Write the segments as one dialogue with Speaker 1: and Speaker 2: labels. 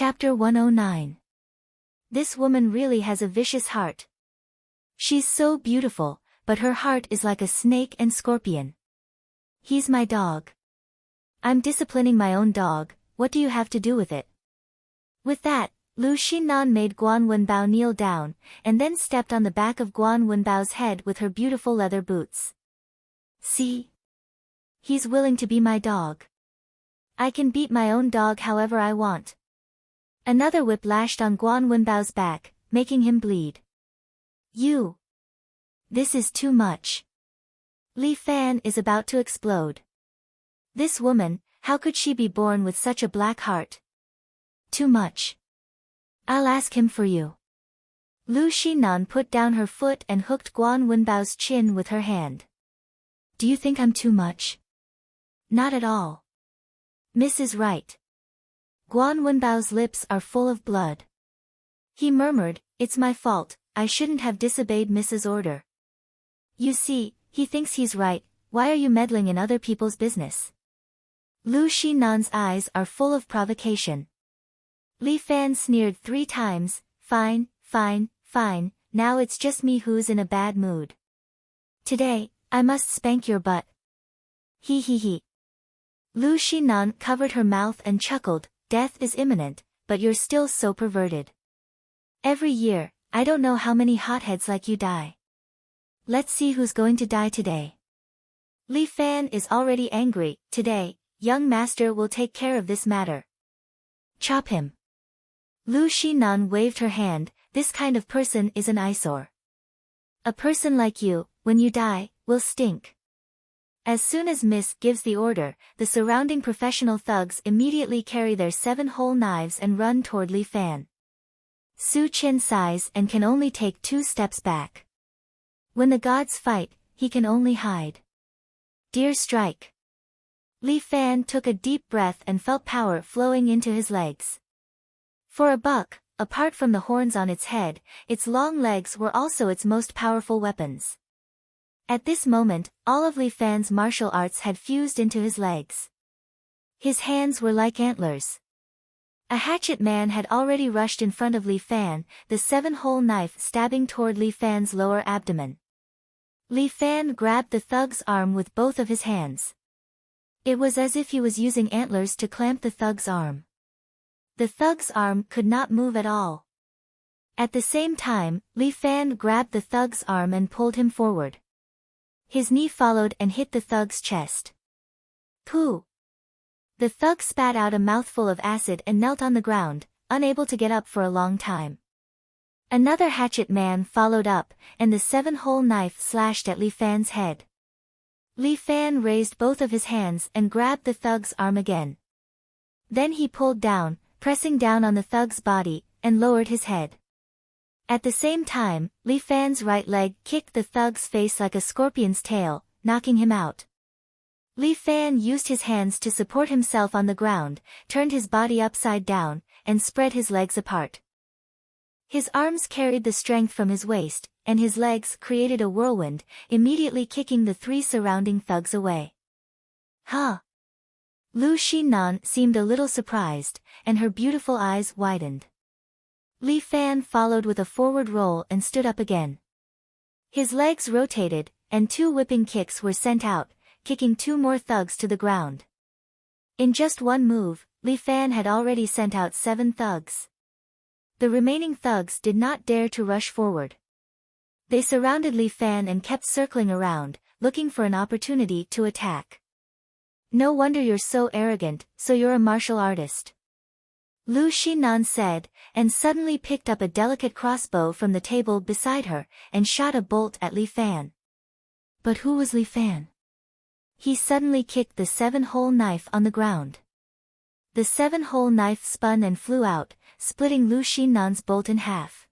Speaker 1: Chapter 109. This woman really has a vicious heart. She's so beautiful, but her heart is like a snake and scorpion. He's my dog. I'm disciplining my own dog, what do you have to do with it? With that, Lu Xinnan made Guan Wenbao kneel down, and then stepped on the back of Guan Wenbao's head with her beautiful leather boots. See? He's willing to be my dog. I can beat my own dog however I want. Another whip lashed on Guan Wenbao's back, making him bleed. You! This is too much. Li Fan is about to explode. This woman, how could she be born with such a black heart? Too much. I'll ask him for you. Lu Xinnan put down her foot and hooked Guan Wenbao's chin with her hand. Do you think I'm too much? Not at all. Miss is right. Guan Wenbao's lips are full of blood. He murmured, it's my fault, I shouldn't have disobeyed Mrs. order. You see, he thinks he's right, why are you meddling in other people's business? Lu Xinnan's eyes are full of provocation. Li Fan sneered 3 times, fine, fine, fine, now it's just me who's in a bad mood. Today, I must spank your butt. He. Lu Xinnan covered her mouth and chuckled, death is imminent, but you're still so perverted. Every year, I don't know how many hotheads like you die. Let's see who's going to die today. Li Fan is already angry, today, young master will take care of this matter. Chop him. Lu Xinnan waved her hand, this kind of person is an eyesore. A person like you, when you die, will stink. As soon as Miss gives the order, the surrounding professional thugs immediately carry their 7 whole knives and run toward Li Fan. Su Qian sighs and can only take 2 steps back. When the gods fight, he can only hide. Dear strike. Li Fan took a deep breath and felt power flowing into his legs. For a buck, apart from the horns on its head, its long legs were also its most powerful weapons. At this moment, all of Li Fan's martial arts had fused into his legs. His hands were like antlers. A hatchet man had already rushed in front of Li Fan, the 7-hole knife stabbing toward Li Fan's lower abdomen. Li Fan grabbed the thug's arm with both of his hands. It was as if he was using antlers to clamp the thug's arm. The thug's arm could not move at all. At the same time, Li Fan grabbed the thug's arm and pulled him forward. His knee followed and hit the thug's chest. Pooh! The thug spat out a mouthful of acid and knelt on the ground, unable to get up for a long time. Another hatchet man followed up, and the 7-hole knife slashed at Li Fan's head. Li Fan raised both of his hands and grabbed the thug's arm again. Then he pulled down, pressing down on the thug's body, and lowered his head. At the same time, Li Fan's right leg kicked the thug's face like a scorpion's tail, knocking him out. Li Fan used his hands to support himself on the ground, turned his body upside down, and spread his legs apart. His arms carried the strength from his waist, and his legs created a whirlwind, immediately kicking the 3 surrounding thugs away. Huh! Lu Xinnan seemed a little surprised, and her beautiful eyes widened. Li Fan followed with a forward roll and stood up again. His legs rotated, and 2 whipping kicks were sent out, kicking 2 more thugs to the ground. In just one move, Li Fan had already sent out 7 thugs. The remaining thugs did not dare to rush forward. They surrounded Li Fan and kept circling around, looking for an opportunity to attack. No wonder you're so arrogant, so you're a martial artist. Lu Xinnan said, and suddenly picked up a delicate crossbow from the table beside her, and shot a bolt at Li Fan. But who was Li Fan? He suddenly kicked the 7-hole knife on the ground. The 7-hole knife spun and flew out, splitting Lu Xinnan's bolt in half.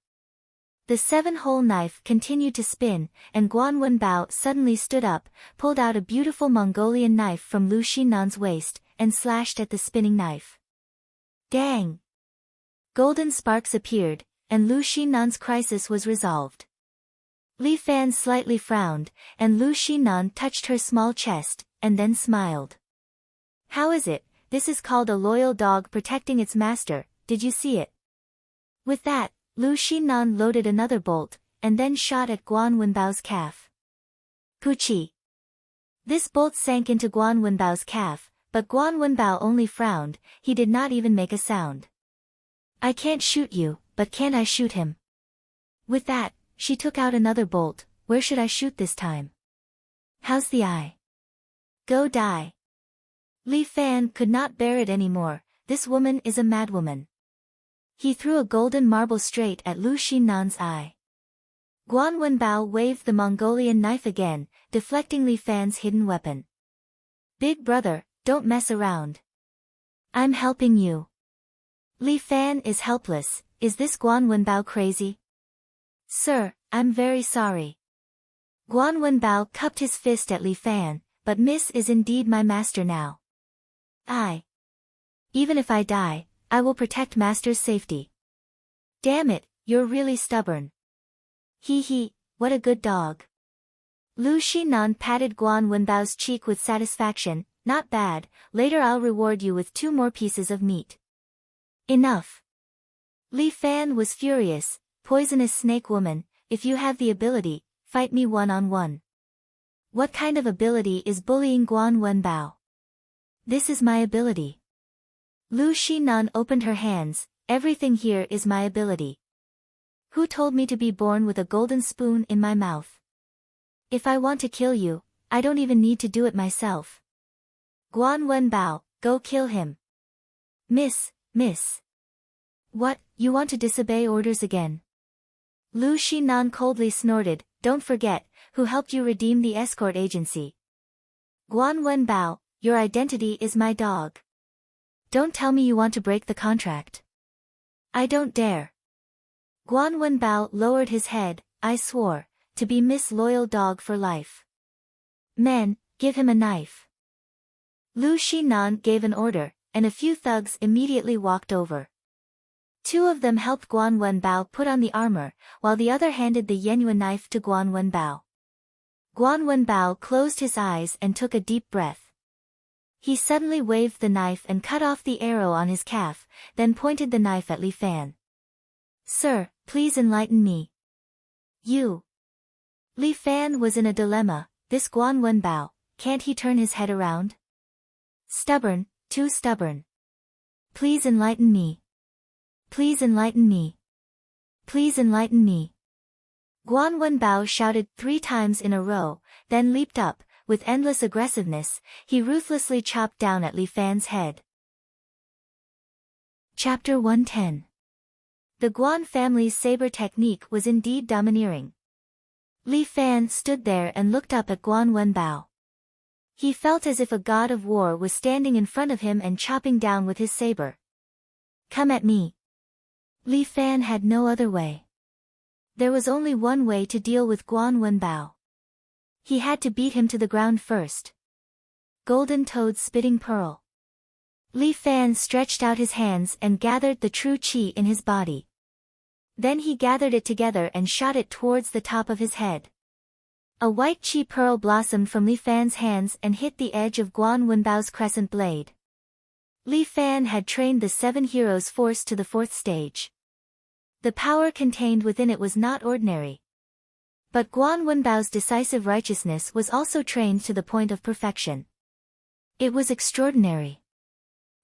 Speaker 1: The 7-hole knife continued to spin, and Guan Wenbao suddenly stood up, pulled out a beautiful Mongolian knife from Lu Xinnan's waist, and slashed at the spinning knife. Dang! Golden sparks appeared, and Lu Xinnan's crisis was resolved. Li Fan slightly frowned, and Lu Xinnan touched her small chest, and then smiled. How is it, this is called a loyal dog protecting its master, did you see it? With that, Lu Xinnan loaded another bolt, and then shot at Guan Wenbao's calf. Puchi! This bolt sank into Guan Wenbao's calf, but Guan Wenbao only frowned, he did not even make a sound. I can't shoot you, but can't I shoot him? With that, she took out another bolt. Where should I shoot this time? How's the eye? Go die. Li Fan could not bear it anymore. This woman is a madwoman. He threw a golden marble straight at Lu Xinnan's eye. Guan Wenbao waved the Mongolian knife again, deflecting Li Fan's hidden weapon. Big brother, don't mess around. I'm helping you. Li Fan is helpless. Is this Guan Wenbao crazy? Sir, I'm very sorry. Guan Wenbao cupped his fist at Li Fan, but Miss is indeed my master now. Even if I die, I will protect master's safety. Damn it, you're really stubborn. Hee, what a good dog. Lu Xinnan patted Guan Wenbao's cheek with satisfaction. Not bad, later I'll reward you with 2 more pieces of meat. Enough. Li Fan was furious. Poisonous snake woman, if you have the ability, fight me one-on-one. What kind of ability is bullying Guan Wenbao? This is my ability. Lu Xinnan opened her hands. Everything here is my ability. Who told me to be born with a golden spoon in my mouth? If I want to kill you, I don't even need to do it myself. Guan Wenbao, go kill him. Miss. What, you want to disobey orders again? Lu Xinnan coldly snorted, don't forget, who helped you redeem the escort agency. Guan Wenbao, your identity is my dog. Don't tell me you want to break the contract. I don't dare. Guan Wenbao lowered his head. I swore, to be Miss Loyal Dog for life. Men, give him a knife. Lu Xinnan gave an order, and a few thugs immediately walked over. 2 of them helped Guan Wenbao put on the armor, while the other handed the Yenyuan knife to Guan Wenbao. Guan Wenbao closed his eyes and took a deep breath. He suddenly waved the knife and cut off the arrow on his calf, then pointed the knife at Li Fan. Sir, please enlighten me. You. Li Fan was in a dilemma. This Guan Wenbao, can't he turn his head around? Stubborn, too stubborn. Please enlighten me. Please enlighten me. Please enlighten me. Guan Wenbao shouted 3 times in a row, then leaped up. With endless aggressiveness, he ruthlessly chopped down at Li Fan's head. Chapter 110. The Guan family's saber technique was indeed domineering. Li Fan stood there and looked up at Guan Wenbao. He felt as if a god of war was standing in front of him and chopping down with his saber. Come at me. Li Fan had no other way. There was only one way to deal with Guan Wenbao. He had to beat him to the ground first. Golden Toad's spitting pearl. Li Fan stretched out his hands and gathered the true qi in his body. Then he gathered it together and shot it towards the top of his head. A white qi pearl blossomed from Li Fan's hands and hit the edge of Guan Wenbao's crescent blade. Li Fan had trained the 7 heroes' force to the 4th stage. The power contained within it was not ordinary. But Guan Wenbao's decisive righteousness was also trained to the point of perfection. It was extraordinary.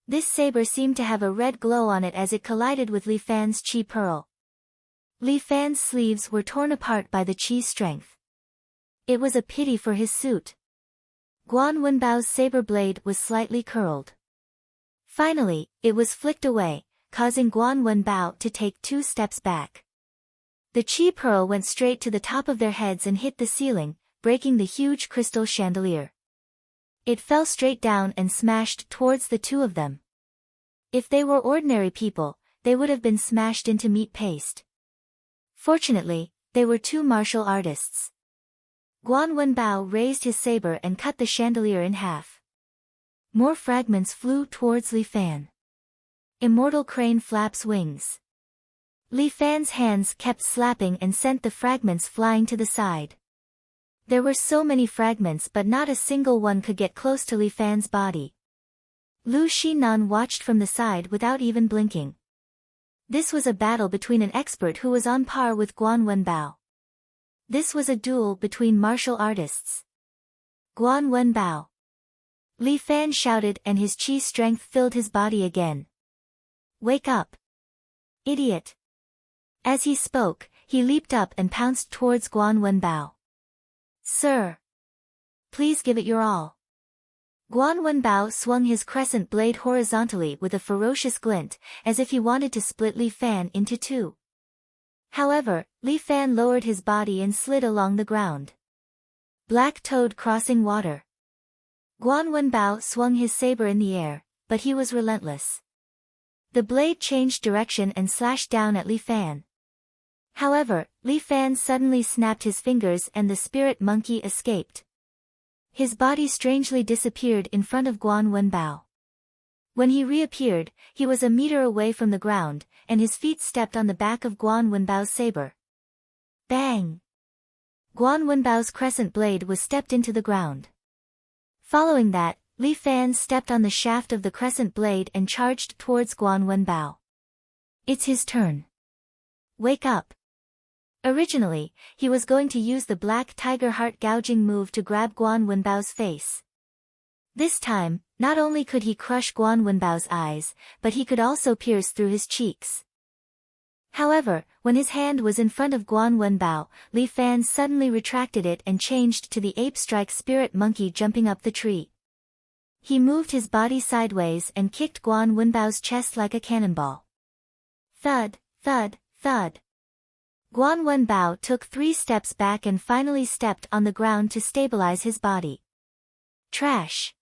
Speaker 1: This saber seemed to have a red glow on it as it collided with Li Fan's qi pearl. Li Fan's sleeves were torn apart by the qi strength. It was a pity for his suit. Guan Wenbao's saber blade was slightly curled. Finally, it was flicked away, causing Guan Wenbao to take 2 steps back. The qi pearl went straight to the top of their heads and hit the ceiling, breaking the huge crystal chandelier. It fell straight down and smashed towards the 2 of them. If they were ordinary people, they would have been smashed into meat paste. Fortunately, they were 2 martial artists. Guan Wenbao raised his saber and cut the chandelier in half. More fragments flew towards Li Fan. Immortal crane flaps wings. Li Fan's hands kept slapping and sent the fragments flying to the side. There were so many fragments but not a single one could get close to Li Fan's body. Lu Xinnan watched from the side without even blinking. This was a battle between an expert who was on par with Guan Wenbao. This was a duel between martial artists. Guan Wenbao. Li Fan shouted and his chi strength filled his body again. Wake up! Idiot! As he spoke, he leaped up and pounced towards Guan Wenbao. Sir! Please give it your all. Guan Wenbao swung his crescent blade horizontally with a ferocious glint, as if he wanted to split Li Fan into two. However, Li Fan lowered his body and slid along the ground. Black toad crossing water. Guan Wenbao swung his saber in the air, but he was relentless. The blade changed direction and slashed down at Li Fan. However, Li Fan suddenly snapped his fingers and the spirit monkey escaped. His body strangely disappeared in front of Guan Wenbao. When he reappeared, he was a meter away from the ground, and his feet stepped on the back of Guan Wenbao's saber. Bang! Guan Wenbao's crescent blade was stepped into the ground. Following that, Li Fan stepped on the shaft of the crescent blade and charged towards Guan Wenbao. It's his turn. Wake up! Originally, he was going to use the black tiger heart gouging move to grab Guan Wenbao's face. This time, not only could he crush Guan Wenbao's eyes, but he could also pierce through his cheeks. However, when his hand was in front of Guan Wenbao, Li Fan suddenly retracted it and changed to the ape strike spirit monkey jumping up the tree. He moved his body sideways and kicked Guan Wenbao's chest like a cannonball. Thud, thud, thud. Guan Wenbao took 3 steps back and finally stepped on the ground to stabilize his body. Trash.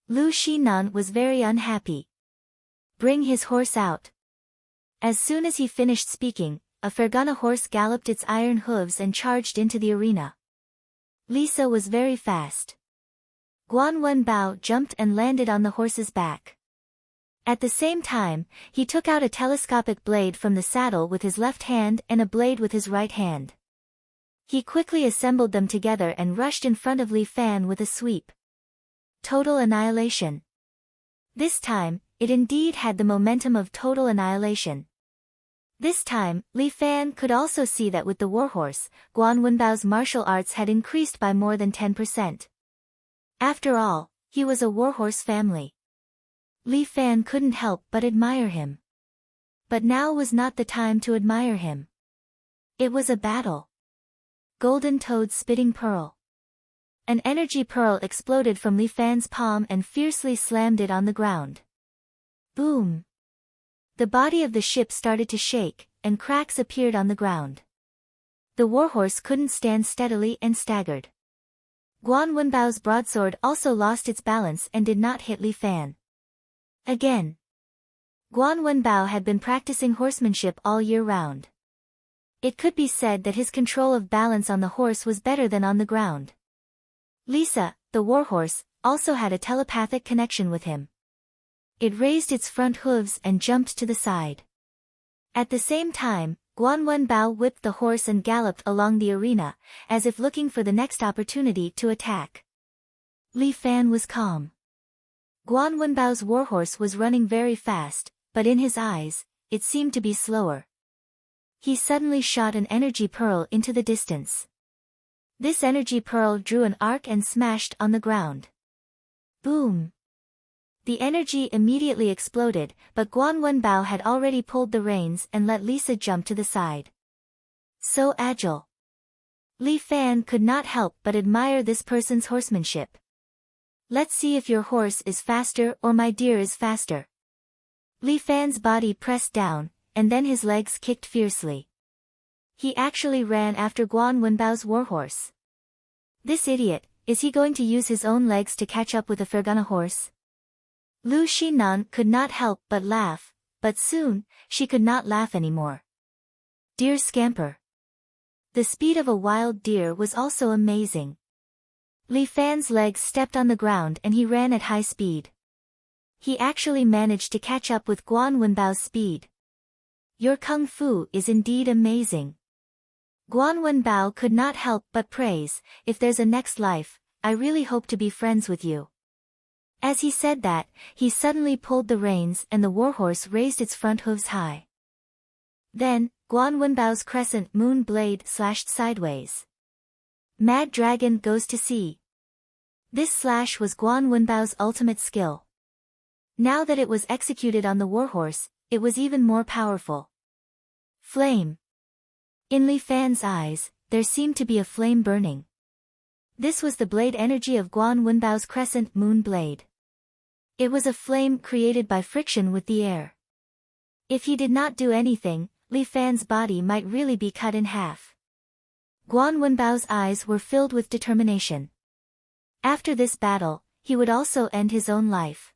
Speaker 1: Lu Shinan was very unhappy. Bring his horse out. As soon as he finished speaking, a Fergana horse galloped its iron hooves and charged into the arena. Lisa was very fast. Guan Wenbao jumped and landed on the horse's back. At the same time, he took out a telescopic blade from the saddle with his left hand and a blade with his right hand. He quickly assembled them together and rushed in front of Li Fan with a sweep. Total annihilation. This time, it indeed had the momentum of total annihilation. This time, Li Fan could also see that with the warhorse, Guan Wenbao's martial arts had increased by more than 10%. After all, he was a warhorse family. Li Fan couldn't help but admire him. But now was not the time to admire him. It was a battle. Golden Toad's spitting pearl. An energy pearl exploded from Li Fan's palm and fiercely slammed it on the ground. Boom! The body of the ship started to shake, and cracks appeared on the ground. The warhorse couldn't stand steadily and staggered. Guan Wenbao's broadsword also lost its balance and did not hit Li Fan. Again. Guan Wenbao had been practicing horsemanship all year round. It could be said that his control of balance on the horse was better than on the ground. Lisa, the warhorse, also had a telepathic connection with him. It raised its front hooves and jumped to the side. At the same time, Guan Wenbao whipped the horse and galloped along the arena, as if looking for the next opportunity to attack. Li Fan was calm. Guan Wenbao's warhorse was running very fast, but in his eyes, it seemed to be slower. He suddenly shot an energy pearl into the distance. This energy pearl drew an arc and smashed on the ground. Boom! The energy immediately exploded, but Guan Wenbao had already pulled the reins and let Lisa jump to the side. So agile. Li Fan could not help but admire this person's horsemanship. Let's see if your horse is faster or my deer is faster. Li Fan's body pressed down, and then his legs kicked fiercely. He actually ran after Guan Wenbao's warhorse. This idiot, is he going to use his own legs to catch up with a Fergana horse? Lu Shinan could not help but laugh, but soon, she could not laugh anymore. Deer scamper. The speed of a wild deer was also amazing. Li Fan's legs stepped on the ground and he ran at high speed. He actually managed to catch up with Guan Wenbao's speed. Your kung fu is indeed amazing. Guan Wenbao could not help but praise, if there's a next life, I really hope to be friends with you. As he said that, he suddenly pulled the reins and the warhorse raised its front hooves high. Then, Guan Wenbao's crescent moon blade slashed sideways. Mad Dragon goes to sea. This slash was Guan Wenbao's ultimate skill. Now that it was executed on the warhorse, it was even more powerful. Flame. In Li Fan's eyes, there seemed to be a flame burning. This was the blade energy of Guan Wenbao's crescent moon blade. It was a flame created by friction with the air. If he did not do anything, Li Fan's body might really be cut in half. Guan Wenbao's eyes were filled with determination. After this battle, he would also end his own life.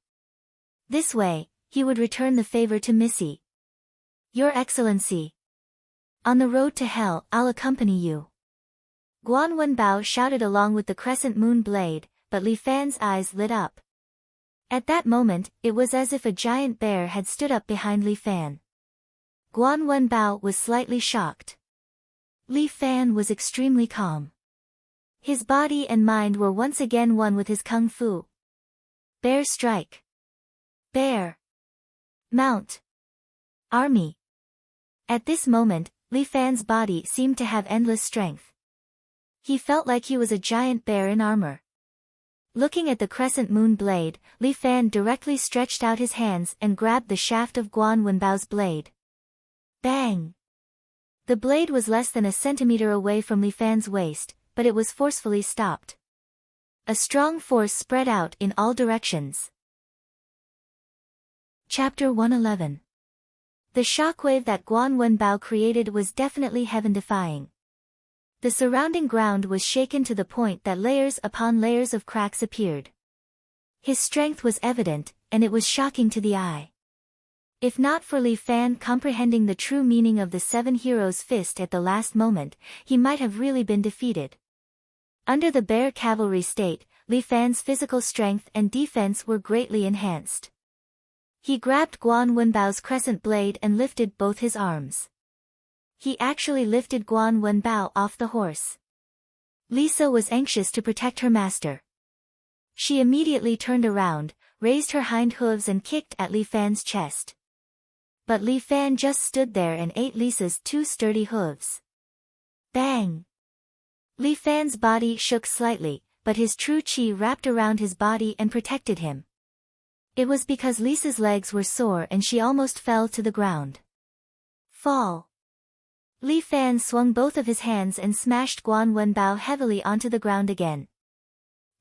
Speaker 1: This way, he would return the favor to Missy. Your Excellency. On the road to hell, I'll accompany you. Guan Wenbao shouted along with the crescent moon blade, but Li Fan's eyes lit up. At that moment, it was as if a giant bear had stood up behind Li Fan. Guan Wenbao was slightly shocked. Li Fan was extremely calm. His body and mind were once again one with his kung fu. Bear strike. Bear. Mount. Army. At this moment, Li Fan's body seemed to have endless strength. He felt like he was a giant bear in armor. Looking at the crescent moon blade, Li Fan directly stretched out his hands and grabbed the shaft of Guan Wenbao's blade. Bang! The blade was less than a centimeter away from Li Fan's waist, but it was forcefully stopped. A strong force spread out in all directions. Chapter 111. The shockwave that Guan Wenbao created was definitely heaven-defying. The surrounding ground was shaken to the point that layers upon layers of cracks appeared. His strength was evident, and it was shocking to the eye. If not for Li Fan comprehending the true meaning of the seven heroes' fist at the last moment, he might have really been defeated. Under the bear cavalry state, Li Fan's physical strength and defense were greatly enhanced. He grabbed Guan Wenbao's crescent blade and lifted both his arms. He actually lifted Guan Wenbao off the horse. Lisa was anxious to protect her master. She immediately turned around, raised her hind hooves and kicked at Li Fan's chest. But Li Fan just stood there and ate Lisa's two sturdy hooves. Bang! Li Fan's body shook slightly, but his true qi wrapped around his body and protected him. It was because Lisa's legs were sore and she almost fell to the ground. Fall! Li Fan swung both of his hands and smashed Guan Wenbao heavily onto the ground again.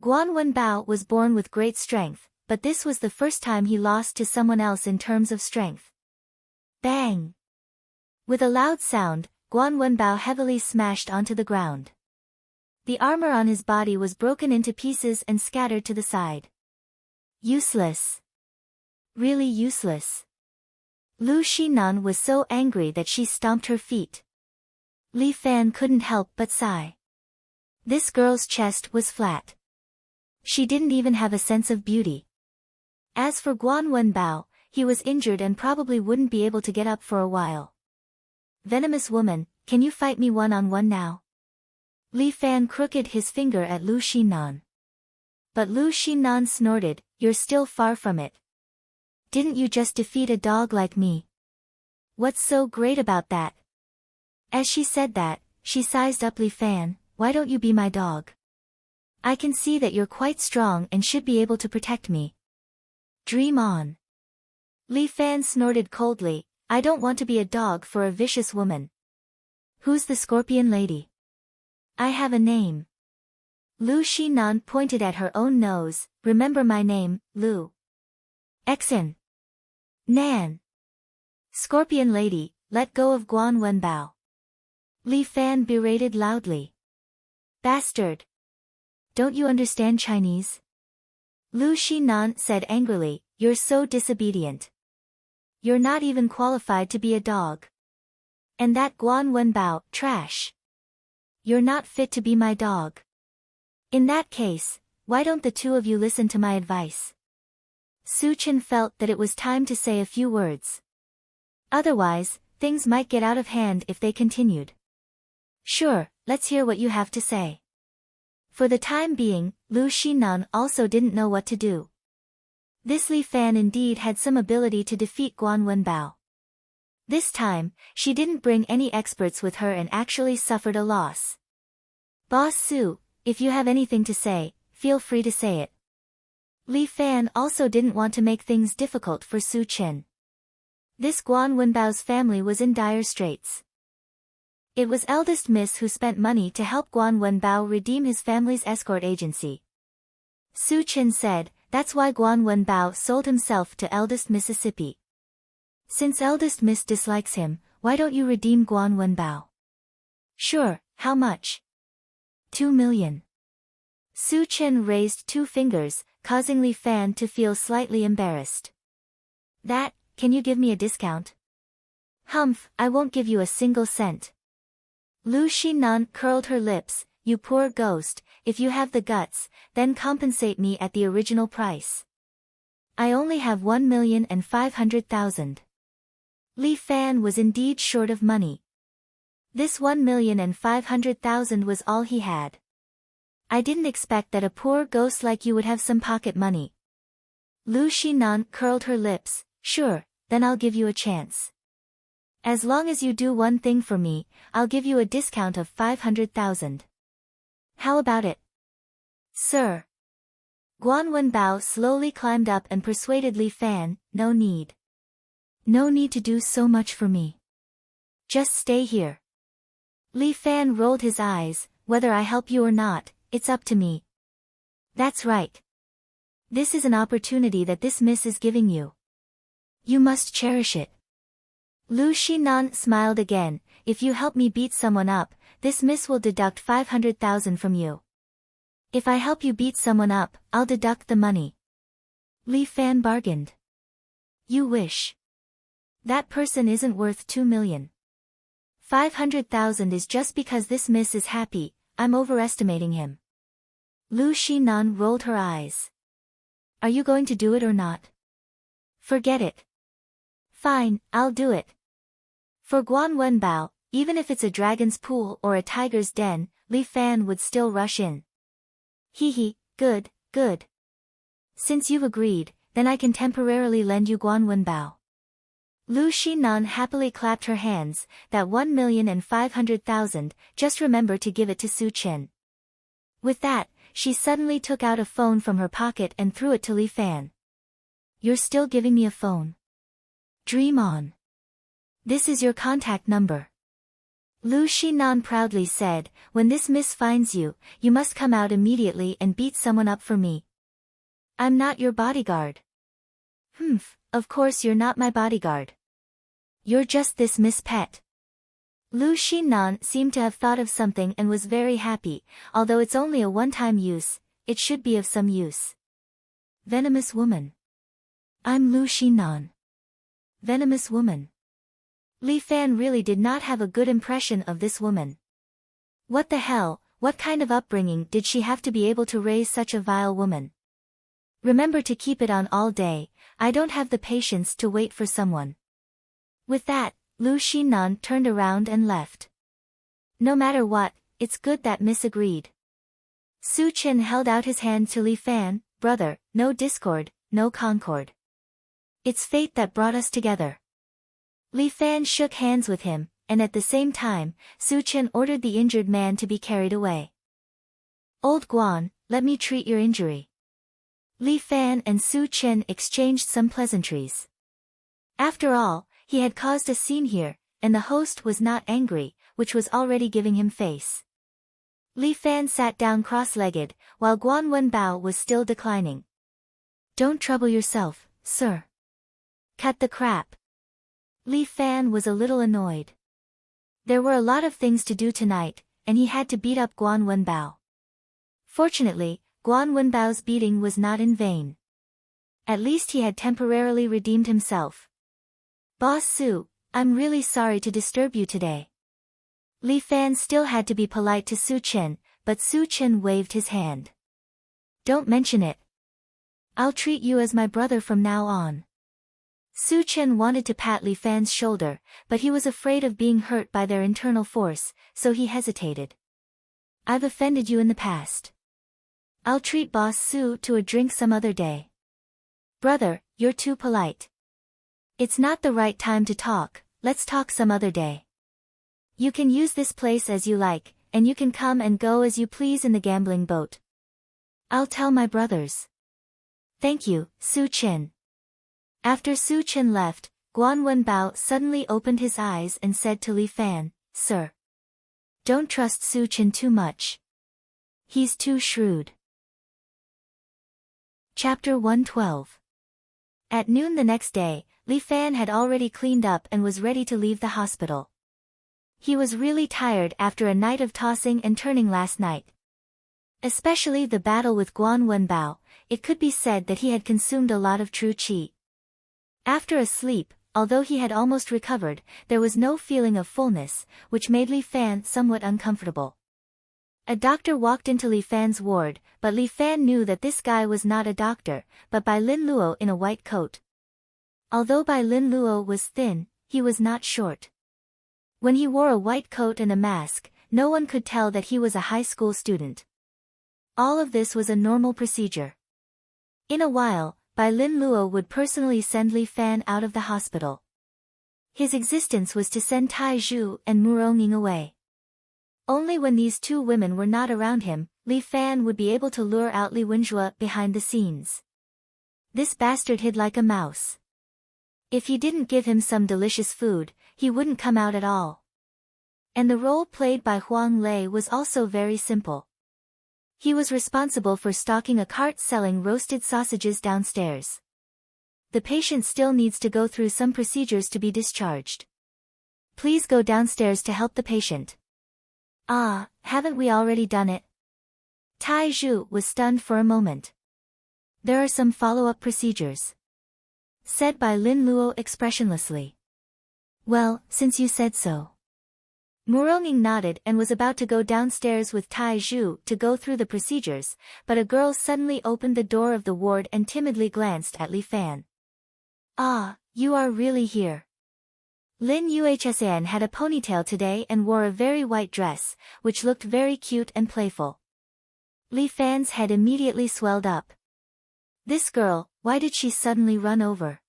Speaker 1: Guan Wenbao was born with great strength, but this was the first time he lost to someone else in terms of strength. Bang! With a loud sound, Guan Wenbao heavily smashed onto the ground. The armor on his body was broken into pieces and scattered to the side. Useless. Really useless. Lu Xinan was so angry that she stomped her feet. Li Fan couldn't help but sigh. This girl's chest was flat. She didn't even have a sense of beauty. As for Guan Wenbao, he was injured and probably wouldn't be able to get up for a while. Venomous woman, can you fight me one-on-one now? Li Fan crooked his finger at Lu Xinan. But Lu Xinan snorted, you're still far from it. Didn't you just defeat a dog like me? What's so great about that? As she said that, she sized up Li Fan, why don't you be my dog? I can see that you're quite strong and should be able to protect me. Dream on. Li Fan snorted coldly, I don't want to be a dog for a vicious woman. Who's the scorpion lady? I have a name. Lu Xinan pointed at her own nose, remember my name, Lu. Exin. Nan. Scorpion lady, let go of Guan Wenbao. Li Fan berated loudly. Bastard. Don't you understand Chinese? Lu Xinan said angrily, you're so disobedient. You're not even qualified to be a dog. And that Guan Wenbao, trash. You're not fit to be my dog. In that case, why don't the two of you listen to my advice? Su Chen felt that it was time to say a few words. Otherwise, things might get out of hand if they continued. Sure, let's hear what you have to say. For the time being, Lu Xinan also didn't know what to do. This Li Fan indeed had some ability to defeat Guan Wenbao. This time, she didn't bring any experts with her and actually suffered a loss. Boss Su, if you have anything to say, feel free to say it. Li Fan also didn't want to make things difficult for Su Chen. This Guan Wenbao's family was in dire straits. It was eldest miss who spent money to help Guan Wenbao redeem his family's escort agency. Su Chen said, that's why Guan Wenbao sold himself to eldest Mississippi. Since eldest miss dislikes him, why don't you redeem Guan Wenbao? Sure, how much? 2 million. Su Chen raised 2 fingers, causing Li Fan to feel slightly embarrassed. That, can you give me a discount? Humph, I won't give you a single cent. Lu Xinan curled her lips, you poor ghost, if you have the guts, then compensate me at the original price. I only have 1,500,000. Li Fan was indeed short of money. This 1,500,000 was all he had. I didn't expect that a poor ghost like you would have some pocket money. Lu Xinan curled her lips, sure, then I'll give you a chance. As long as you do one thing for me, I'll give you a discount of 500,000. How about it? Sir. Guan Wenbao slowly climbed up and persuaded Li Fan, no need. No need to do so much for me. Just stay here. Li Fan rolled his eyes, whether I help you or not, it's up to me. That's right. This is an opportunity that this miss is giving you. You must cherish it. Lu Xinan smiled again, if you help me beat someone up, this miss will deduct 500,000 from you. If I help you beat someone up, I'll deduct the money. Li Fan bargained. You wish. That person isn't worth 2 million. 500,000 is just because this miss is happy, I'm overestimating him. Lu Xinan rolled her eyes. Are you going to do it or not? Forget it. Fine, I'll do it. For Guan Wenbao, even if it's a dragon's pool or a tiger's den, Li Fan would still rush in. Hee, good, good. Since you've agreed, then I can temporarily lend you Guan Wenbao. Lu Xinan happily clapped her hands, that 1,500,000, just remember to give it to Su Chen. With that, she suddenly took out a phone from her pocket and threw it to Li Fan. You're still giving me a phone? Dream on. This is your contact number. Lu Xinan proudly said, when this miss finds you, you must come out immediately and beat someone up for me. I'm not your bodyguard. Humph, of course you're not my bodyguard. You're just this miss pet. Lu Xinan seemed to have thought of something and was very happy, although it's only a one-time use, it should be of some use. Venomous woman. I'm Lu Xinan. Venomous woman. Li Fan really did not have a good impression of this woman. What the hell, what kind of upbringing did she have to be able to raise such a vile woman? Remember to keep it on all day, I don't have the patience to wait for someone. With that, Lu Xinan turned around and left. No matter what, it's good that Miss agreed. Su Chen held out his hand to Li Fan, brother, no discord, no concord. It's fate that brought us together. Li Fan shook hands with him, and at the same time, Su Chen ordered the injured man to be carried away. Old Guan, let me treat your injury. Li Fan and Su Chen exchanged some pleasantries. After all, he had caused a scene here, and the host was not angry, which was already giving him face. Li Fan sat down cross-legged, while Guan Wenbao was still declining. Don't trouble yourself, sir. Cut the crap. Li Fan was a little annoyed. There were a lot of things to do tonight, and he had to beat up Guan Wenbao. Fortunately, Guan Wenbao's beating was not in vain. At least he had temporarily redeemed himself. Boss Su, I'm really sorry to disturb you today. Li Fan still had to be polite to Su Chen, but Su Chen waved his hand. Don't mention it. I'll treat you as my brother from now on. Su Chen wanted to pat Li Fan's shoulder, but he was afraid of being hurt by their internal force, so he hesitated. I've offended you in the past. I'll treat Boss Su to a drink some other day. Brother, you're too polite. It's not the right time to talk, let's talk some other day. You can use this place as you like, and you can come and go as you please in the gambling boat. I'll tell my brothers. Thank you, Su Qin. After Su Qin left, Guan Wenbao suddenly opened his eyes and said to Li Fan, Sir. Don't trust Su Qin too much. He's too shrewd. Chapter 112. At noon the next day, Li Fan had already cleaned up and was ready to leave the hospital. He was really tired after a night of tossing and turning last night. Especially the battle with Guan Wenbao, it could be said that he had consumed a lot of true qi. After a sleep, although he had almost recovered, there was no feeling of fullness, which made Li Fan somewhat uncomfortable. A doctor walked into Li Fan's ward, but Li Fan knew that this guy was not a doctor, but Bai Lin Luo in a white coat. Although Bai Lin Luo was thin, he was not short. When he wore a white coat and a mask, no one could tell that he was a high school student. All of this was a normal procedure. In a while, Bai Lin Luo would personally send Li Fan out of the hospital. His existence was to send Tai Zhu and Murong Ying away. Only when these two women were not around him, Li Fan would be able to lure out Li Wenjue behind the scenes. This bastard hid like a mouse. If he didn't give him some delicious food, he wouldn't come out at all. And the role played by Huang Lei was also very simple. He was responsible for stocking a cart selling roasted sausages downstairs. The patient still needs to go through some procedures to be discharged. Please go downstairs to help the patient. Ah, haven't we already done it? Tai Zhu was stunned for a moment. There are some follow-up procedures, said Bai Lin Luo expressionlessly. Well, since you said so. Murong Ying nodded and was about to go downstairs with Tai Zhu to go through the procedures, but a girl suddenly opened the door of the ward and timidly glanced at Li Fan. Ah, you are really here. Lin Yuhsan had a ponytail today and wore a very white dress, which looked very cute and playful. Li Fan's head immediately swelled up. This girl, why did she suddenly run over?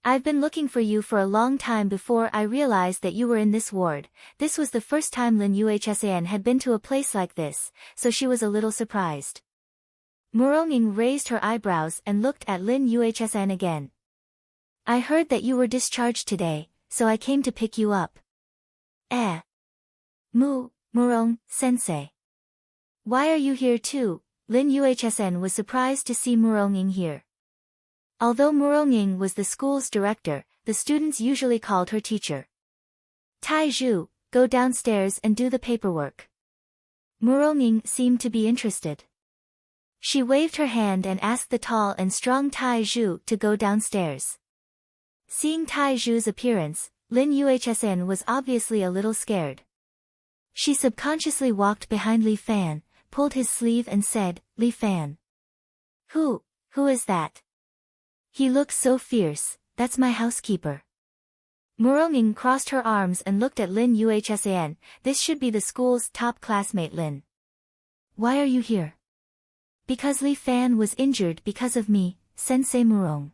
Speaker 1: I've been looking for you for a long time before I realized that you were in this ward. This was the first time Lin Yuhsan had been to a place like this, so she was a little surprised. Murong Ying raised her eyebrows and looked at Lin Yuhsan again. I heard that you were discharged today, so I came to pick you up. Murong, sensei. Why are you here too? Lin Yuhsan was surprised to see Murong Ying here. Although Murong Ying was the school's director, the students usually called her teacher. Tai Zhu, go downstairs and do the paperwork. Murong Ying seemed to be interested. She waved her hand and asked the tall and strong Tai Zhu to go downstairs. Seeing Tai Zhu's appearance, Lin Yuhsan was obviously a little scared. She subconsciously walked behind Li Fan, pulled his sleeve and said, Li Fan. Who is that? He looks so fierce. That's my housekeeper. Murong Ying crossed her arms and looked at Lin Yuhsan. This should be the school's top classmate Lin. Why are you here? Because Li Fan was injured because of me, Sensei Murong.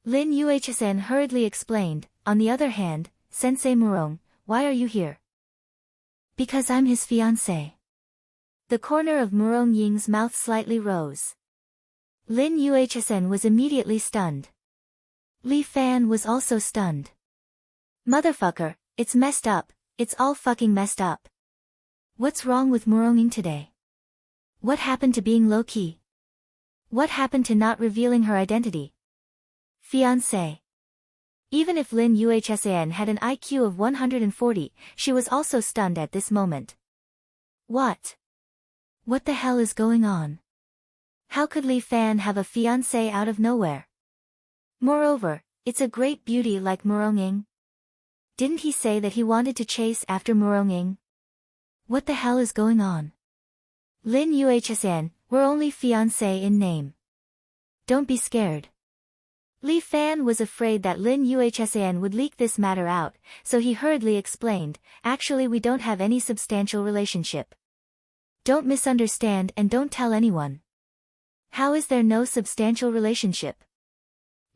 Speaker 1: Lin Yuhsan hurriedly explained. On the other hand, Sensei Murong, why are you here? Because I'm his fiancé. The corner of Murong Ying's mouth slightly rose. Lin Yuhsan was immediately stunned. Li Fan was also stunned. Motherfucker, it's messed up, it's all fucking messed up. What's wrong with Murong Ying today? What happened to being low-key? What happened to not revealing her identity? Fiancé. Even if Lin Yuhsan had an IQ of 140, she was also stunned at this moment. What the hell is going on? How could Li Fan have a fiancé out of nowhere? Moreover, it's a great beauty like Murong Ying. Didn't he say that he wanted to chase after Murong Ying? What the hell is going on? Lin Yuhsan, we're only fiancé in name. Don't be scared. Li Fan was afraid that Lin Yuhsan would leak this matter out, so he hurriedly explained, actually we don't have any substantial relationship. Don't misunderstand and don't tell anyone. How is there no substantial relationship?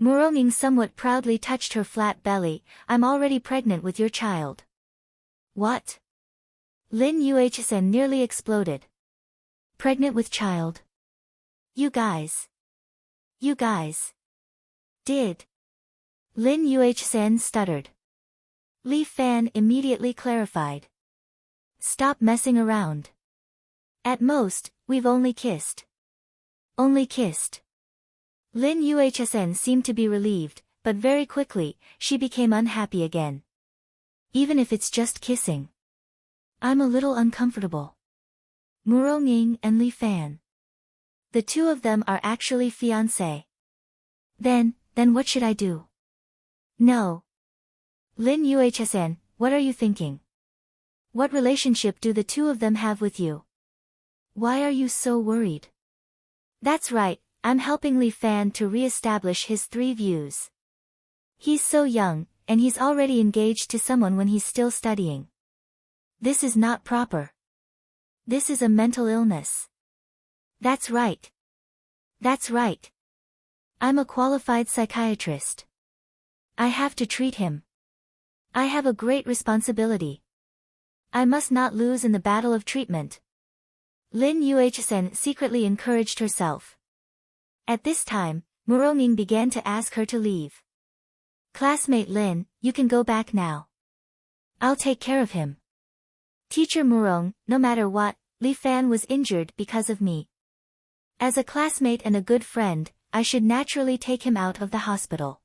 Speaker 1: Muronging somewhat proudly touched her flat belly. I'm already pregnant with your child. What? Lin Yuhsen nearly exploded. Pregnant with child? You guys. Did. Lin Yuhsen stuttered. Li Fan immediately clarified. Stop messing around. At most, we've only kissed. Only kissed. Lin Yuhsen seemed to be relieved, but very quickly, she became unhappy again. Even if it's just kissing. I'm a little uncomfortable. Muronging and Li Fan. The two of them are actually fiancé. Then what should I do? No. Lin Yuhsen, what are you thinking? What relationship do the two of them have with you? Why are you so worried? That's right, I'm helping Li Fan to re-establish his three views. He's so young, and he's already engaged to someone when he's still studying. This is not proper. This is a mental illness. That's right. I'm a qualified psychiatrist. I have to treat him. I have a great responsibility. I must not lose in the battle of treatment. Lin Yuhsen secretly encouraged herself. At this time, Muronging began to ask her to leave. Classmate Lin, you can go back now. I'll take care of him. Teacher Murong, no matter what, Li Fan was injured because of me. As a classmate and a good friend, I should naturally take him out of the hospital.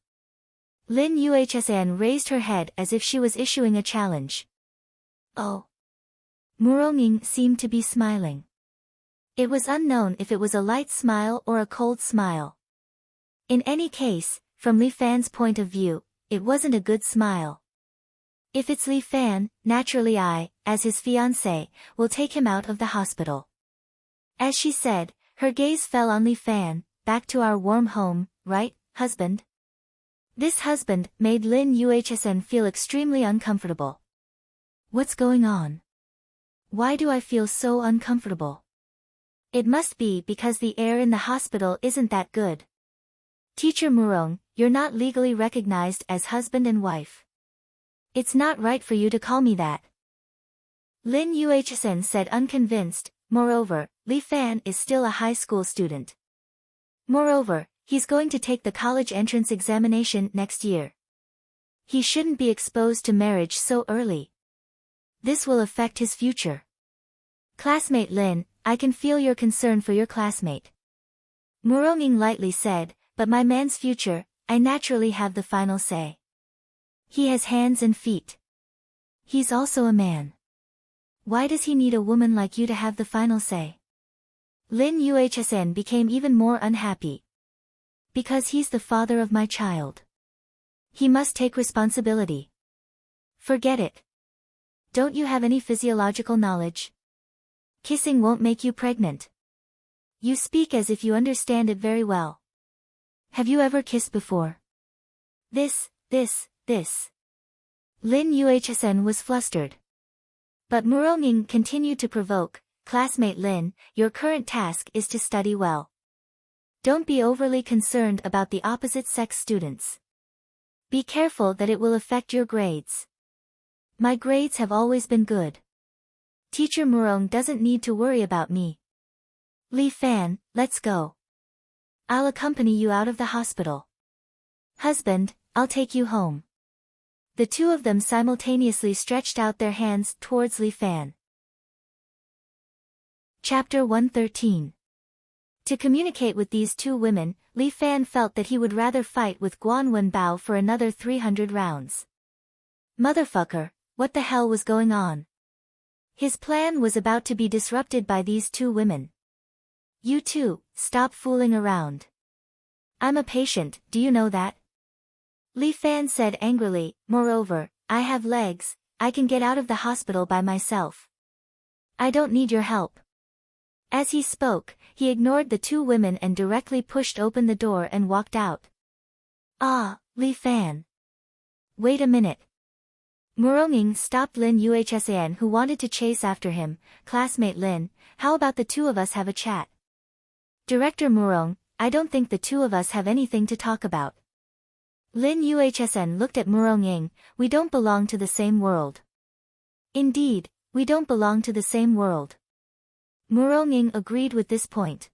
Speaker 1: Lin Yuhsen raised her head as if she was issuing a challenge. Oh. Muronging seemed to be smiling. It was unknown if it was a light smile or a cold smile. In any case, from Li Fan's point of view, it wasn't a good smile. If it's Li Fan, naturally I, as his fiancé, will take him out of the hospital. As she said, her gaze fell on Li Fan. Back to our warm home, right, husband? This husband made Lin Yuhsen feel extremely uncomfortable. What's going on? Why do I feel so uncomfortable? It must be because the air in the hospital isn't that good. Teacher Murong, you're not legally recognized as husband and wife. It's not right for you to call me that. Lin Yuhsen said unconvinced. Moreover, Li Fan is still a high school student. Moreover, he's going to take the college entrance examination next year. He shouldn't be exposed to marriage so early. This will affect his future. Classmate Lin, I can feel your concern for your classmate. Muronging lightly said, but my man's future, I naturally have the final say. He has hands and feet. He's also a man. Why does he need a woman like you to have the final say? Lin Yuhsen became even more unhappy. Because he's the father of my child. He must take responsibility. Forget it. Don't you have any physiological knowledge? Kissing won't make you pregnant. You speak as if you understand it very well. Have you ever kissed before? This. Lin Yuhsen was flustered. But Muronging continued to provoke, Classmate Lin, your current task is to study well. Don't be overly concerned about the opposite-sex students. Be careful that it will affect your grades. My grades have always been good. Teacher Murong doesn't need to worry about me. Li Fan, let's go. I'll accompany you out of the hospital. Husband, I'll take you home. The two of them simultaneously stretched out their hands towards Li Fan. Chapter 113. To communicate with these two women, Li Fan felt that he would rather fight with Guan Wenbao for another 300 rounds. Motherfucker, what the hell was going on? His plan was about to be disrupted by these two women. You two, stop fooling around. I'm a patient, do you know that? Li Fan said angrily, moreover, I have legs, I can get out of the hospital by myself. I don't need your help. As he spoke, he ignored the two women and directly pushed open the door and walked out. Ah, Li Fan. Wait a minute. Muronging stopped Lin Yuhsen who wanted to chase after him. Classmate Lin, how about the two of us have a chat? Director Murong, I don't think the two of us have anything to talk about. Lin Yuhsn looked at Murong. We don't belong to the same world. Indeed, we don't belong to the same world. Murong agreed with this point.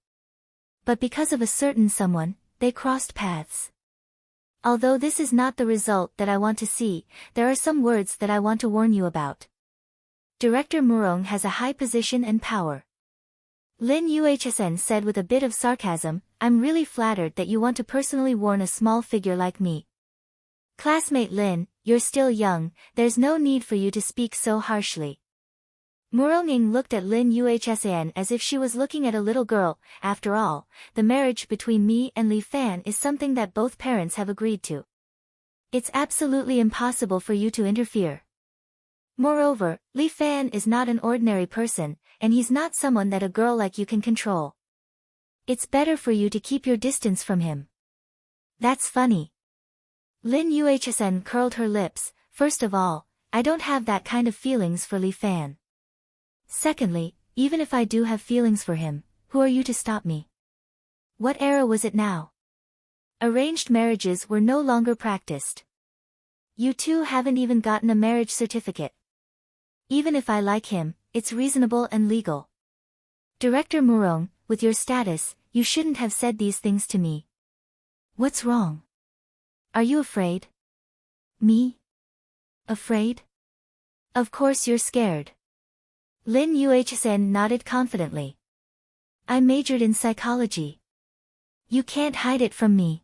Speaker 1: But because of a certain someone, they crossed paths. Although this is not the result that I want to see, there are some words that I want to warn you about. Director Murong has a high position and power. Lin Yuhsn said with a bit of sarcasm, I'm really flattered that you want to personally warn a small figure like me. Classmate Lin, you're still young, there's no need for you to speak so harshly. Murong looked at Lin Yuhsn as if she was looking at a little girl. After all, the marriage between me and Li Fan is something that both parents have agreed to. It's absolutely impossible for you to interfere. Moreover, Li Fan is not an ordinary person, and he's not someone that a girl like you can control. It's better for you to keep your distance from him. That's funny. Lin Yuhsn curled her lips. First of all, I don't have that kind of feelings for Li Fan. Secondly, even if I do have feelings for him, who are you to stop me? What era was it now? Arranged marriages were no longer practiced. You two haven't even gotten a marriage certificate. Even if I like him, it's reasonable and legal. Director Murong, with your status, you shouldn't have said these things to me. What's wrong? Are you afraid? Me? Afraid? Of course you're scared. Lin Yuhsn nodded confidently. I majored in psychology. You can't hide it from me.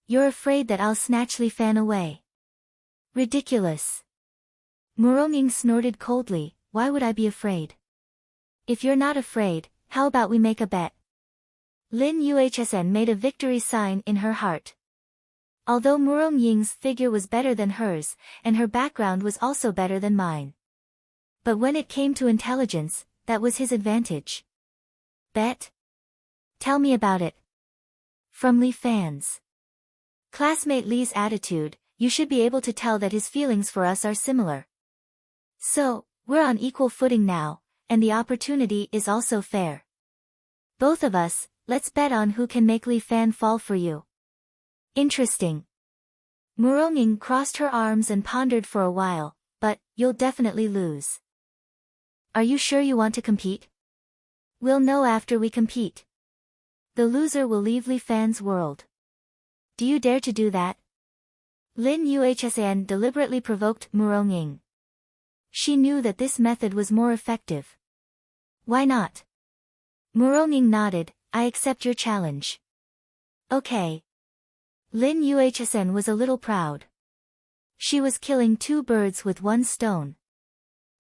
Speaker 1: You're afraid that I'll snatch Li Fan away. Ridiculous. Murong snorted coldly, why would I be afraid? If you're not afraid, how about we make a bet? Lin Yuhsn made a victory sign in her heart. Although Murong figure was better than hers, and her background was also better than mine. But when it came to intelligence, that was his advantage. Bet? Tell me about it. From Li Fan's classmate Li's attitude, you should be able to tell that his feelings for us are similar. So, we're on equal footing now, and the opportunity is also fair. Both of us, let's bet on who can make Li Fan fall for you. Interesting. Murong crossed her arms and pondered for a while, but, you'll definitely lose. Are you sure you want to compete? We'll know after we compete. The loser will leave Li Fan's world. Do you dare to do that? Lin Yuhsn deliberately provoked Murong. She knew that this method was more effective. Why not? Murong nodded, I accept your challenge. Okay. Lin Yuhsn was a little proud. She was killing two birds with one stone.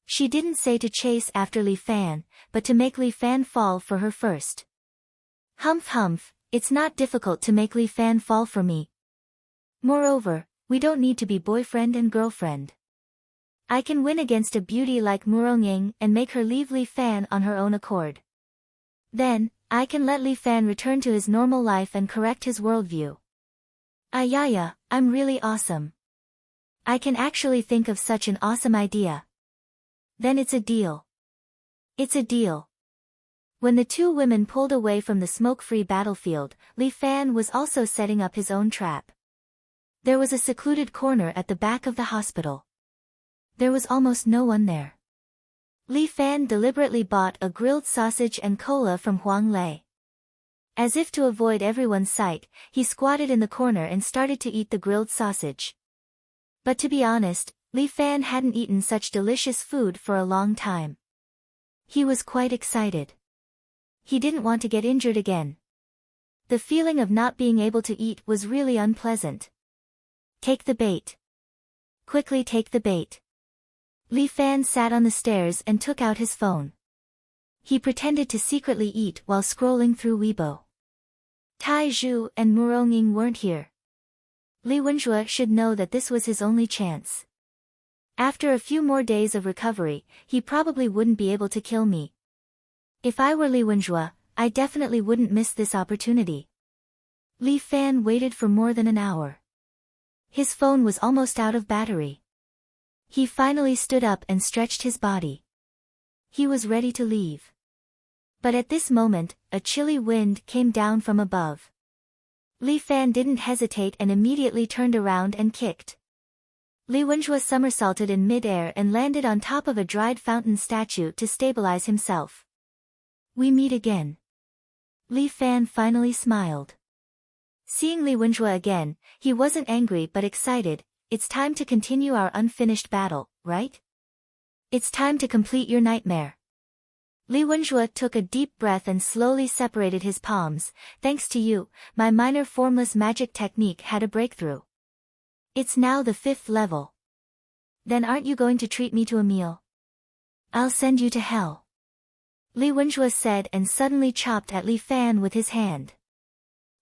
Speaker 1: She didn't say to chase after Li Fan, but to make Li Fan fall for her first. Humph humph, it's not difficult to make Li Fan fall for me. Moreover, we don't need to be boyfriend and girlfriend. I can win against a beauty like Murong and make her leave Li Fan on her own accord. Then, I can let Li Fan return to his normal life and correct his worldview. Ayaya, I'm really awesome. I can actually think of such an awesome idea. Then it's a deal. It's a deal. When the two women pulled away from the smoke-free battlefield, Li Fan was also setting up his own trap. There was a secluded corner at the back of the hospital. There was almost no one there. Li Fan deliberately bought a grilled sausage and cola from Huang Lei. As if to avoid everyone's sight, he squatted in the corner and started to eat the grilled sausage. But to be honest, Li Fan hadn't eaten such delicious food for a long time. He was quite excited. He didn't want to get injured again. The feeling of not being able to eat was really unpleasant. Take the bait. Quickly take the bait. Li Fan sat on the stairs and took out his phone. He pretended to secretly eat while scrolling through Weibo. Tai Zhu and Murong weren't here. Li Wenjue should know that this was his only chance. After a few more days of recovery, he probably wouldn't be able to kill me. If I were Li Wenjue, I definitely wouldn't miss this opportunity. Li Fan waited for more than an hour. His phone was almost out of battery. He finally stood up and stretched his body. He was ready to leave. But at this moment, a chilly wind came down from above. Li Fan didn't hesitate and immediately turned around and kicked. Li Wenjue somersaulted in mid-air and landed on top of a dried fountain statue to stabilize himself. We meet again. Li Fan finally smiled. Seeing Li Wenjue again, he wasn't angry but excited. It's time to continue our unfinished battle, right? It's time to complete your nightmare. Li Wenjue took a deep breath and slowly separated his palms. Thanks to you, my minor formless magic technique had a breakthrough. It's now the 5th level. Then aren't you going to treat me to a meal? I'll send you to hell. Li Wenjue said and suddenly chopped at Li Fan with his hand.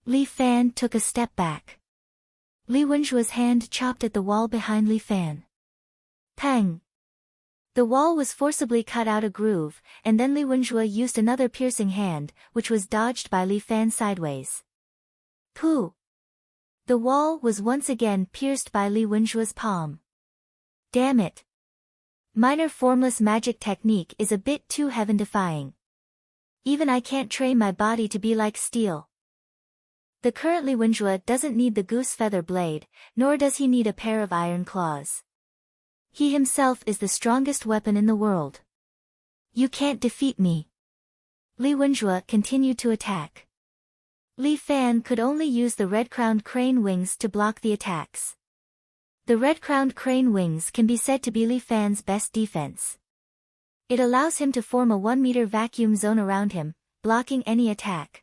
Speaker 1: Li Fan took a step back. Li Wenjue's hand chopped at the wall behind Li Fan. Pang! The wall was forcibly cut out a groove, and then Li Wenjue used another piercing hand, which was dodged by Li Fan sideways. Pooh! The wall was once again pierced by Li Wenjue's palm. Damn it! Minor formless magic technique is a bit too heaven-defying. Even I can't train my body to be like steel. The current Li Wenjue doesn't need the goose feather blade, nor does he need a pair of iron claws. He himself is the strongest weapon in the world. You can't defeat me. Li Wenjue continued to attack. Li Fan could only use the red-crowned crane wings to block the attacks. The red-crowned crane wings can be said to be Li Fan's best defense. It allows him to form a 1-meter vacuum zone around him, blocking any attack.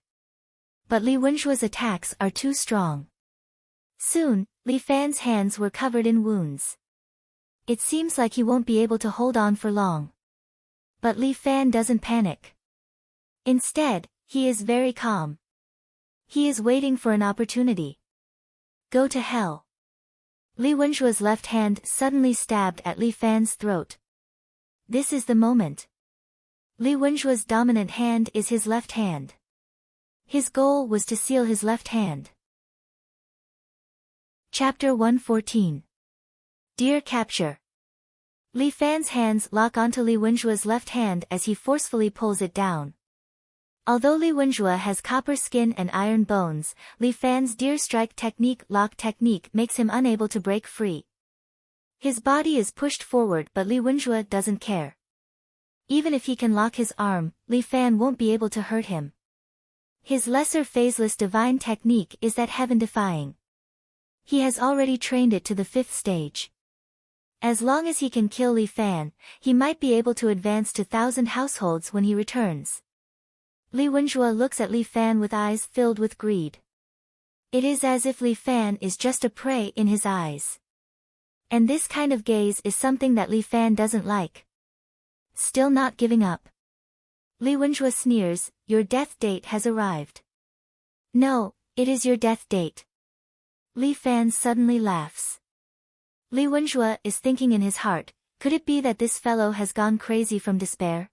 Speaker 1: But Li Wenjue's attacks are too strong. Soon, Li Fan's hands were covered in wounds. It seems like he won't be able to hold on for long. But Li Fan doesn't panic. Instead, he is very calm. He is waiting for an opportunity. Go to hell. Li Wenjue's left hand suddenly stabbed at Li Fan's throat. This is the moment. Li Wenjue's dominant hand is his left hand. His goal was to seal his left hand. Chapter 114. Dear Capture. Li Fan's hands lock onto Li Wenjue's left hand as he forcefully pulls it down. Although Li Wenjue has copper skin and iron bones, Li Fan's deer strike technique lock technique makes him unable to break free. His body is pushed forward but Li Wenjue doesn't care. Even if he can lock his arm, Li Fan won't be able to hurt him. His lesser phaseless divine technique is that heaven-defying. He has already trained it to the 5th stage. As long as he can kill Li Fan, he might be able to advance to 1,000 households when he returns. Li Wenjue looks at Li Fan with eyes filled with greed. It is as if Li Fan is just a prey in his eyes. And this kind of gaze is something that Li Fan doesn't like. Still not giving up. Li Wenjue sneers, your death date has arrived. No, it is your death date. Li Fan suddenly laughs. Li Wenjue is thinking in his heart, could it be that this fellow has gone crazy from despair?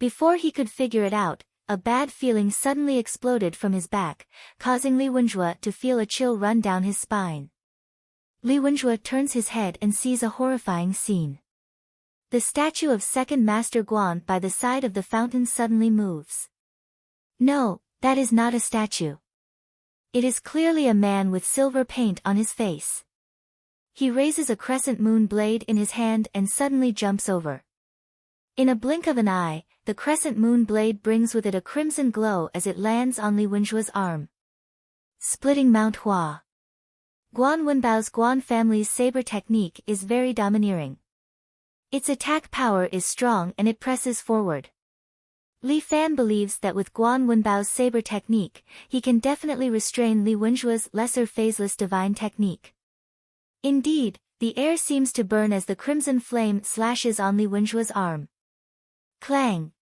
Speaker 1: Before he could figure it out, a bad feeling suddenly exploded from his back, causing Li Wenjue to feel a chill run down his spine. Li Wenjue turns his head and sees a horrifying scene. The statue of second Master Guan by the side of the fountain suddenly moves. No, that is not a statue. It is clearly a man with silver paint on his face. He raises a crescent moon blade in his hand and suddenly jumps over. In a blink of an eye, the crescent moon blade brings with it a crimson glow as it lands on Li Wenjue's arm. Splitting Mount Hua. Guan Wenbao's Guan family's saber technique is very domineering. Its attack power is strong and it presses forward. Li Fan believes that with Guan Wenbao's saber technique, he can definitely restrain Li Wenjue's lesser phaseless divine technique. Indeed, the air seems to burn as the crimson flame slashes on Li Wenjue's arm. Clang!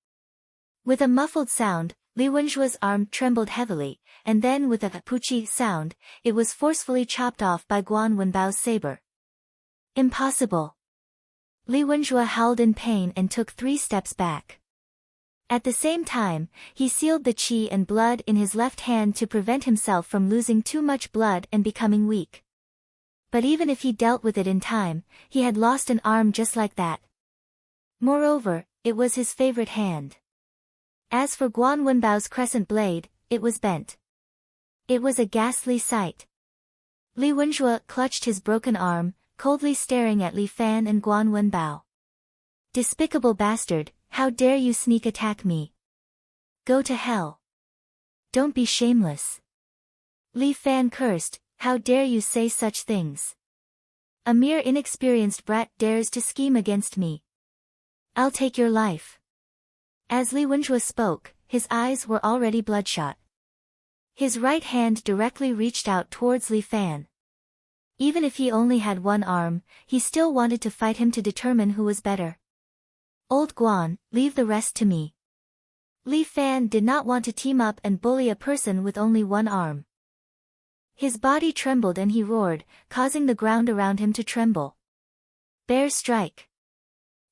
Speaker 1: With a muffled sound, Li Wenjue's arm trembled heavily, and then with a poochie sound, it was forcefully chopped off by Guan Wenbao's saber. Impossible! Li Wenjue howled in pain and took 3 steps back. At the same time, he sealed the qi and blood in his left hand to prevent himself from losing too much blood and becoming weak. But even if he dealt with it in time, he had lost an arm just like that. Moreover, it was his favorite hand. As for Guan Wenbao's crescent blade, it was bent. It was a ghastly sight. Li Wenjue clutched his broken arm, coldly staring at Li Fan and Guan Wenbao. Despicable bastard, how dare you sneak attack me? Go to hell. Don't be shameless. Li Fan cursed, how dare you say such things? A mere inexperienced brat dares to scheme against me. I'll take your life. As Li Wenjue spoke, his eyes were already bloodshot. His right hand directly reached out towards Li Fan. Even if he only had one arm, he still wanted to fight him to determine who was better. Old Guan, leave the rest to me. Li Fan did not want to team up and bully a person with only one arm. His body trembled and he roared, causing the ground around him to tremble. Bear strike.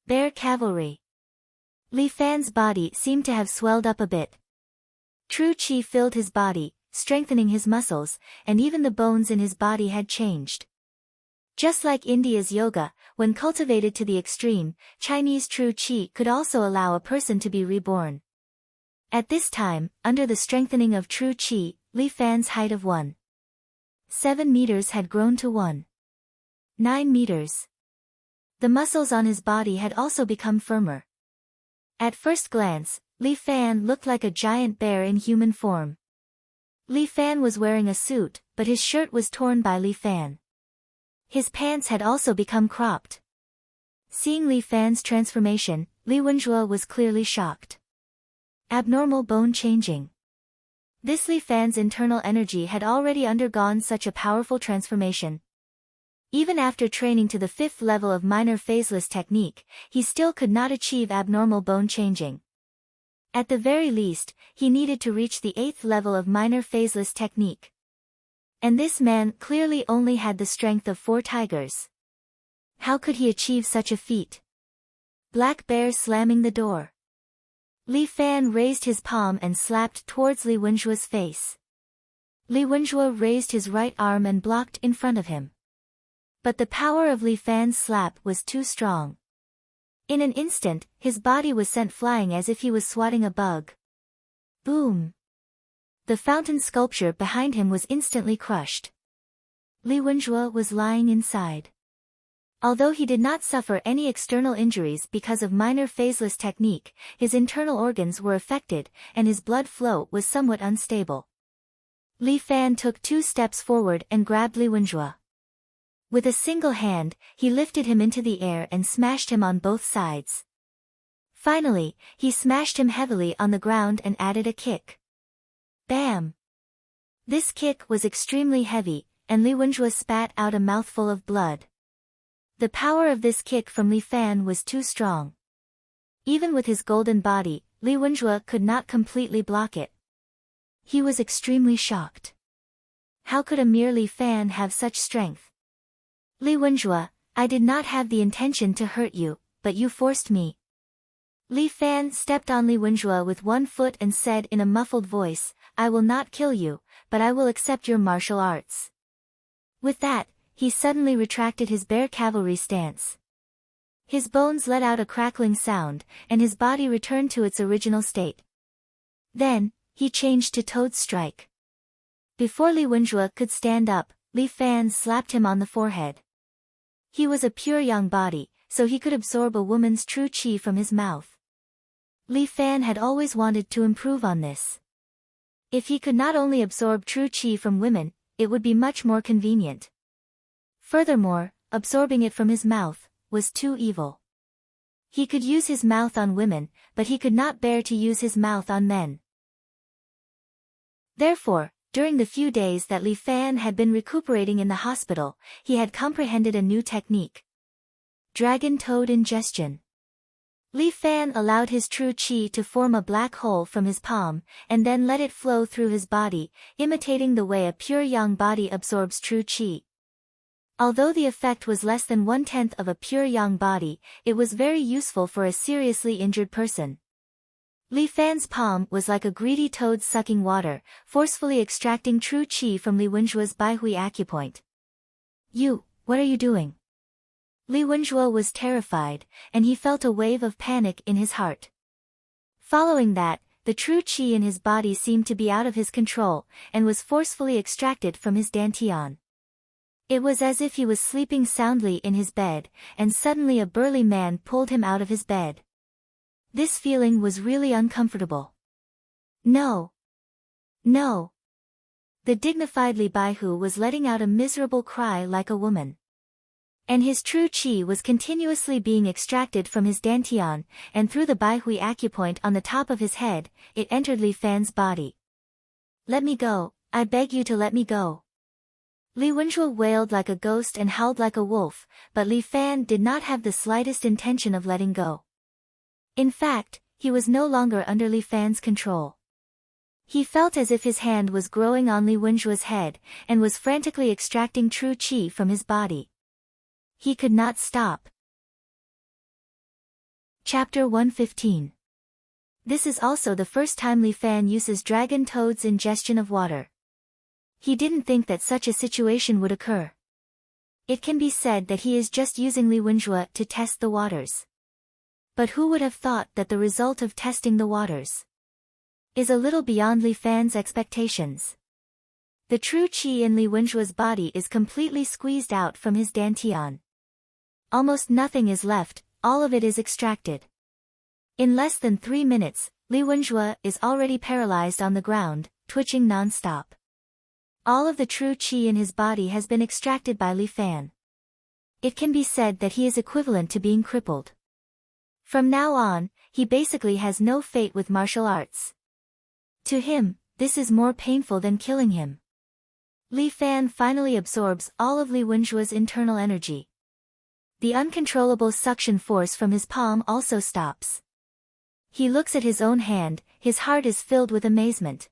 Speaker 1: Bear cavalry. Li Fan's body seemed to have swelled up a bit. True qi filled his body, strengthening his muscles, and even the bones in his body had changed. Just like India's yoga, when cultivated to the extreme, Chinese true qi could also allow a person to be reborn. At this time, under the strengthening of true qi, Li Fan's height of 1.7 meters had grown to 1.9 meters. The muscles on his body had also become firmer. At first glance, Li Fan looked like a giant bear in human form. Li Fan was wearing a suit, but his shirt was torn by Li Fan. His pants had also become cropped. Seeing Li Fan's transformation, Li Wenjue was clearly shocked. Abnormal bone changing. This Li Fan's internal energy had already undergone such a powerful transformation. Even after training to the 5th level of minor phaseless technique, he still could not achieve abnormal bone changing. At the very least, he needed to reach the 8th level of minor phaseless technique. And this man clearly only had the strength of 4 tigers. How could he achieve such a feat? Black Bear slamming the door. Li Fan raised his palm and slapped towards Li Wenjue's face. Li Wenjue raised his right arm and blocked in front of him. But the power of Li Fan's slap was too strong. In an instant, his body was sent flying as if he was swatting a bug. Boom! The fountain sculpture behind him was instantly crushed. Li Wenjue was lying inside. Although he did not suffer any external injuries because of minor phaseless technique, his internal organs were affected, and his blood flow was somewhat unstable. Li Fan took 2 steps forward and grabbed Li Wenjue. With a single hand, he lifted him into the air and smashed him on both sides. Finally, he smashed him heavily on the ground and added a kick. Bam! This kick was extremely heavy, and Li Wenjue spat out a mouthful of blood. The power of this kick from Li Fan was too strong. Even with his golden body, Li Wenjue could not completely block it. He was extremely shocked. How could a mere Li Fan have such strength? Li Wenjue, I did not have the intention to hurt you, but you forced me. Li Fan stepped on Li Wenjue with one foot and said in a muffled voice, I will not kill you, but I will accept your martial arts. With that, he suddenly retracted his bear cavalry stance. His bones let out a crackling sound, and his body returned to its original state. Then, he changed to Toad Strike. Before Li Wenjue could stand up, Li Fan slapped him on the forehead. He was a pure young body, so he could absorb a woman's true qi from his mouth. Li Fan had always wanted to improve on this. If he could not only absorb true qi from women, it would be much more convenient. Furthermore, absorbing it from his mouth was too evil. He could use his mouth on women, but he could not bear to use his mouth on men. Therefore, during the few days that Li Fan had been recuperating in the hospital, he had comprehended a new technique. Dragon Toad Ingestion. Li Fan allowed his true qi to form a black hole from his palm, and then let it flow through his body, imitating the way a pure yang body absorbs true qi. Although the effect was less than 1/10 of a pure yang body, it was very useful for a seriously injured person. Li Fan's palm was like a greedy toad sucking water, forcefully extracting true qi from Li Wenjue's Baihui acupoint. What are you doing? Li Wenjue was terrified, and he felt a wave of panic in his heart. Following that, the true qi in his body seemed to be out of his control, and was forcefully extracted from his dantian. It was as if he was sleeping soundly in his bed, and suddenly a burly man pulled him out of his bed. This feeling was really uncomfortable. No. No. The dignified Li Baihu was letting out a miserable cry like a woman. And his true qi was continuously being extracted from his dantian, and through the Baihui acupoint on the top of his head, it entered Li Fan's body. "Let me go, I beg you to let me go." Li Wenjue wailed like a ghost and howled like a wolf, but Li Fan did not have the slightest intention of letting go. In fact, he was no longer under Li Fan's control. He felt as if his hand was growing on Li Wenjue's head, and was frantically extracting true qi from his body. He could not stop. Chapter 115. This is also the first time Li Fan uses Dragon Toad's ingestion of water. He didn't think that such a situation would occur. It can be said that he is just using Li Wenjue to test the waters. But who would have thought that the result of testing the waters is a little beyond Li Fan's expectations. The true qi in Li Wenjue's body is completely squeezed out from his dantian. Almost nothing is left, all of it is extracted. In less than 3 minutes, Li Wenjue is already paralyzed on the ground, twitching non-stop. All of the true qi in his body has been extracted by Li Fan. It can be said that he is equivalent to being crippled. From now on, he basically has no fate with martial arts. To him, this is more painful than killing him. Li Fan finally absorbs all of Li Wenjue's internal energy. The uncontrollable suction force from his palm also stops. He looks at his own hand, his heart is filled with amazement.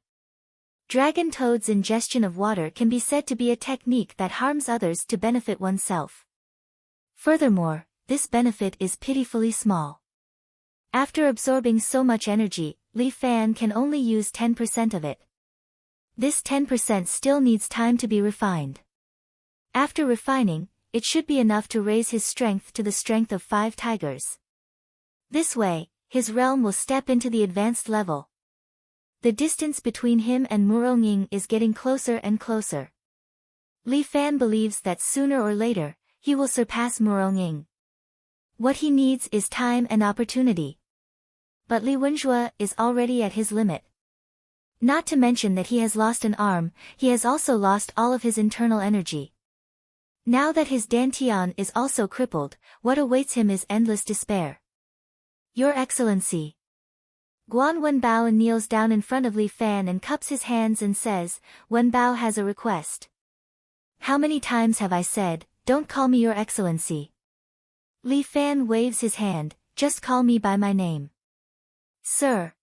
Speaker 1: Dragon Toad's ingestion of water can be said to be a technique that harms others to benefit oneself. Furthermore, this benefit is pitifully small. After absorbing so much energy, Li Fan can only use 10% of it. This 10% still needs time to be refined. After refining, it should be enough to raise his strength to the strength of 5 tigers. This way, his realm will step into the advanced level. The distance between him and Murong is getting closer and closer. Li Fan believes that sooner or later, he will surpass Murong. What he needs is time and opportunity. But Li Wenjue is already at his limit. Not to mention that he has lost an arm, he has also lost all of his internal energy. Now that his dantian is also crippled, what awaits him is endless despair. "Your Excellency." Guan Wenbao kneels down in front of Li Fan and cups his hands and says, "Wenbao has a request." "How many times have I said, don't call me Your Excellency?" Li Fan waves his hand, "Just call me by my name." "Sir."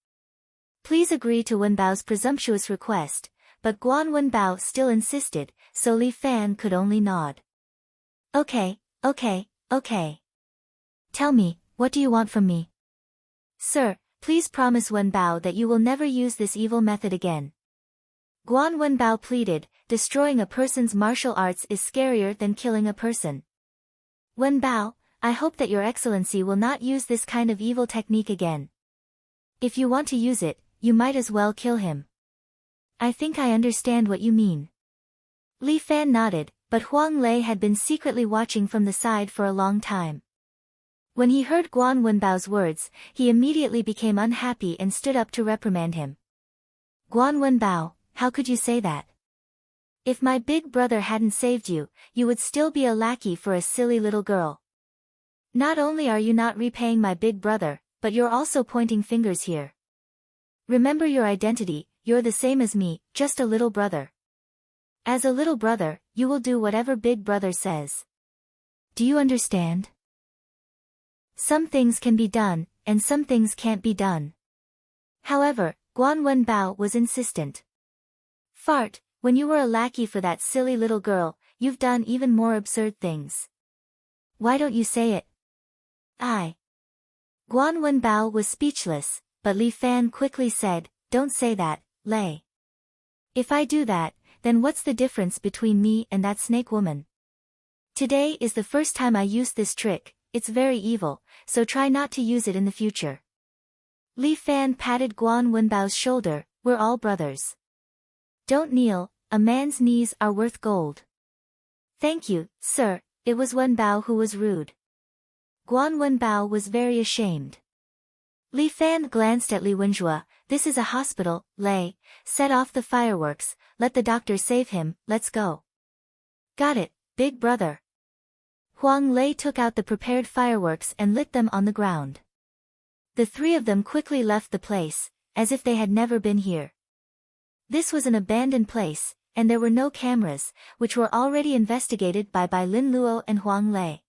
Speaker 1: Please agree to Wenbao's presumptuous request, but Guan Wenbao still insisted, so Li Fan could only nod. Okay. Tell me, what do you want from me?" "Sir, please promise Wenbao that you will never use this evil method again." Guan Wenbao pleaded, "Destroying a person's martial arts is scarier than killing a person. Wenbao, I hope that Your Excellency will not use this kind of evil technique again. If you want to use it, you might as well kill him." "I think I understand what you mean." Li Fan nodded, but Huang Lei had been secretly watching from the side for a long time. When he heard Guan Wenbao's words, he immediately became unhappy and stood up to reprimand him. "Guan Wenbao, how could you say that? If my big brother hadn't saved you, you would still be a lackey for a silly little girl. Not only are you not repaying my big brother, but you're also pointing fingers here. Remember your identity, you're the same as me, just a little brother. As a little brother, you will do whatever big brother says. Do you understand? Some things can be done, and some things can't be done." However, Guan Wenbao was insistent. "Fart, when you were a lackey for that silly little girl, you've done even more absurd things. Why don't you say it?" Guan Wenbao was speechless, but Li Fan quickly said, "Don't say that, Lei. If I do that, then what's the difference between me and that snake woman? Today is the first time I used this trick, it's very evil, so try not to use it in the future." Li Fan patted Guan Wenbao's shoulder. We're all brothers. Don't kneel, a man's knees are worth gold. Thank you, sir, it was Wenbao who was rude. Guan Wenbao was very ashamed. Li Fan glanced at Li Wenjue. This is a hospital, Lei. Set off the fireworks, let the doctor save him, let's go. Got it, big brother. Huang Lei took out the prepared fireworks and lit them on the ground. The three of them quickly left the place, as if they had never been here. This was an abandoned place, and there were no cameras, which were already investigated by Bai Lin Luo and Huang Lei.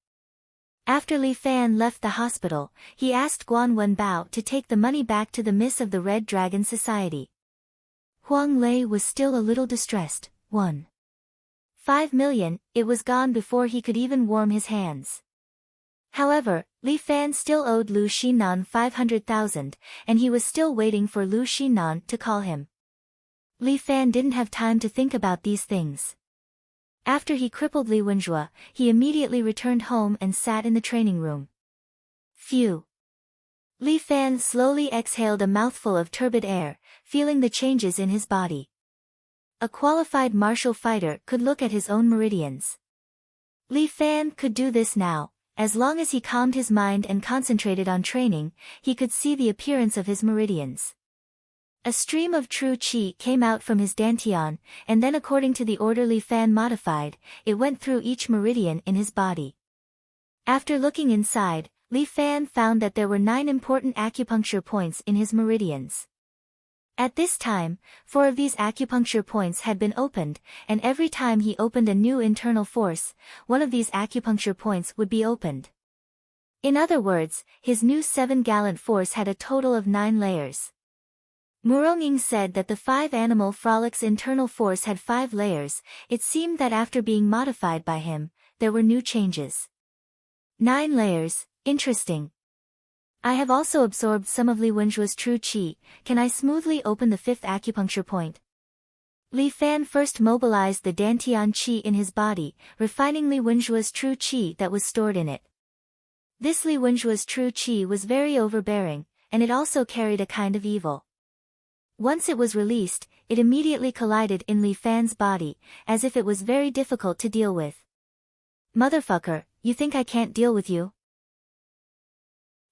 Speaker 1: After Li Fan left the hospital, he asked Guan Wenbao to take the money back to the Miss of the Red Dragon Society. Huang Lei was still a little distressed. 1.5 million, it was gone before he could even warm his hands. However, Li Fan still owed Lu Xinan 500,000, and he was still waiting for Lu Xinan to call him. Li Fan didn't have time to think about these things. After he crippled Li Wenjue, he immediately returned home and sat in the training room. Phew. Li Fan slowly exhaled a mouthful of turbid air, feeling the changes in his body. A qualified martial fighter could look at his own meridians. Li Fan could do this now, as long as he calmed his mind and concentrated on training, he could see the appearance of his meridians. A stream of true qi came out from his dantian, and then according to the order Li Fan modified, it went through each meridian in his body. After looking inside, Li Fan found that there were 9 important acupuncture points in his meridians. At this time, 4 of these acupuncture points had been opened, and every time he opened a new internal force, one of these acupuncture points would be opened. In other words, his new 7 gallant force had a total of 9 layers. Murong said that the 5 animal frolic's internal force had 5 layers. It seemed that after being modified by him, there were new changes. 9 layers, interesting. I have also absorbed some of Li Wenjue's true qi. Can I smoothly open the 5th acupuncture point? Li Fan first mobilized the dantian qi in his body, refining Li Wenjue's true qi that was stored in it. This Li Wenjue's true qi was very overbearing, and it also carried a kind of evil. Once it was released, it immediately collided in Li Fan's body, as if it was very difficult to deal with. Motherfucker, you think I can't deal with you?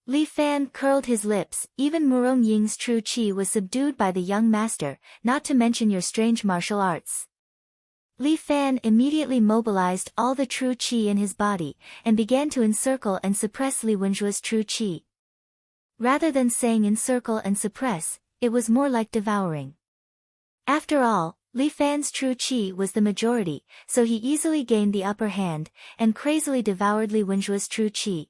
Speaker 1: Li Fan curled his lips. Even Murong Ying's true qi was subdued by the young master, not to mention your strange martial arts. Li Fan immediately mobilized all the true qi in his body, and began to encircle and suppress Li Wenjue's true qi. Rather than saying encircle and suppress, it was more like devouring. After all, Li Fan's true qi was the majority, so he easily gained the upper hand, and crazily devoured Li Wenjue's true qi.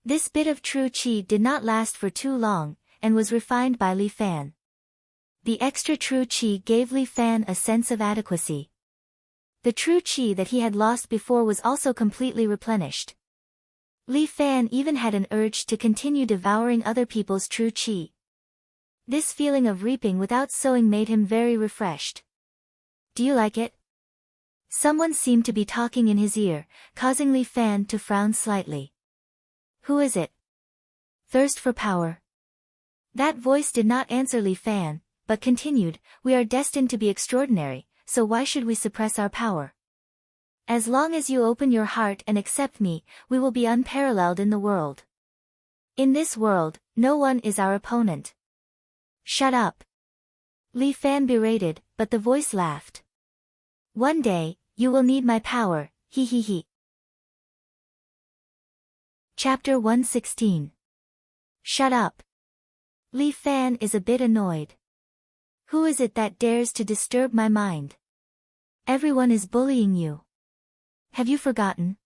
Speaker 1: This bit of true qi did not last for too long, and was refined by Li Fan. The extra true qi gave Li Fan a sense of adequacy. The true qi that he had lost before was also completely replenished. Li Fan even had an urge to continue devouring other people's true qi. This feeling of reaping without sowing made him very refreshed. Do you like it? Someone seemed to be talking in his ear, causing Li Fan to frown slightly. Who is it? Thirst for power. That voice did not answer Li Fan, but continued, we are destined to be extraordinary, so why should we suppress our power? As long as you open your heart and accept me, we will be unparalleled in the world. In this world, no one is our opponent. Shut up. Li Fan berated, but the voice laughed. One day, you will need my power, he he he. Chapter 116. Shut up. Li Fan is a bit annoyed. Who is it that dares to disturb my mind? Everyone is bullying you. Have you forgotten?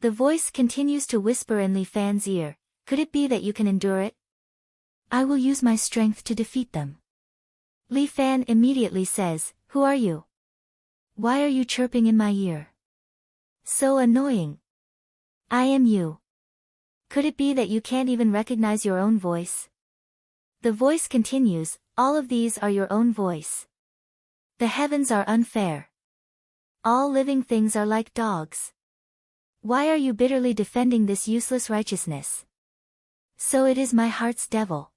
Speaker 1: The voice continues to whisper in Li Fan's ear, could it be that you can endure it? I will use my strength to defeat them. Li Fan immediately says, who are you? Why are you chirping in my ear? So annoying. I am you. Could it be that you can't even recognize your own voice? The voice continues, all of these are your own voice. The heavens are unfair. All living things are like dogs. Why are you bitterly defending this useless righteousness? So it is my heart's devil.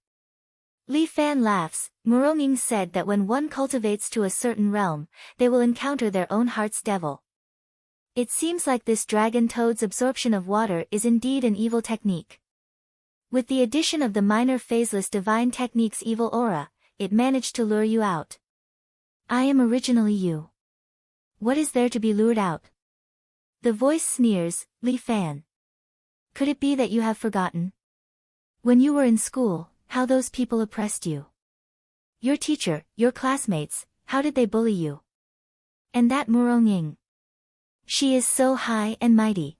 Speaker 1: Li Fan laughs. Muronging said that when one cultivates to a certain realm, they will encounter their own heart's devil. It seems like this dragon toad's absorption of water is indeed an evil technique. With the addition of the minor phaseless divine technique's evil aura, it managed to lure you out. I am originally you. What is there to be lured out? The voice sneers. Li Fan. Could it be that you have forgotten? When you were in school, how those people oppressed you? Your teacher, your classmates, how did they bully you? And that Muronging. She is so high and mighty.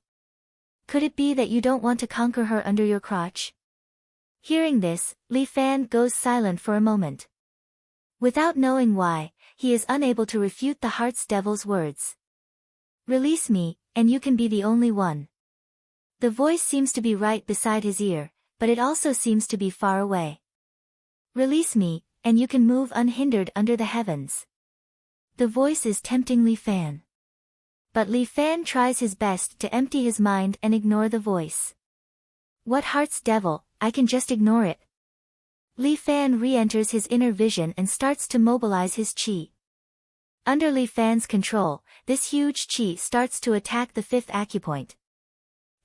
Speaker 1: Could it be that you don't want to conquer her under your crotch? Hearing this, Li Fan goes silent for a moment. Without knowing why, he is unable to refute the heart's devil's words. Release me, and you can be the only one. The voice seems to be right beside his ear, but it also seems to be far away. Release me, and you can move unhindered under the heavens. The voice is tempting Li Fan. But Li Fan tries his best to empty his mind and ignore the voice. What heart's devil, I can just ignore it. Li Fan re-enters his inner vision and starts to mobilize his qi. Under Li Fan's control, this huge qi starts to attack the fifth acupoint.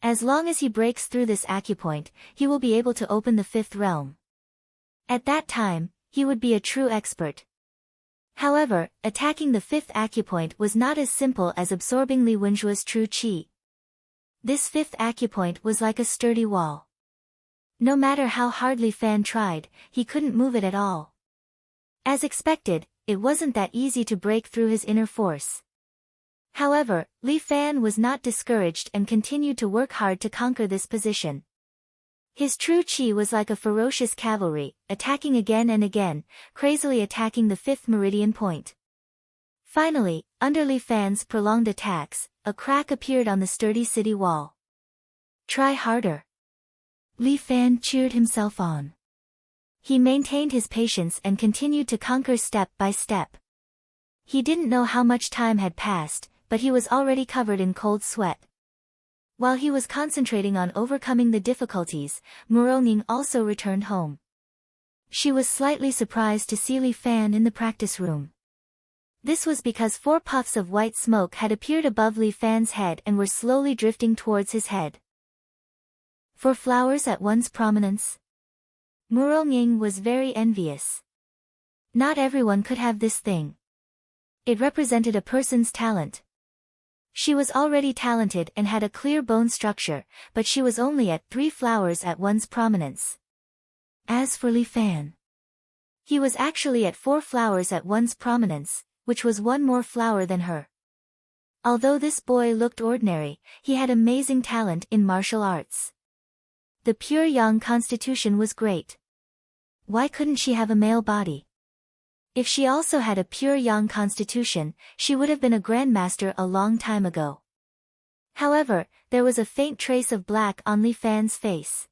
Speaker 1: As long as he breaks through this acupoint, he will be able to open the fifth realm. At that time, he would be a true expert. However, attacking the fifth acupoint was not as simple as absorbing Li Wenjue's true qi. This fifth acupoint was like a sturdy wall. No matter how hard Li Fan tried, he couldn't move it at all. As expected, it wasn't that easy to break through his inner force. However, Li Fan was not discouraged and continued to work hard to conquer this position. His true qi was like a ferocious cavalry, attacking again and again, crazily attacking the fifth meridian point. Finally, under Li Fan's prolonged attacks, a crack appeared on the sturdy city wall. Try harder. Li Fan cheered himself on. He maintained his patience and continued to conquer step by step. He didn't know how much time had passed, but he was already covered in cold sweat. While he was concentrating on overcoming the difficulties, Muronging also returned home. She was slightly surprised to see Li Fan in the practice room. This was because 4 puffs of white smoke had appeared above Li Fan's head and were slowly drifting towards his head. 4 flowers at one's prominence? Muronging was very envious. Not everyone could have this thing. It represented a person's talent. She was already talented and had a clear bone structure, but she was only at 3 flowers at one's prominence. As for Li Fan, he was actually at 4 flowers at one's prominence, which was 1 more flower than her. Although this boy looked ordinary, he had amazing talent in martial arts. The pure young constitution was great. Why couldn't she have a male body? If she also had a pure young constitution, she would have been a grandmaster a long time ago. However, there was a faint trace of black on Li Fan's face.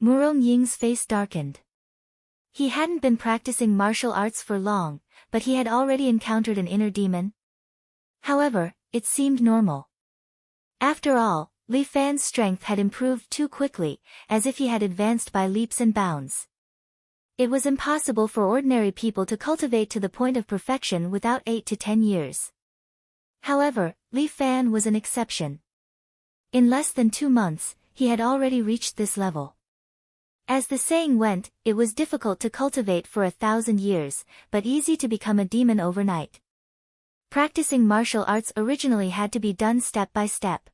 Speaker 1: Muronging's face darkened. He hadn't been practicing martial arts for long, but he had already encountered an inner demon. However, it seemed normal. After all, Li Fan's strength had improved too quickly, as if he had advanced by leaps and bounds. It was impossible for ordinary people to cultivate to the point of perfection without 8 to 10 years. However, Li Fan was an exception. In less than 2 months, he had already reached this level. As the saying went, it was difficult to cultivate for 1,000 years, but easy to become a demon overnight. Practicing martial arts originally had to be done step by step.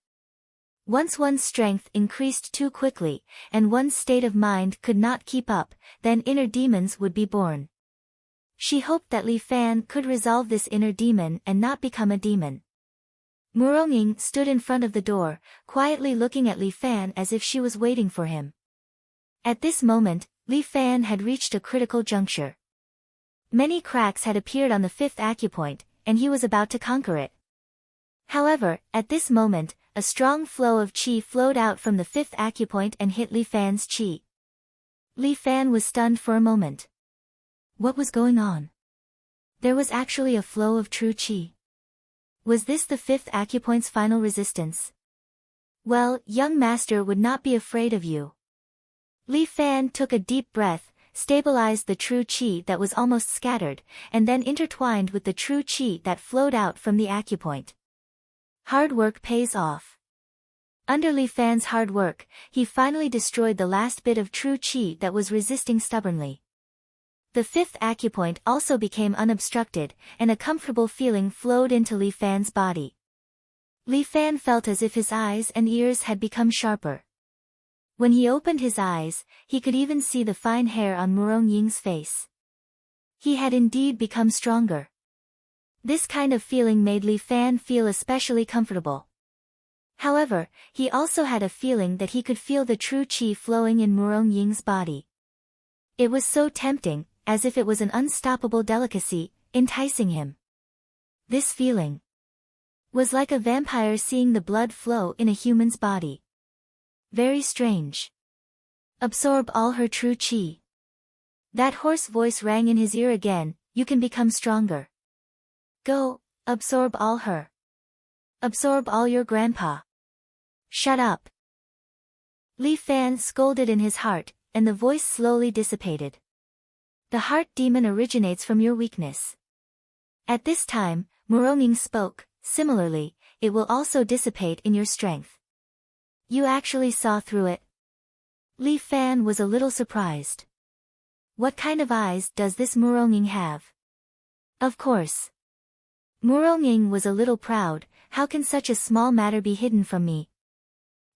Speaker 1: Once one's strength increased too quickly, and one's state of mind could not keep up, then inner demons would be born. She hoped that Li Fan could resolve this inner demon and not become a demon. Muronging stood in front of the door, quietly looking at Li Fan as if she was waiting for him. At this moment, Li Fan had reached a critical juncture. Many cracks had appeared on the 5th acupoint, and he was about to conquer it. However, at this moment, a strong flow of qi flowed out from the 5th acupoint and hit Li Fan's qi. Li Fan was stunned for a moment. What was going on? There was actually a flow of true qi. Was this the 5th acupoint's final resistance? Well, young master would not be afraid of you. Li Fan took a deep breath, stabilized the true qi that was almost scattered, and then intertwined with the true qi that flowed out from the acupoint. Hard work pays off. Under Li Fan's hard work, he finally destroyed the last bit of true qi that was resisting stubbornly. The fifth acupoint also became unobstructed, and a comfortable feeling flowed into Li Fan's body. Li Fan felt as if his eyes and ears had become sharper. When he opened his eyes, he could even see the fine hair on Murong Ying's face. He had indeed become stronger. This kind of feeling made Li Fan feel especially comfortable. However, he also had a feeling that he could feel the true qi flowing in Murong Ying's body. It was so tempting, as if it was an unstoppable delicacy, enticing him. This feeling was like a vampire seeing the blood flow in a human's body. Very strange. Absorb all her true qi. That hoarse voice rang in his ear again, you can become stronger. Go, absorb all her. Absorb all your grandpa. Shut up. Li Fan scolded in his heart, and the voice slowly dissipated. The heart demon originates from your weakness. At this time, Murong Ying spoke, similarly, it will also dissipate in your strength. You actually saw through it? Li Fan was a little surprised. What kind of eyes does this Murong Ying have? Of course. Murong Ying was a little proud, how can such a small matter be hidden from me?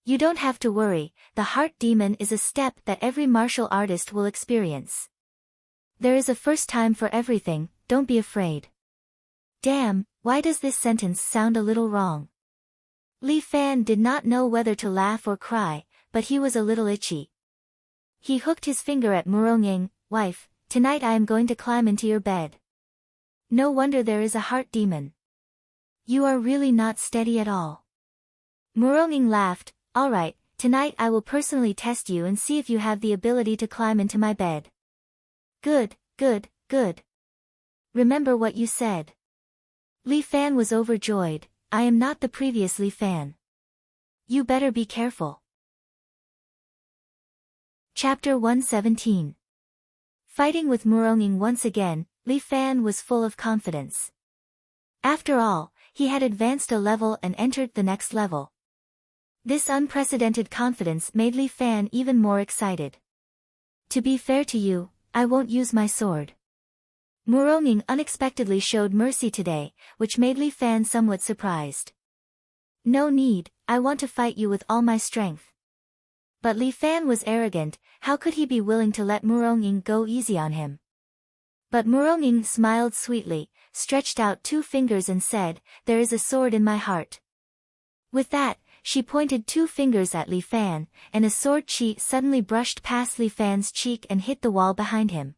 Speaker 1: You don't have to worry, the heart demon is a step that every martial artist will experience. There is a first time for everything, don't be afraid. Damn, why does this sentence sound a little wrong? Li Fan did not know whether to laugh or cry, but he was a little itchy. He hooked his finger at Murong Ying, wife, tonight I am going to climb into your bed. No wonder there is a heart demon. You are really not steady at all. Murong Ying laughed, alright, tonight I will personally test you and see if you have the ability to climb into my bed. Good, good, good. Remember what you said. Li Fan was overjoyed, I am not the previous Li Fan. You better be careful. Chapter 117. Fighting with Murong Ying once again, Li Fan was full of confidence. After all, he had advanced a level and entered the next level. This unprecedented confidence made Li Fan even more excited. To be fair to you, I won't use my sword. Murong Ying unexpectedly showed mercy today, which made Li Fan somewhat surprised. No need, I want to fight you with all my strength. But Li Fan was arrogant, how could he be willing to let Murong Ying go easy on him? But Murong Ying smiled sweetly, stretched out 2 fingers and said, there is a sword in my heart. With that, she pointed 2 fingers at Li Fan, and a sword qi suddenly brushed past Li Fan's cheek and hit the wall behind him.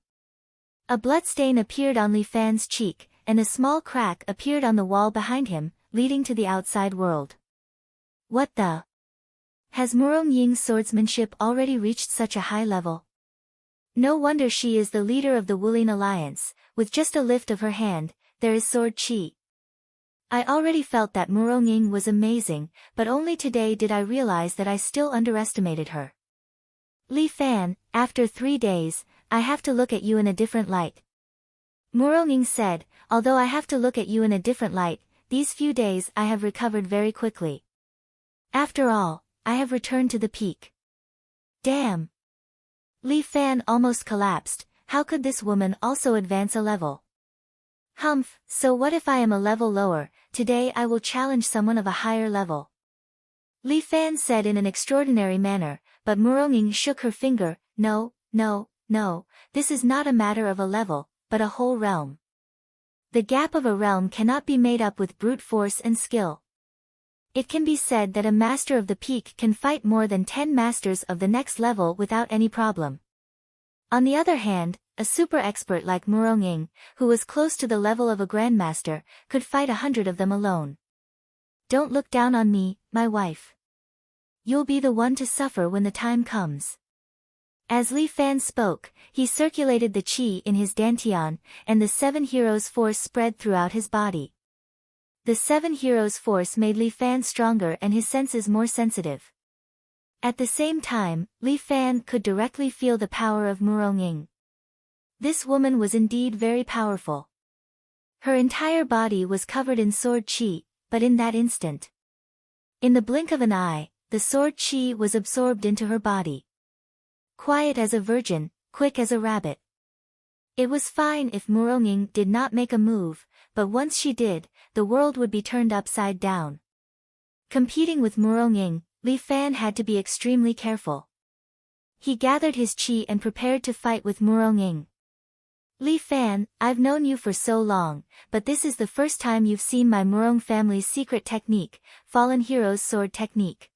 Speaker 1: A bloodstain appeared on Li Fan's cheek, and a small crack appeared on the wall behind him, leading to the outside world. What the? Has Murong Ying's swordsmanship already reached such a high level? No wonder she is the leader of the Wulin Alliance, with just a lift of her hand, there is sword qi. I already felt that Murong Ying was amazing, but only today did I realize that I still underestimated her. Li Fan, after 3 days, I have to look at you in a different light. Murong Ying said, although I have to look at you in a different light, these few days I have recovered very quickly. After all, I have returned to the peak. Damn! Li Fan almost collapsed, how could this woman also advance a level? Humph, so what if I am a level lower, today I will challenge someone of a higher level. Li Fan said in an extraordinary manner, but Murong Ying shook her finger, no, no, no, this is not a matter of a level, but a whole realm. The gap of a realm cannot be made up with brute force and skill. It can be said that a master of the peak can fight more than 10 masters of the next level without any problem. On the other hand, a super expert like Murong Ying, who was close to the level of a grandmaster, could fight 100 of them alone. Don't look down on me, my wife. You'll be the one to suffer when the time comes. As Li Fan spoke, he circulated the qi in his dantian, and the 7 heroes' force spread throughout his body. The 7 heroes' force made Li Fan stronger and his senses more sensitive. At the same time, Li Fan could directly feel the power of Murong Ying. This woman was indeed very powerful. Her entire body was covered in sword chi, but in that instant, in the blink of an eye, the sword chi was absorbed into her body. Quiet as a virgin, quick as a rabbit. It was fine if Muronging did not make a move, but once she did, the world would be turned upside down. Competing with Muronging, Li Fan had to be extremely careful. He gathered his chi and prepared to fight with Muronging. Li Fan, I've known you for so long, but this is the first time you've seen my Murong family's secret technique, Fallen Hero's sword technique.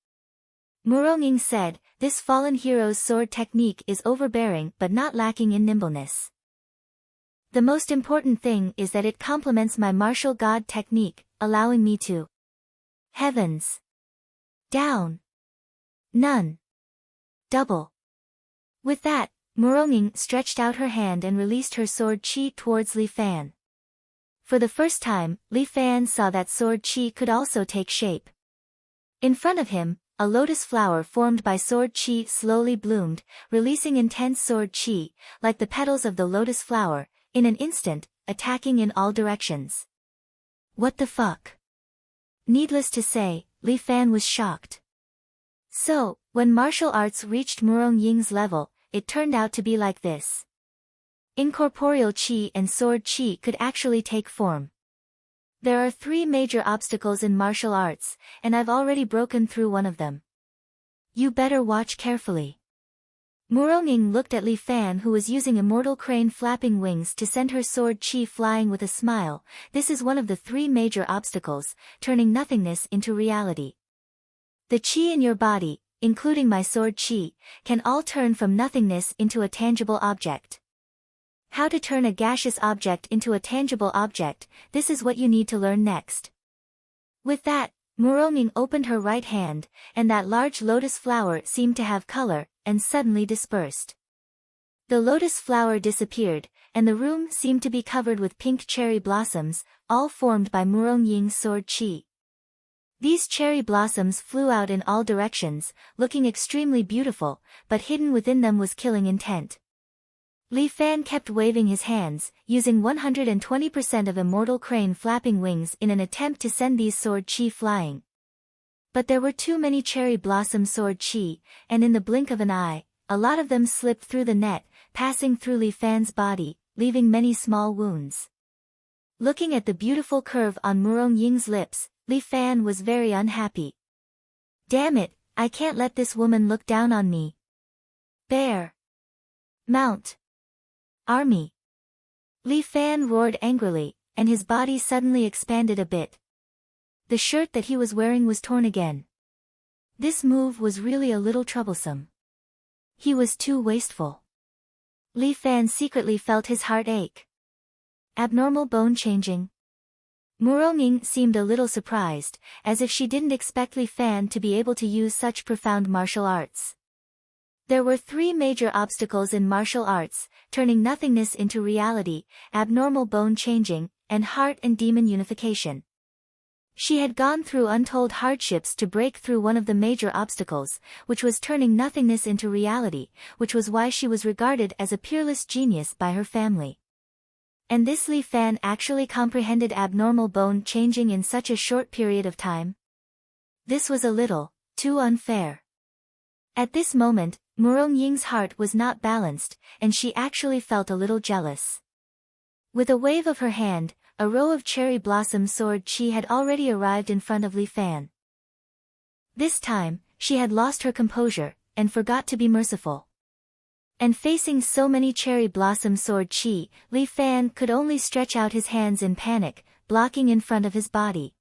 Speaker 1: Muronging said, this Fallen Hero's sword technique is overbearing but not lacking in nimbleness. The most important thing is that it complements my martial god technique, allowing me to. Heavens! Down! None! Double! With that, Muronging stretched out her hand and released her sword chi towards Li Fan. For the first time, Li Fan saw that sword chi could also take shape. In front of him, a lotus flower formed by sword chi slowly bloomed, releasing intense sword chi, like the petals of the lotus flower, in an instant, attacking in all directions. What the fuck? Needless to say, Li Fan was shocked. So, when martial arts reached Murong-Ying's level, it turned out to be like this. Incorporeal chi and sword chi could actually take form. There are 3 major obstacles in martial arts, and I've already broken through one of them. You better watch carefully. Muronging looked at Li Fan, who was using immortal crane flapping wings to send her sword chi flying with a smile. This is one of the 3 major obstacles, turning nothingness into reality. The chi in your body, including my sword chi, can all turn from nothingness into a tangible object. How to turn a gaseous object into a tangible object, this is what you need to learn next. With that, Muronging opened her right hand, and that large lotus flower seemed to have color, and suddenly dispersed. The lotus flower disappeared, and the room seemed to be covered with pink cherry blossoms, all formed by Murong-Ying's sword chi. These cherry blossoms flew out in all directions, looking extremely beautiful, but hidden within them was killing intent. Li Fan kept waving his hands, using 120% of immortal crane flapping wings in an attempt to send these sword chi flying. But there were too many cherry blossom sword chi, and in the blink of an eye, a lot of them slipped through the net, passing through Li Fan's body, leaving many small wounds. Looking at the beautiful curve on Murong-Ying's lips, Li Fan was very unhappy. Damn it, I can't let this woman look down on me. Bear! Mount! Army! Li Fan roared angrily, and his body suddenly expanded a bit. The shirt that he was wearing was torn again. This move was really a little troublesome. He was too wasteful. Li Fan secretly felt his heart ache. Abnormal bone changing. Muronging seemed a little surprised, as if she didn't expect Li Fan to be able to use such profound martial arts. There were 3 major obstacles in martial arts, turning nothingness into reality, abnormal bone changing, and heart and demon unification. She had gone through untold hardships to break through one of the major obstacles, which was turning nothingness into reality, which was why she was regarded as a peerless genius by her family. And this Li Fan actually comprehended abnormal bone changing in such a short period of time? This was a little too unfair. At this moment, Murong-Ying's heart was not balanced, and she actually felt a little jealous. With a wave of her hand, a row of cherry blossom sword chi had already arrived in front of Li Fan. This time, she had lost her composure, and forgot to be merciful. And facing so many cherry blossom sword chi, Li Fan could only stretch out his hands in panic, blocking in front of his body.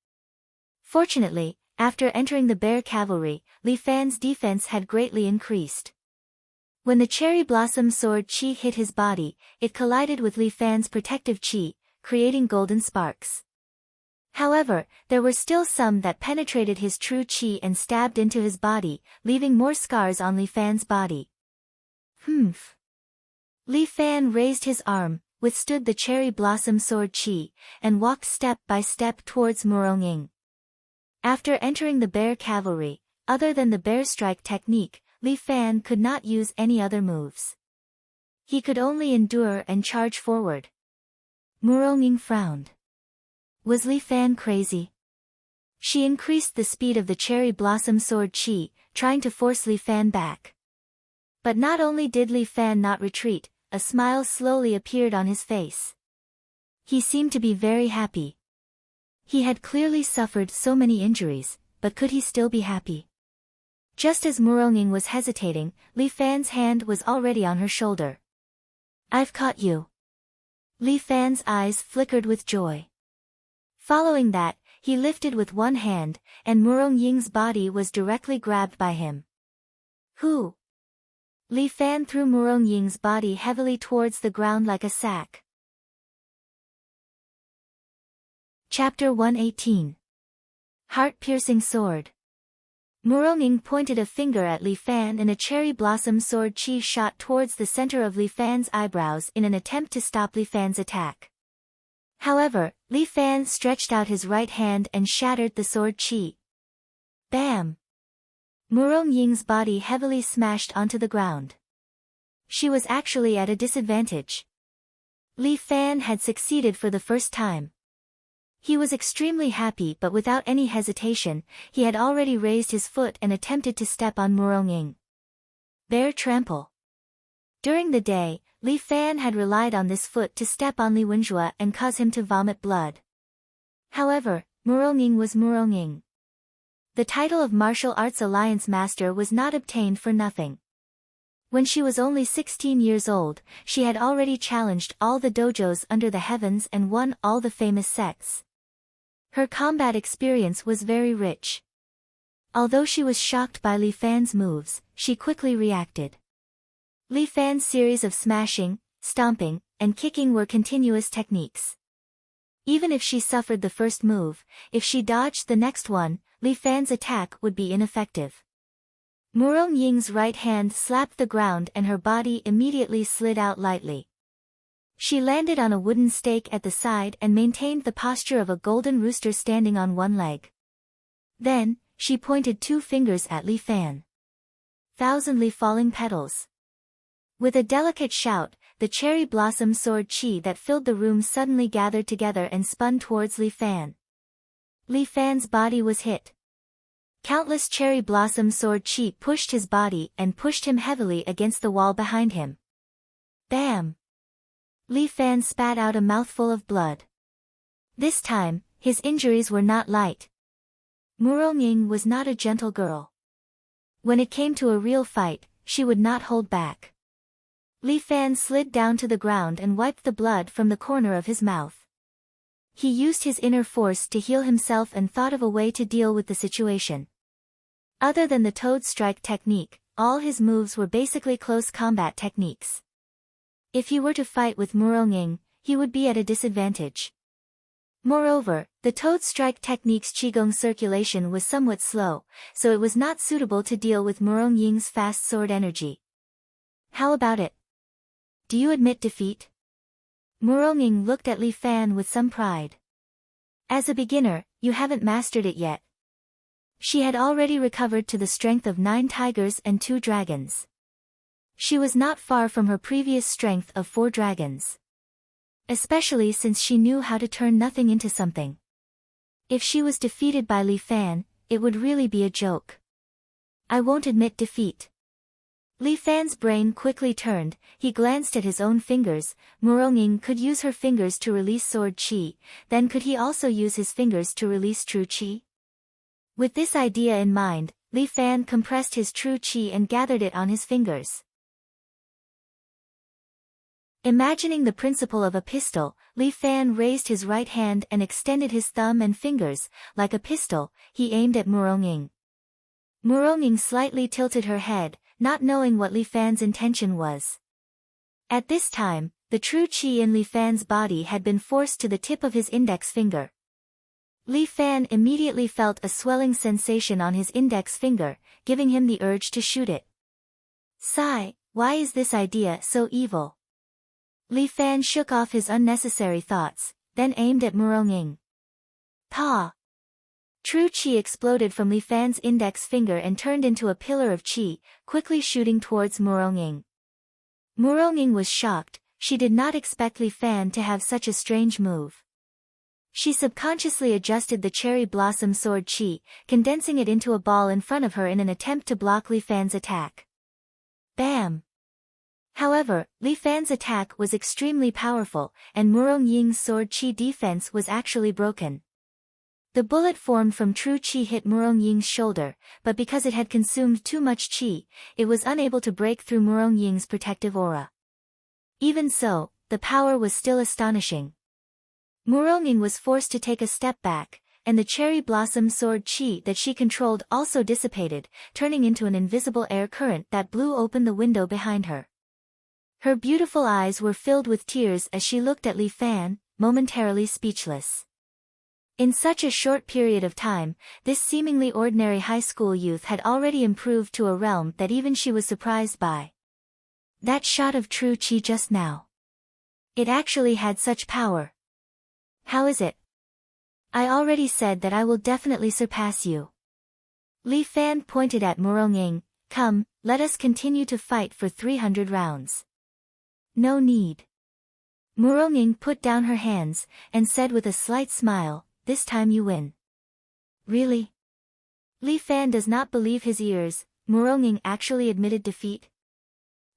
Speaker 1: Fortunately, after entering the bear cavalry, Li Fan's defense had greatly increased. When the cherry blossom sword chi hit his body, it collided with Li Fan's protective chi, creating golden sparks. However, there were still some that penetrated his true chi and stabbed into his body, leaving more scars on Li Fan's body. Humph. Li Fan raised his arm, withstood the cherry blossom sword chi, and walked step by step towards Murong-Ying. After entering the bear cavalry, other than the bear strike technique, Li Fan could not use any other moves. He could only endure and charge forward. Murong frowned. Was Li Fan crazy? She increased the speed of the cherry blossom sword chi, trying to force Li Fan back. But not only did Li Fan not retreat, a smile slowly appeared on his face. He seemed to be very happy. He had clearly suffered so many injuries, but could he still be happy? Just as Murong was hesitating, Li Fan's hand was already on her shoulder. I've caught you. Li Fan's eyes flickered with joy. Following that, he lifted with one hand, and Murong body was directly grabbed by him. Who? Li Fan threw Murong body heavily towards the ground like a sack. Chapter 118. Heart-piercing sword. Murong pointed a finger at Li Fan and a cherry blossom sword chi shot towards the center of Li Fan's eyebrows in an attempt to stop Li Fan's attack. However, Li Fan stretched out his right hand and shattered the sword chi. Bam! Murong body heavily smashed onto the ground. She was actually at a disadvantage. Li Fan had succeeded for the first time. He was extremely happy, but without any hesitation, he had already raised his foot and attempted to step on Murong. Bear trample. During the day, Li Fan had relied on this foot to step on Li Wenjue and cause him to vomit blood. However, Murong was Murong. The title of Martial Arts Alliance Master was not obtained for nothing. When she was only 16 years old, she had already challenged all the dojos under the heavens and won all the famous sects. Her combat experience was very rich. Although she was shocked by Li Fan's moves, she quickly reacted. Li Fan's series of smashing, stomping, and kicking were continuous techniques. Even if she suffered the first move, if she dodged the next one, Li Fan's attack would be ineffective. Murong right hand slapped the ground and her body immediately slid out lightly. She landed on a wooden stake at the side and maintained the posture of a golden rooster standing on one leg. Then, she pointed two fingers at Li Fan. Thousandly falling petals. With a delicate shout, the cherry blossom sword chi that filled the room suddenly gathered together and spun towards Li Fan. Li Fan's body was hit. Countless cherry blossom sword chi pushed his body and pushed him heavily against the wall behind him. Bam! Li Fan spat out a mouthful of blood. This time, his injuries were not light. Murong was not a gentle girl. When it came to a real fight, she would not hold back. Li Fan slid down to the ground and wiped the blood from the corner of his mouth. He used his inner force to heal himself and thought of a way to deal with the situation. Other than the toad strike technique, all his moves were basically close combat techniques. If he were to fight with Murong, he would be at a disadvantage. Moreover, the toad strike technique's qigong circulation was somewhat slow, so it was not suitable to deal with Murong's fast sword energy. How about it? Do you admit defeat? Murong looked at Li Fan with some pride. As a beginner, you haven't mastered it yet. She had already recovered to the strength of 9 tigers and 2 dragons. She was not far from her previous strength of 4 dragons. Especially since she knew how to turn nothing into something. If she was defeated by Li Fan, it would really be a joke. I won't admit defeat. Li Fan's brain quickly turned, he glanced at his own fingers. Murong could use her fingers to release sword chi, then could he also use his fingers to release true chi? With this idea in mind, Li Fan compressed his true chi and gathered it on his fingers. Imagining the principle of a pistol, Li Fan raised his right hand and extended his thumb and fingers, like a pistol, he aimed at Murong. Murong slightly tilted her head, not knowing what Li Fan's intention was. At this time, the true chi in Li Fan's body had been forced to the tip of his index finger. Li Fan immediately felt a swelling sensation on his index finger, giving him the urge to shoot it. Sigh, why is this idea so evil? Li Fan shook off his unnecessary thoughts, then aimed at Murong. Pa! True chi exploded from Li Fan's index finger and turned into a pillar of chi, quickly shooting towards Murong. Muronging was shocked. She did not expect Li Fan to have such a strange move. She subconsciously adjusted the cherry blossom sword chi, condensing it into a ball in front of her in an attempt to block Li Fan's attack. Bam! However, Li Fan's attack was extremely powerful, and Murongying's sword chi defense was actually broken. The bullet formed from true chi hit Murongying's shoulder, but because it had consumed too much chi, it was unable to break through Murongying's protective aura. Even so, the power was still astonishing. Murongying was forced to take a step back, and the cherry blossom sword chi that she controlled also dissipated, turning into an invisible air current that blew open the window behind her. Her beautiful eyes were filled with tears as she looked at Li Fan, momentarily speechless. In such a short period of time, this seemingly ordinary high school youth had already improved to a realm that even she was surprised by. That shot of true chi just now. It actually had such power. How is it? I already said that I will definitely surpass you. Li Fan pointed at Murongying. Come, let us continue to fight for 300 rounds. No need. Murongying put down her hands, and said with a slight smile, this time you win. Really? Li Fan does not believe his ears. Murongying actually admitted defeat?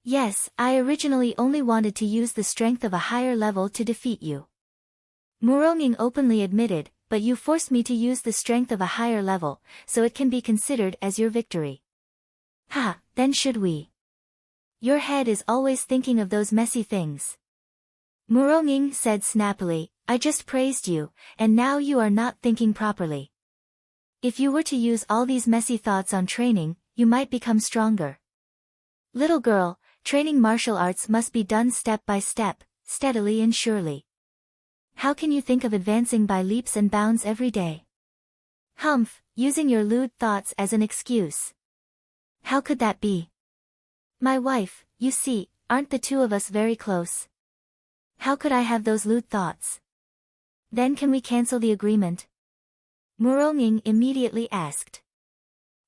Speaker 1: Yes, I originally only wanted to use the strength of a higher level to defeat you. Murongying openly admitted, but you forced me to use the strength of a higher level, so it can be considered as your victory. Ha, then should we? Your head is always thinking of those messy things. Murongying said snappily, I just praised you, and now you are not thinking properly. If you were to use all these messy thoughts on training, you might become stronger. Little girl, training martial arts must be done step by step, steadily and surely. How can you think of advancing by leaps and bounds every day? Humph, using your lewd thoughts as an excuse. How could that be? My wife, you see, aren't the two of us very close? How could I have those lewd thoughts? Then can we cancel the agreement? Murongying immediately asked.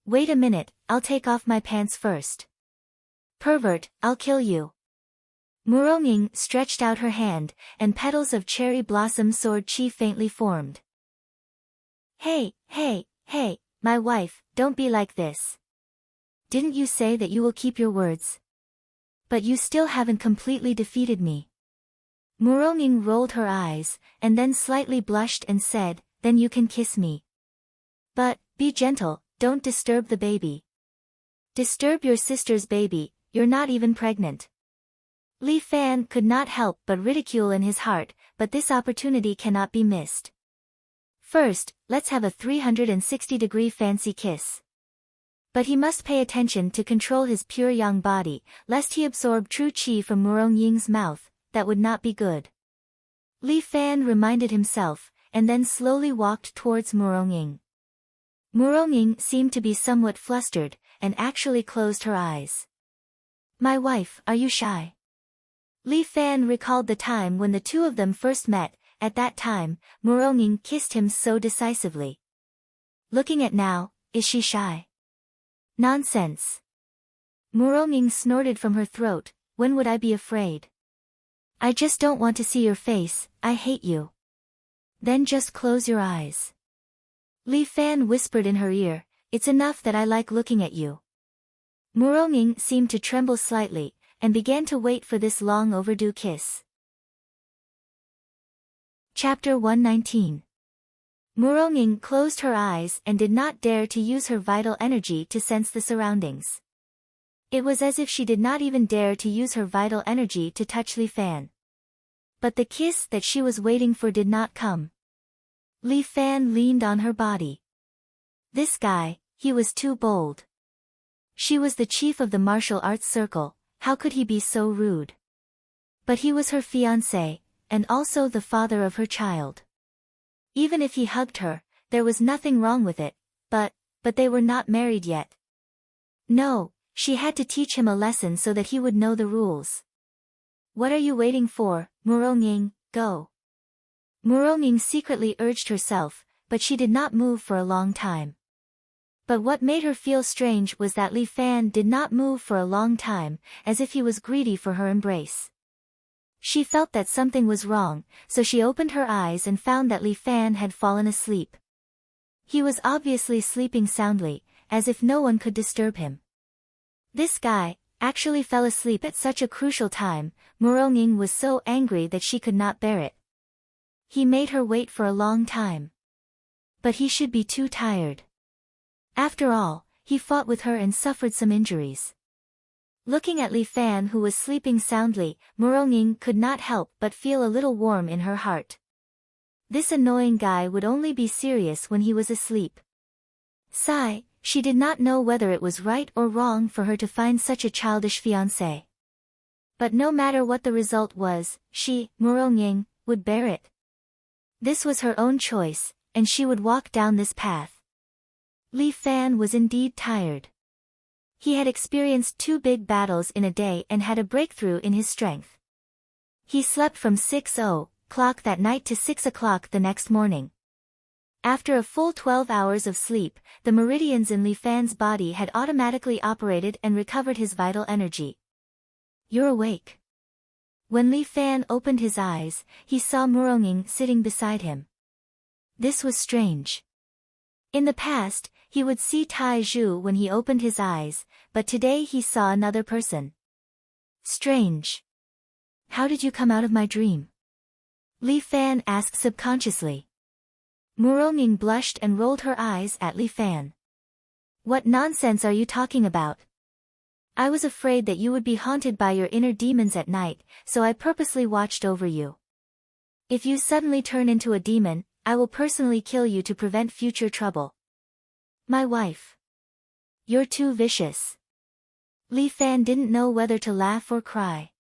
Speaker 1: Wait a minute, I'll take off my pants first. Pervert, I'll kill you. Murongying stretched out her hand, and petals of cherry blossom sword chi faintly formed. Hey, my wife, don't be like this. Didn't you say that you will keep your words? But you still haven't completely defeated me. Murongying rolled her eyes, and then slightly blushed and said, then you can kiss me. But, be gentle, don't disturb the baby. Disturb your sister's baby, you're not even pregnant. Li Fan could not help but ridicule in his heart, but this opportunity cannot be missed. First, let's have a 360-degree fancy kiss. But he must pay attention to control his pure young body, lest he absorb true chi from Murongying's mouth. That would not be good. Li Fan reminded himself, and then slowly walked towards Murongying. Murongying seemed to be somewhat flustered, and actually closed her eyes. My wife, are you shy? Li Fan recalled the time when the two of them first met. At that time, Murongying kissed him so decisively. Looking at now, is she shy? Nonsense. Murongying snorted from her throat, when would I be afraid? I just don't want to see your face, I hate you. Then just close your eyes. Li Fan whispered in her ear, it's enough that I like looking at you. Murongying seemed to tremble slightly, and began to wait for this long overdue kiss. Chapter 119. Murongying closed her eyes and did not dare to use her vital energy to sense the surroundings. It was as if she did not even dare to use her vital energy to touch Li Fan. But the kiss that she was waiting for did not come. Li Fan leaned on her body. This guy, he was too bold. She was the chief of the martial arts circle, how could he be so rude? But he was her fiancé, and also the father of her child. Even if he hugged her, there was nothing wrong with it, but they were not married yet. No, she had to teach him a lesson so that he would know the rules. What are you waiting for, Murongying, go. Murongying secretly urged herself, but she did not move for a long time. But what made her feel strange was that Li Fan did not move for a long time, as if he was greedy for her embrace. She felt that something was wrong, so she opened her eyes and found that Li Fan had fallen asleep. He was obviously sleeping soundly, as if no one could disturb him. This guy actually fell asleep at such a crucial time. Muronging was so angry that she could not bear it. He made her wait for a long time. But he should be too tired. After all, he fought with her and suffered some injuries. Looking at Li Fan, who was sleeping soundly, Muronging could not help but feel a little warm in her heart. This annoying guy would only be serious when he was asleep. Sigh, she did not know whether it was right or wrong for her to find such a childish fiancé. But no matter what the result was, she, Muronging, would bear it. This was her own choice, and she would walk down this path. Li Fan was indeed tired. He had experienced 2 big battles in a day and had a breakthrough in his strength. He slept from 6:00 that night to 6 o'clock the next morning. After a full 12 hours of sleep, the meridians in Li Fan's body had automatically operated and recovered his vital energy. "You're awake." When Li Fan opened his eyes, he saw Muronging sitting beside him. This was strange. In the past, he would see Tai Zhu when he opened his eyes, but today he saw another person. Strange. "How did you come out of my dream?" Li Fan asked subconsciously. Muronging blushed and rolled her eyes at Li Fan. "What nonsense are you talking about? I was afraid that you would be haunted by your inner demons at night, so I purposely watched over you. If you suddenly turn into a demon, I will personally kill you to prevent future trouble." "My wife. You're too vicious." Li Fan didn't know whether to laugh or cry.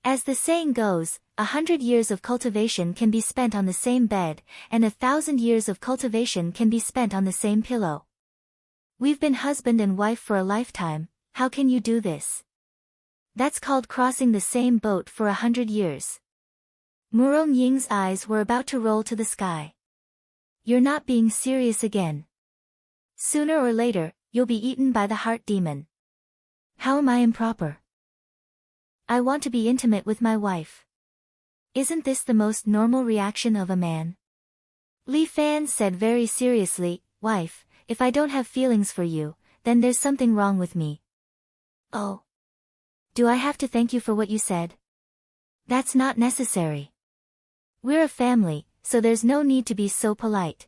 Speaker 1: As the saying goes, 100 years of cultivation can be spent on the same bed, and 1,000 years of cultivation can be spent on the same pillow. We've been husband and wife for a lifetime, how can you do this? That's called crossing the same boat for 100 years. Murong-Ying's eyes were about to roll to the sky. "You're not being serious again. Sooner or later, you'll be eaten by the heart demon." "How am I improper? I want to be intimate with my wife." "Isn't this the most normal reaction of a man?" Li Fan said very seriously, "Wife, if I don't have feelings for you, then there's something wrong with me." "Oh. Do I have to thank you for what you said?" "That's not necessary. We're a family, so there's no need to be so polite."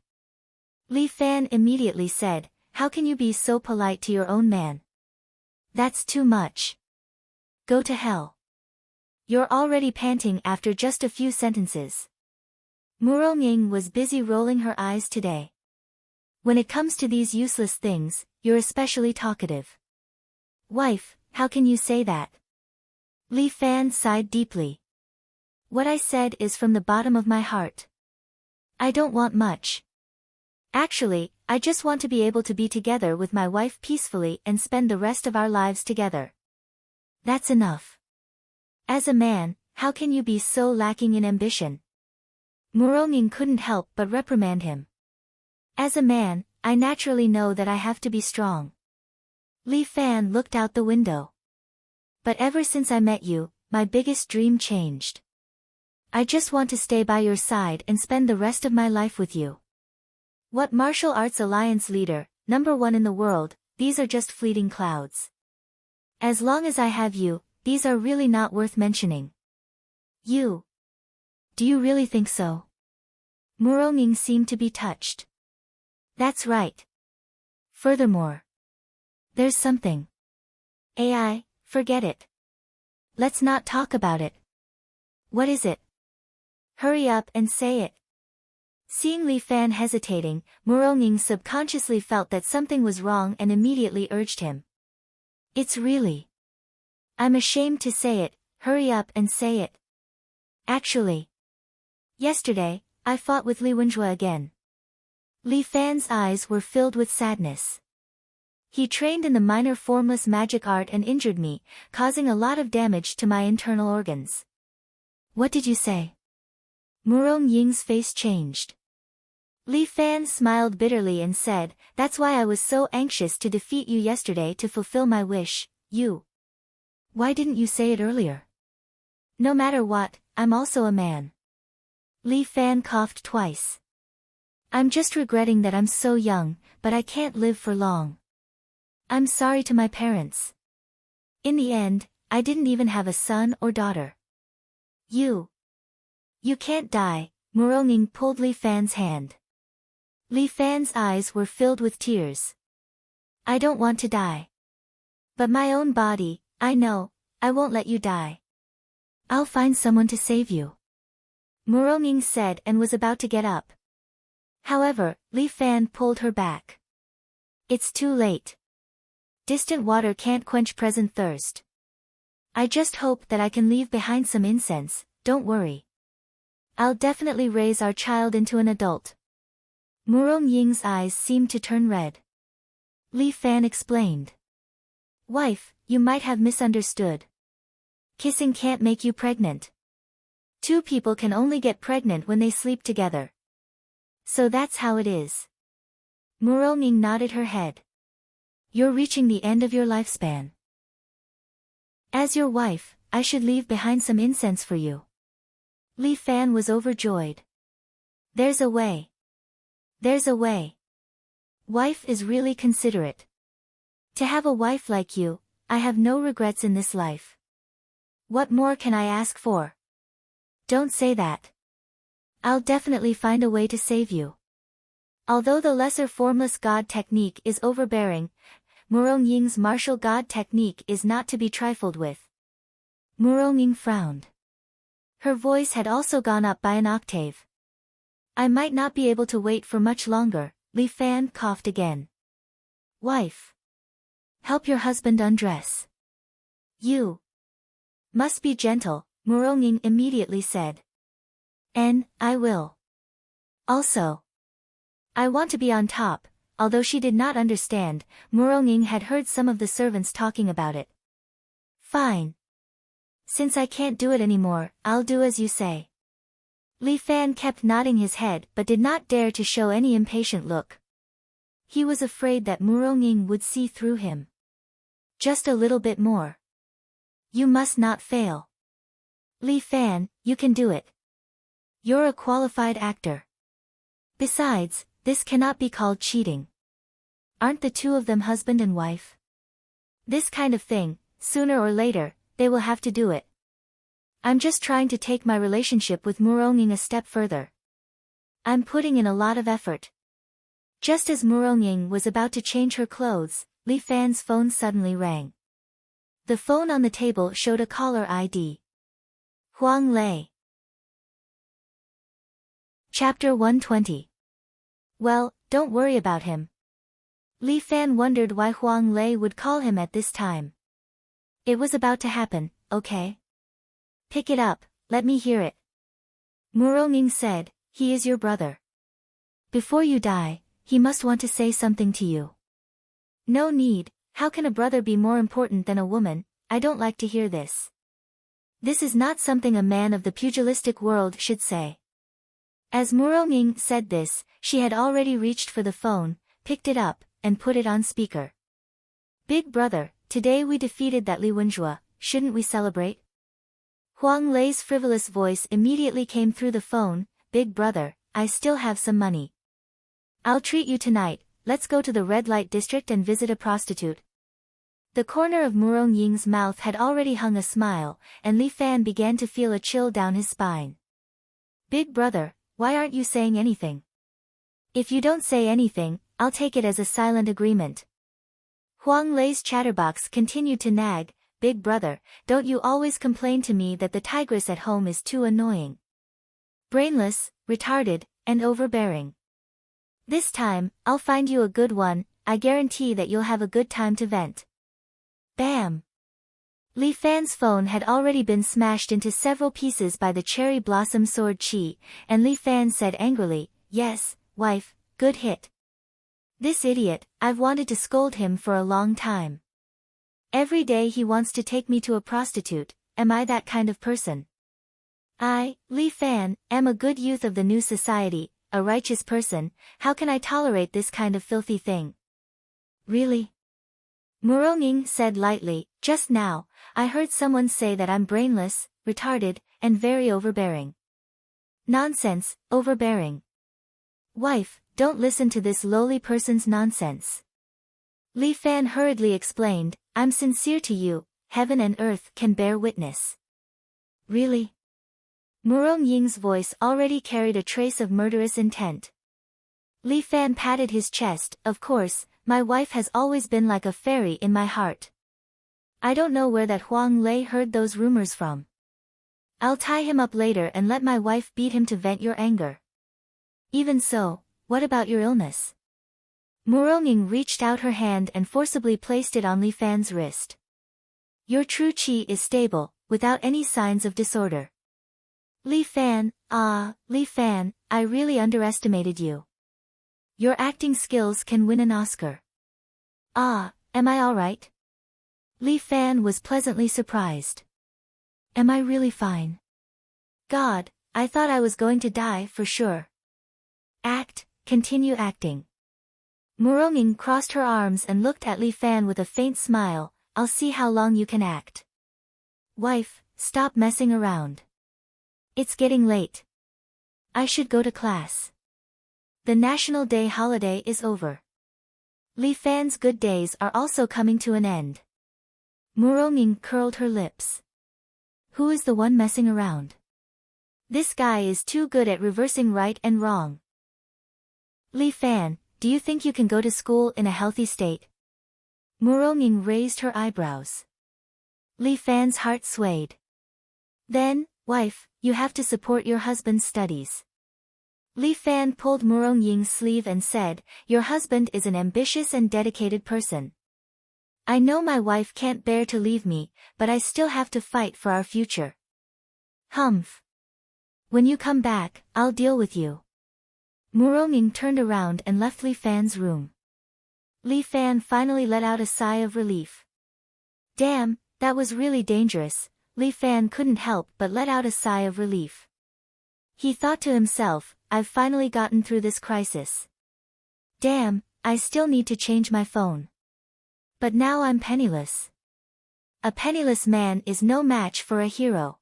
Speaker 1: Li Fan immediately said, "How can you be so polite to your own man? That's too much. Go to hell. You're already panting after just a few sentences." Murong-Ying was busy rolling her eyes today. "When it comes to these useless things, you're especially talkative." "Wife, how can you say that?" Li Fan sighed deeply. "What I said is from the bottom of my heart. I don't want much. Actually, I just want to be able to be together with my wife peacefully and spend the rest of our lives together. That's enough. As a man, how can you be so lacking in ambition?" Murong-Ying couldn't help but reprimand him. "As a man, I naturally know that I have to be strong." Li Fan looked out the window. "But ever since I met you, my biggest dream changed. I just want to stay by your side and spend the rest of my life with you." "What martial arts alliance leader, #1 in the world, these are just fleeting clouds. As long as I have you, these are really not worth mentioning." "You? Do you really think so?" Murong-Ying seemed to be touched. "That's right. Furthermore, there's something. AI, forget it. Let's not talk about it." "What is it? Hurry up and say it." Seeing Li Fan hesitating, Murong-Ying subconsciously felt that something was wrong and immediately urged him. "It's really. I'm ashamed to say it, hurry up and say it. Actually, yesterday, I fought with Li Wenjue again." Li Fan's eyes were filled with sadness. "He trained in the minor formless magic art and injured me, causing a lot of damage to my internal organs." "What did you say?" Murong-Ying's face changed. Li Fan smiled bitterly and said, "That's why I was so anxious to defeat you yesterday to fulfill my wish, you. Why didn't you say it earlier? No matter what, I'm also a man." Li Fan coughed twice. "I'm just regretting that I'm so young, but I can't live for long. I'm sorry to my parents. In the end, I didn't even have a son or daughter." You can't die." Muronging pulled Li Fan's hand. Li Fan's eyes were filled with tears. "I don't want to die. But my own body, I know, I won't let you die. I'll find someone to save you," Muronging said and was about to get up. However, Li Fan pulled her back. "It's too late. Distant water can't quench present thirst. I just hope that I can leave behind some incense, don't worry. I'll definitely raise our child into an adult." Murongying's eyes seemed to turn red. Li Fan explained. "Wife, you might have misunderstood. Kissing can't make you pregnant. Two people can only get pregnant when they sleep together. So that's how it is." Muronging nodded her head. "You're reaching the end of your lifespan. As your wife, I should leave behind some incense for you." Li Fan was overjoyed. "There's a way. There's a way. Wife is really considerate. To have a wife like you, I have no regrets in this life. What more can I ask for?" "Don't say that. I'll definitely find a way to save you." Although the lesser formless god technique is overbearing, Murongying's martial god technique is not to be trifled with. Murongying frowned. Her voice had also gone up by an octave. "I might not be able to wait for much longer." Li Fan coughed again. "Wife. Help your husband undress. You must be gentle," Muronging immediately said. I will. Also, I want to be on top." Although she did not understand, Muronging had heard some of the servants talking about it. "Fine. Since I can't do it anymore, I'll do as you say." Li Fan kept nodding his head but did not dare to show any impatient look. He was afraid that Muronging would see through him. "Just a little bit more. You must not fail. Li Fan, you can do it. You're a qualified actor. Besides, this cannot be called cheating. Aren't the two of them husband and wife? This kind of thing, sooner or later, they will have to do it. I'm just trying to take my relationship with Muronging a step further. I'm putting in a lot of effort." Just as Muronging was about to change her clothes, Li Fan's phone suddenly rang. The phone on the table showed a caller ID. Huang Lei. Chapter 120. Well, don't worry about him. Li Fan wondered why Huang Lei would call him at this time. It was about to happen, okay? Pick it up, let me hear it. Muronging said, "He is your brother. Before you die, he must want to say something to you." "No need, how can a brother be more important than a woman? I don't like to hear this. This is not something a man of the pugilistic world should say." As Muronging said this, she had already reached for the phone, picked it up, and put it on speaker. "Big brother, today we defeated that Li Wenjue, shouldn't we celebrate?" Huang Lei's frivolous voice immediately came through the phone. "Big brother, I still have some money. I'll treat you tonight, let's go to the red light district and visit a prostitute." The corner of Murongying's mouth had already hung a smile, and Li Fan began to feel a chill down his spine. "Big brother, why aren't you saying anything?" "If you don't say anything, I'll take it as a silent agreement." Huang Lei's chatterbox continued to nag. "Big brother, don't you always complain to me that the tigress at home is too annoying? Brainless, retarded, and overbearing. This time, I'll find you a good one, I guarantee that you'll have a good time to vent." Bam! Li Fan's phone had already been smashed into several pieces by the cherry blossom sword Chi, and Li Fan said angrily, "Yes, wife, good hit. This idiot, I've wanted to scold him for a long time. Every day he wants to take me to a prostitute, am I that kind of person? I, Li Fan, am a good youth of the new society, a righteous person, how can I tolerate this kind of filthy thing? Really? Muronging said lightly, just now, I heard someone say that I'm brainless, retarded, and very overbearing. Nonsense, overbearing. Wife, don't listen to this lowly person's nonsense. Li Fan hurriedly explained, I'm sincere to you, heaven and earth can bear witness. Really? Murong Ying's voice already carried a trace of murderous intent. Li Fan patted his chest, of course, my wife has always been like a fairy in my heart. I don't know where that Huang Lei heard those rumors from. I'll tie him up later and let my wife beat him to vent your anger. Even so, what about your illness? Muronging reached out her hand and forcibly placed it on Li Fan's wrist. Your true qi is stable, without any signs of disorder. Li Fan, Li Fan, I really underestimated you. Your acting skills can win an Oscar. Am I alright? Li Fan was pleasantly surprised. Am I really fine? God, I thought I was going to die for sure. Continue acting. Muronging crossed her arms and looked at Li Fan with a faint smile, I'll see how long you can act. Wife, stop messing around. It's getting late. I should go to class. The National Day holiday is over. Li Fan's good days are also coming to an end. Muronging curled her lips. Who is the one messing around? This guy is too good at reversing right and wrong. Li Fan, do you think you can go to school in a healthy state? Muronging raised her eyebrows. Li Fan's heart swayed. Then, wife, you have to support your husband's studies. Li Fan pulled Murong-Ying's sleeve and said, your husband is an ambitious and dedicated person. I know my wife can't bear to leave me, but I still have to fight for our future. Humph. When you come back, I'll deal with you. Murong-Ying turned around and left Li Fan's room. Li Fan finally let out a sigh of relief. Damn, that was really dangerous. Li Fan couldn't help but let out a sigh of relief. He thought to himself, I've finally gotten through this crisis. Damn, I still need to change my phone. But now I'm penniless. A penniless man is no match for a hero.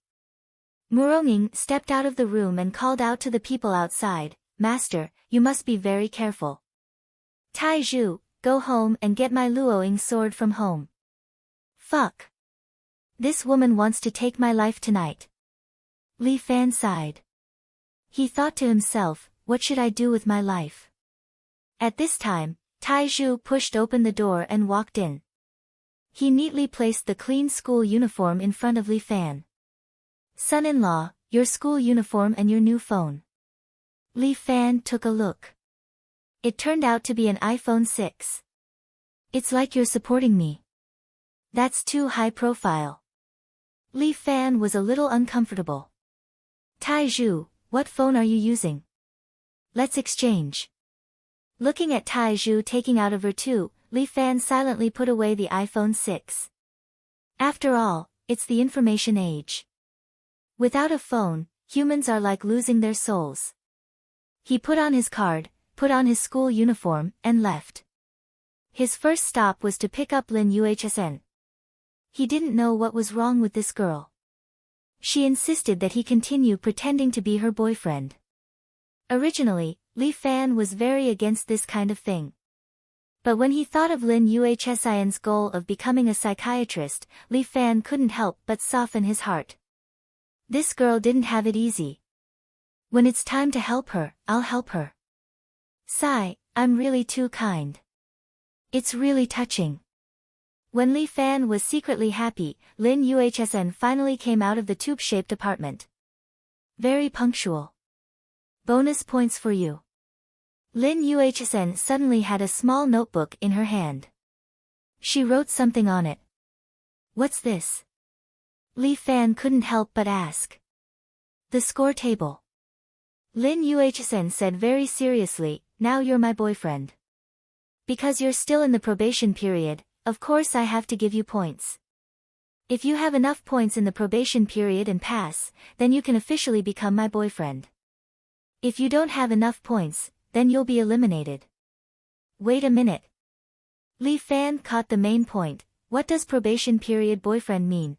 Speaker 1: Muronging stepped out of the room and called out to the people outside, Master, you must be very careful. Tai Zhu, go home and get my Luoying sword from home. Fuck. This woman wants to take my life tonight. Li Fan sighed. He thought to himself, what should I do with my life? At this time, Tai Zhu pushed open the door and walked in. He neatly placed the clean school uniform in front of Li Fan. Son-in-law, your school uniform and your new phone. Li Fan took a look. It turned out to be an iPhone 6. It's like you're supporting me. That's too high profile. Li Fan was a little uncomfortable. Tai Zhu, what phone are you using? Let's exchange. Looking at Tai Zhu taking out of her too, Li Fan silently put away the iPhone 6. After all, it's the information age. Without a phone, humans are like losing their souls. He put on his card, put on his school uniform, and left. His first stop was to pick up Lin Yuhsn. He didn't know what was wrong with this girl. She insisted that he continue pretending to be her boyfriend. Originally, Li Fan was very against this kind of thing. But when he thought of Lin Yuhsn's goal of becoming a psychiatrist, Li Fan couldn't help but soften his heart. This girl didn't have it easy. When it's time to help her, I'll help her. Sigh, I'm really too kind. It's really touching. When Li Fan was secretly happy, Lin Yuhsn finally came out of the tube-shaped apartment. Very punctual. Bonus points for you. Lin Yuhsn suddenly had a small notebook in her hand. She wrote something on it. What's this? Li Fan couldn't help but ask. The score table. Lin Yuhsn said very seriously, now you're my boyfriend. Because you're still in the probation period, of course I have to give you points. If you have enough points in the probation period and pass, then you can officially become my boyfriend. If you don't have enough points, then you'll be eliminated. Wait a minute. Li Fan caught the main point. What does probation period boyfriend mean?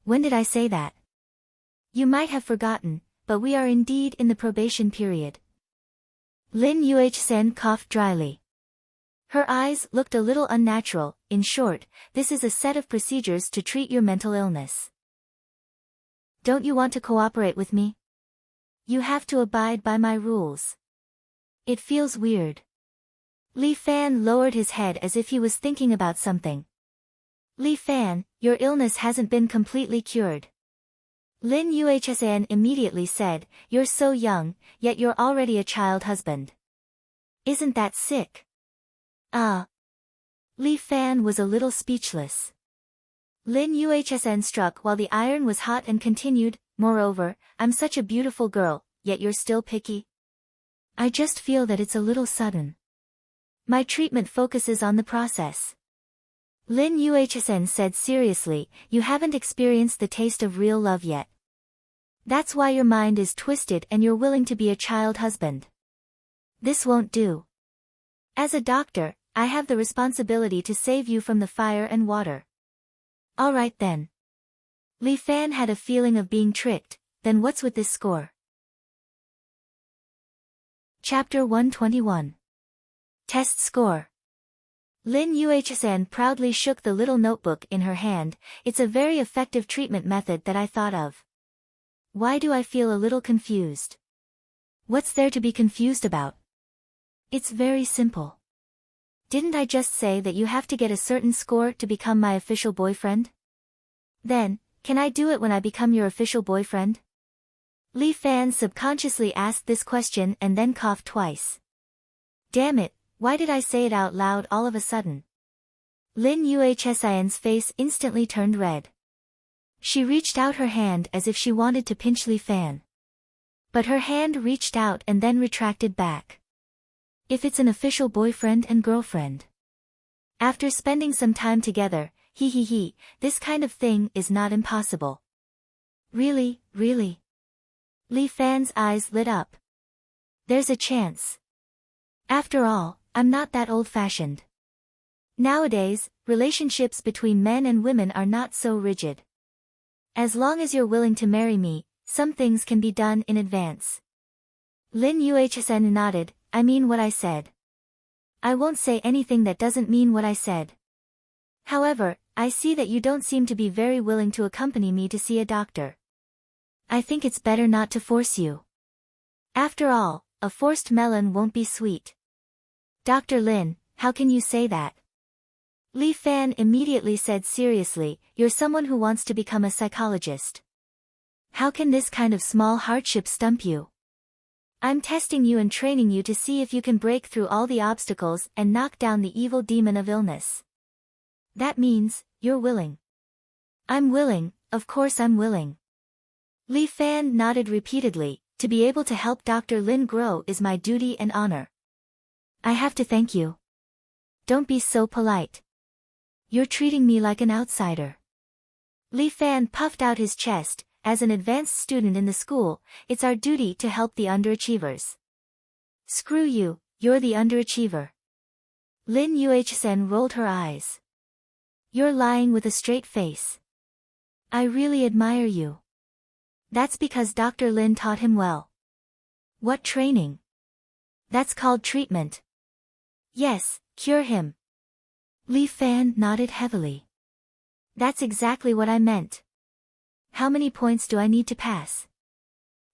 Speaker 1: When did I say that? You might have forgotten, but we are indeed in the probation period. Lin Yuhsen coughed dryly. Her eyes looked a little unnatural. In short, this is a set of procedures to treat your mental illness. Don't you want to cooperate with me? You have to abide by my rules. It feels weird. Li Fan lowered his head as if he was thinking about something. Li Fan, your illness hasn't been completely cured. Lin Yuhsan immediately said, you're so young, yet you're already a child husband. Isn't that sick? Li Fan was a little speechless. Lin Yuhsan struck while the iron was hot and continued, moreover, I'm such a beautiful girl, yet you're still picky? I just feel that it's a little sudden. My treatment focuses on the process. Lin Yuhsan said seriously, you haven't experienced the taste of real love yet. That's why your mind is twisted and you're willing to be a child husband. This won't do. As a doctor, I have the responsibility to save you from the fire and water. All right then. Li Fan had a feeling of being tricked. Then what's with this score? Chapter 121. Test Score. Lin Yuhsan proudly shook the little notebook in her hand. It's a very effective treatment method that I thought of. Why do I feel a little confused? What's there to be confused about? It's very simple. Didn't I just say that you have to get a certain score to become my official boyfriend? Then, can I do it when I become your official boyfriend? Li Fan subconsciously asked this question and then coughed twice. Damn it, why did I say it out loud all of a sudden? Lin Yuhsan's face instantly turned red. She reached out her hand as if she wanted to pinch Li Fan. But her hand reached out and then retracted back. If it's an official boyfriend and girlfriend. After spending some time together, this kind of thing is not impossible. Really? Li Fan's eyes lit up. There's a chance. After all, I'm not that old-fashioned. Nowadays, relationships between men and women are not so rigid. As long as you're willing to marry me, some things can be done in advance. Lin Yuhsan nodded, I mean what I said. I won't say anything that doesn't mean what I said. However, I see that you don't seem to be very willing to accompany me to see a doctor. I think it's better not to force you. After all, a forced melon won't be sweet. Dr. Lin, how can you say that? Li Fan immediately said seriously, you're someone who wants to become a psychologist. How can this kind of small hardship stump you? I'm testing you and training you to see if you can break through all the obstacles and knock down the evil demon of illness. That means, you're willing. I'm willing, of course I'm willing. Li Fan nodded repeatedly, to be able to help Dr. Lin grow is my duty and honor. I have to thank you. Don't be so polite. You're treating me like an outsider. Li Fan puffed out his chest. As an advanced student in the school, it's our duty to help the underachievers. Screw you, you're the underachiever. Lin Yuhsan rolled her eyes. You're lying with a straight face. I really admire you. That's because Dr. Lin taught him well. What training? That's called treatment. Yes, cure him. Li Fan nodded heavily. That's exactly what I meant. How many points do I need to pass?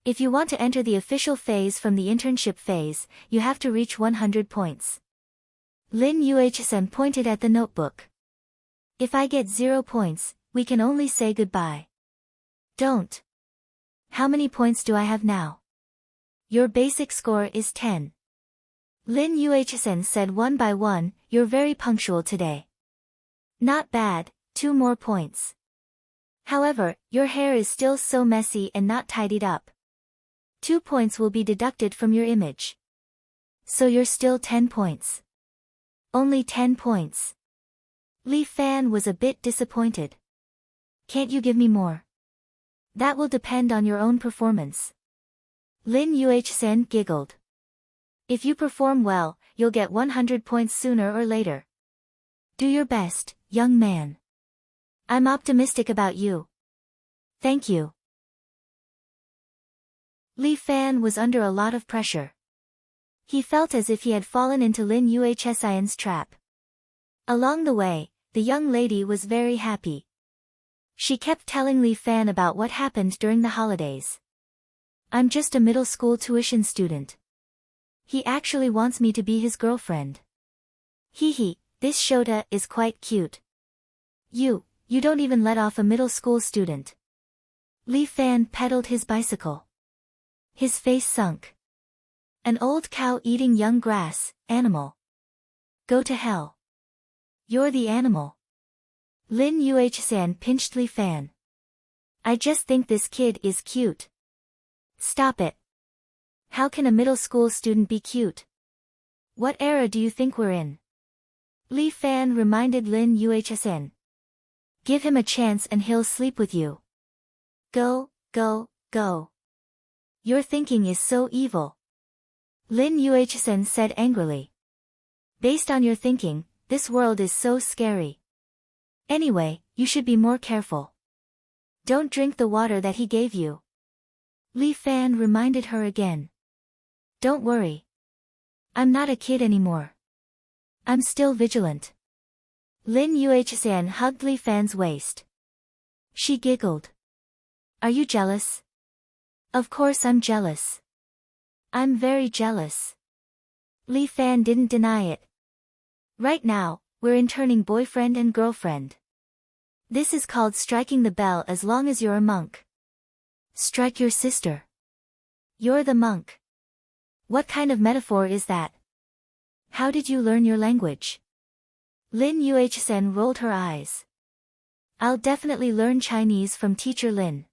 Speaker 1: If you want to enter the official phase from the internship phase, you have to reach 100 points. Lin Yuhsan pointed at the notebook. If I get 0 points, we can only say goodbye. Don't. How many points do I have now? Your basic score is 10. Lin Yuhsan said one by one, you're very punctual today. Not bad, 2 more points. However, your hair is still so messy and not tidied up. 2 points will be deducted from your image. So you're still 10 points. Only 10 points. Li Fan was a bit disappointed. Can't you give me more? That will depend on your own performance. Lin Yuhsen giggled. If you perform well, you'll get 100 points sooner or later. Do your best, young man. I'm optimistic about you. Thank you. Li Fan was under a lot of pressure. He felt as if he had fallen into Lin Yuhsen's trap. Along the way, the young lady was very happy. She kept telling Li Fan about what happened during the holidays. I'm just a middle school tuition student. He actually wants me to be his girlfriend. Hee, this Shota is quite cute. You don't even let off a middle school student. Li Fan pedaled his bicycle. His face sunk. An old cow eating young grass, animal. Go to hell. You're the animal. Lin Yuhsen pinched Li Fan. I just think this kid is cute. Stop it. How can a middle school student be cute? What era do you think we're in? Li Fan reminded Lin Yuhsen. Give him a chance and he'll sleep with you. Go. Your thinking is so evil. Lin Yuhsen said angrily. Based on your thinking, this world is so scary. Anyway, you should be more careful. Don't drink the water that he gave you. Li Fan reminded her again. Don't worry. I'm not a kid anymore. I'm still vigilant. Lin Yuhsen hugged Li Fan's waist. She giggled. Are you jealous? Of course I'm jealous. I'm very jealous. Li Fan didn't deny it. Right now, we're interning boyfriend and girlfriend. This is called striking the bell as long as you're a monk. Strike your sister. You're the monk. What kind of metaphor is that? How did you learn your language? Lin Yuhsen rolled her eyes. I'll definitely learn Chinese from teacher Lin.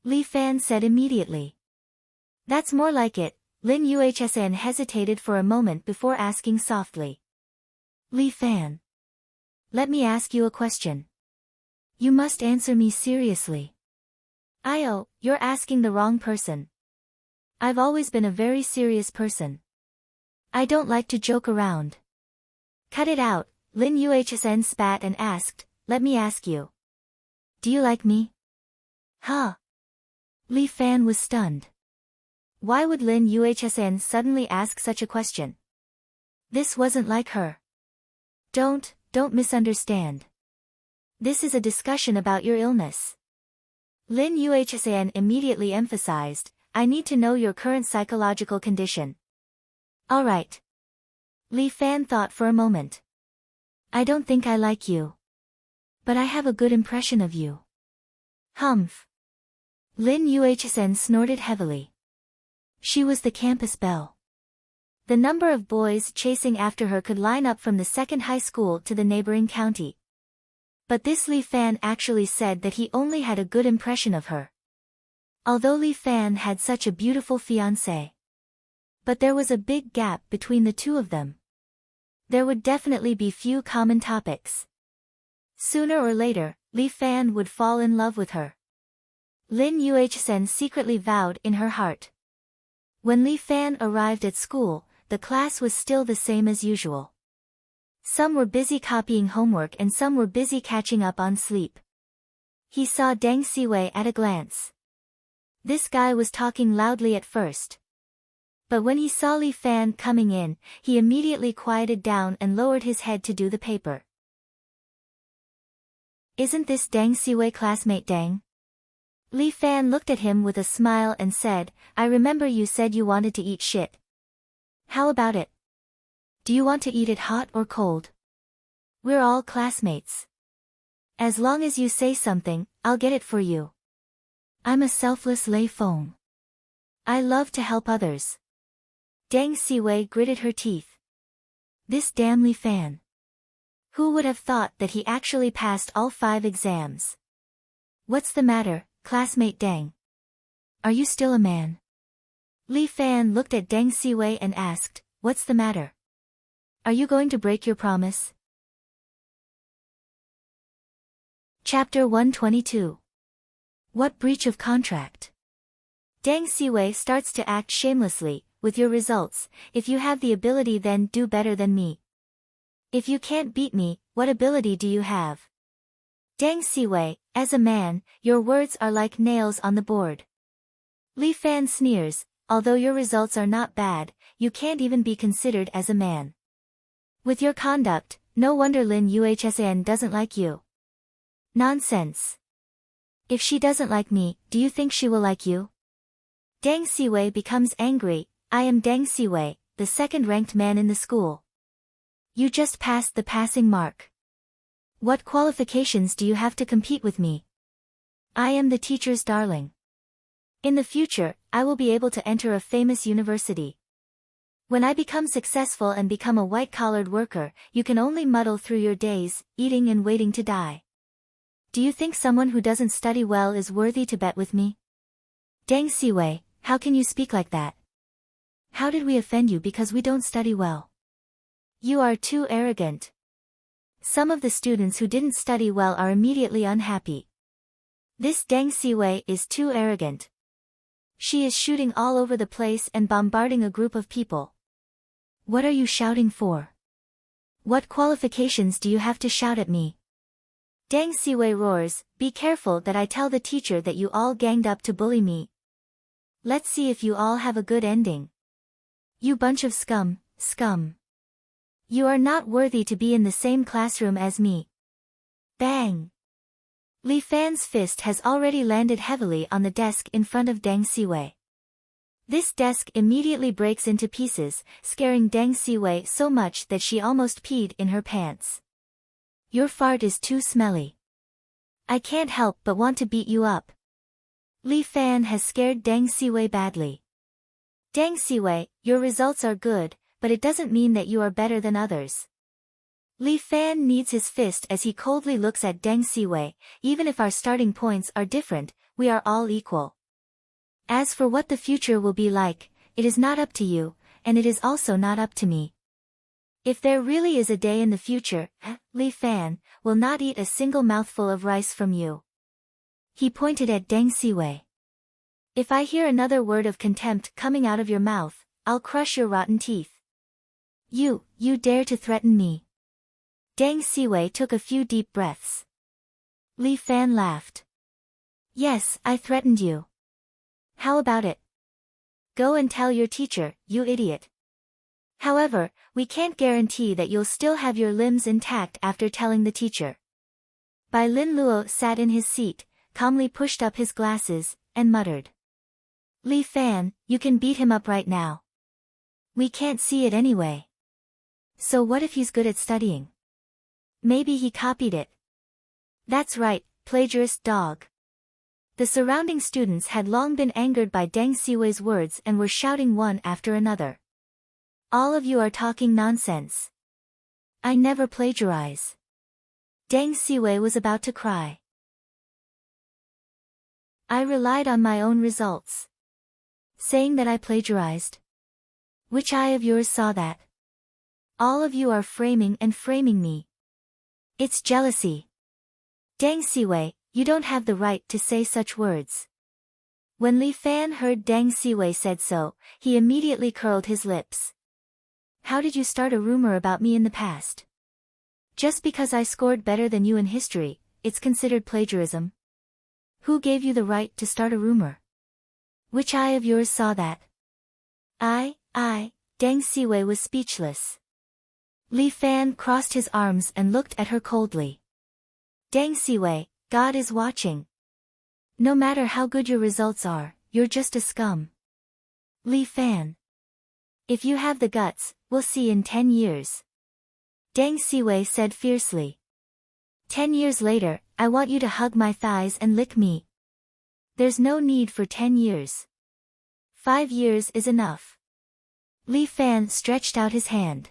Speaker 1: Li Fan said immediately. That's more like it. Lin Yuhsen hesitated for a moment before asking softly. Li Fan. Let me ask you a question. You must answer me seriously. You're asking the wrong person. I've always been a very serious person. I don't like to joke around. Cut it out, Lin Yuhsen spat and asked, let me ask you. Do you like me? Huh? Li Fan was stunned. Why would Lin Yuhsen suddenly ask such a question? This wasn't like her. Don't misunderstand. This is a discussion about your illness. Lin Yuhsen immediately emphasized, I need to know your current psychological condition. All right. Li Fan thought for a moment. I don't think I like you. But I have a good impression of you. Humph. Lin Yuhsen snorted heavily. She was the campus belle. The number of boys chasing after her could line up from the second high school to the neighboring county. But this Li Fan actually said that he only had a good impression of her. Although Li Fan had such a beautiful fiancée. But there was a big gap between the two of them. There would definitely be few common topics. Sooner or later, Li Fan would fall in love with her. Lin Yuhsen secretly vowed in her heart. When Li Fan arrived at school, the class was still the same as usual. Some were busy copying homework and some were busy catching up on sleep. He saw Deng Siwei at a glance. This guy was talking loudly at first. But when he saw Li Fan coming in, he immediately quieted down and lowered his head to do the paper. Isn't this Deng Siwei classmate Deng? Li Fan looked at him with a smile and said, I remember you said you wanted to eat shit. How about it? Do you want to eat it hot or cold? We're all classmates. As long as you say something, I'll get it for you. I'm a selfless Lei Feng. I love to help others. Deng Siwei gritted her teeth. This damn Li Fan. Who would have thought that he actually passed all 5 exams? What's the matter, classmate Deng? Are you still a man? Li Fan looked at Deng Siwei and asked, what's the matter? Are you going to break your promise? Chapter 122. What breach of contract? Deng Siwei starts to act shamelessly, with your results. If you have the ability, then do better than me. If you can't beat me, what ability do you have? Deng Siwei, as a man, your words are like nails on the board. Li Fan sneers, although your results are not bad, you can't even be considered as a man. With your conduct, no wonder Lin Yuhsan doesn't like you. Nonsense. If she doesn't like me, do you think she will like you? Deng Siwei becomes angry. I am Deng Siwei, the second-ranked man in the school. You just passed the passing mark. What qualifications do you have to compete with me? I am the teacher's darling. In the future, I will be able to enter a famous university. When I become successful and become a white-collared worker, you can only muddle through your days, eating and waiting to die. Do you think someone who doesn't study well is worthy to bet with me? Deng Siwei, how can you speak like that? How did we offend you because we don't study well? You are too arrogant. Some of the students who didn't study well are immediately unhappy. This Deng Siwei is too arrogant. She is shooting all over the place and bombarding a group of people. What are you shouting for? What qualifications do you have to shout at me? Deng Siwei roars, be careful that I tell the teacher that you all ganged up to bully me. Let's see if you all have a good ending. You bunch of scum, scum. You are not worthy to be in the same classroom as me. Bang! Li Fan's fist has already landed heavily on the desk in front of Deng Siwei. This desk immediately breaks into pieces, scaring Deng Siwei so much that she almost peed in her pants. Your fart is too smelly. I can't help but want to beat you up. Li Fan has scared Deng Siwei badly. Deng Siwei, your results are good, but it doesn't mean that you are better than others. Li Fan kneads his fist as he coldly looks at Deng Siwei. Even if our starting points are different, we are all equal. As for what the future will be like, it is not up to you, and it is also not up to me. If there really is a day in the future, Li Fan will not eat a single mouthful of rice from you. He pointed at Deng Siwei. If I hear another word of contempt coming out of your mouth, I'll crush your rotten teeth. You dare to threaten me. Deng Siwei took a few deep breaths. Li Fan laughed. Yes, I threatened you. How about it? Go and tell your teacher, you idiot. However, we can't guarantee that you'll still have your limbs intact after telling the teacher. Bai Lin Luo sat in his seat, calmly pushed up his glasses, and muttered. Li Fan, you can beat him up right now. We can't see it anyway. So what if he's good at studying? Maybe he copied it. That's right, plagiarist dog. The surrounding students had long been angered by Deng Siwei's words and were shouting one after another. All of you are talking nonsense. I never plagiarize. Deng Siwei was about to cry. I relied on my own results. Saying that I plagiarized. Which eye of yours saw that? All of you are framing me. It's jealousy. Deng Siwei, you don't have the right to say such words. When Li Fan heard Deng Siwei said so, he immediately curled his lips. How did you start a rumor about me in the past? Just because I scored better than you in history, it's considered plagiarism? Who gave you the right to start a rumor? Which eye of yours saw that? Deng Siwei was speechless. Li Fan crossed his arms and looked at her coldly. Deng Siwei, God is watching. No matter how good your results are, you're just a scum. Li Fan. If you have the guts, we'll see in 10 years. Deng Siwei said fiercely. 10 years later, I want you to hug my thighs and lick me. There's no need for 10 years. 5 years is enough. Li Fan stretched out his hand.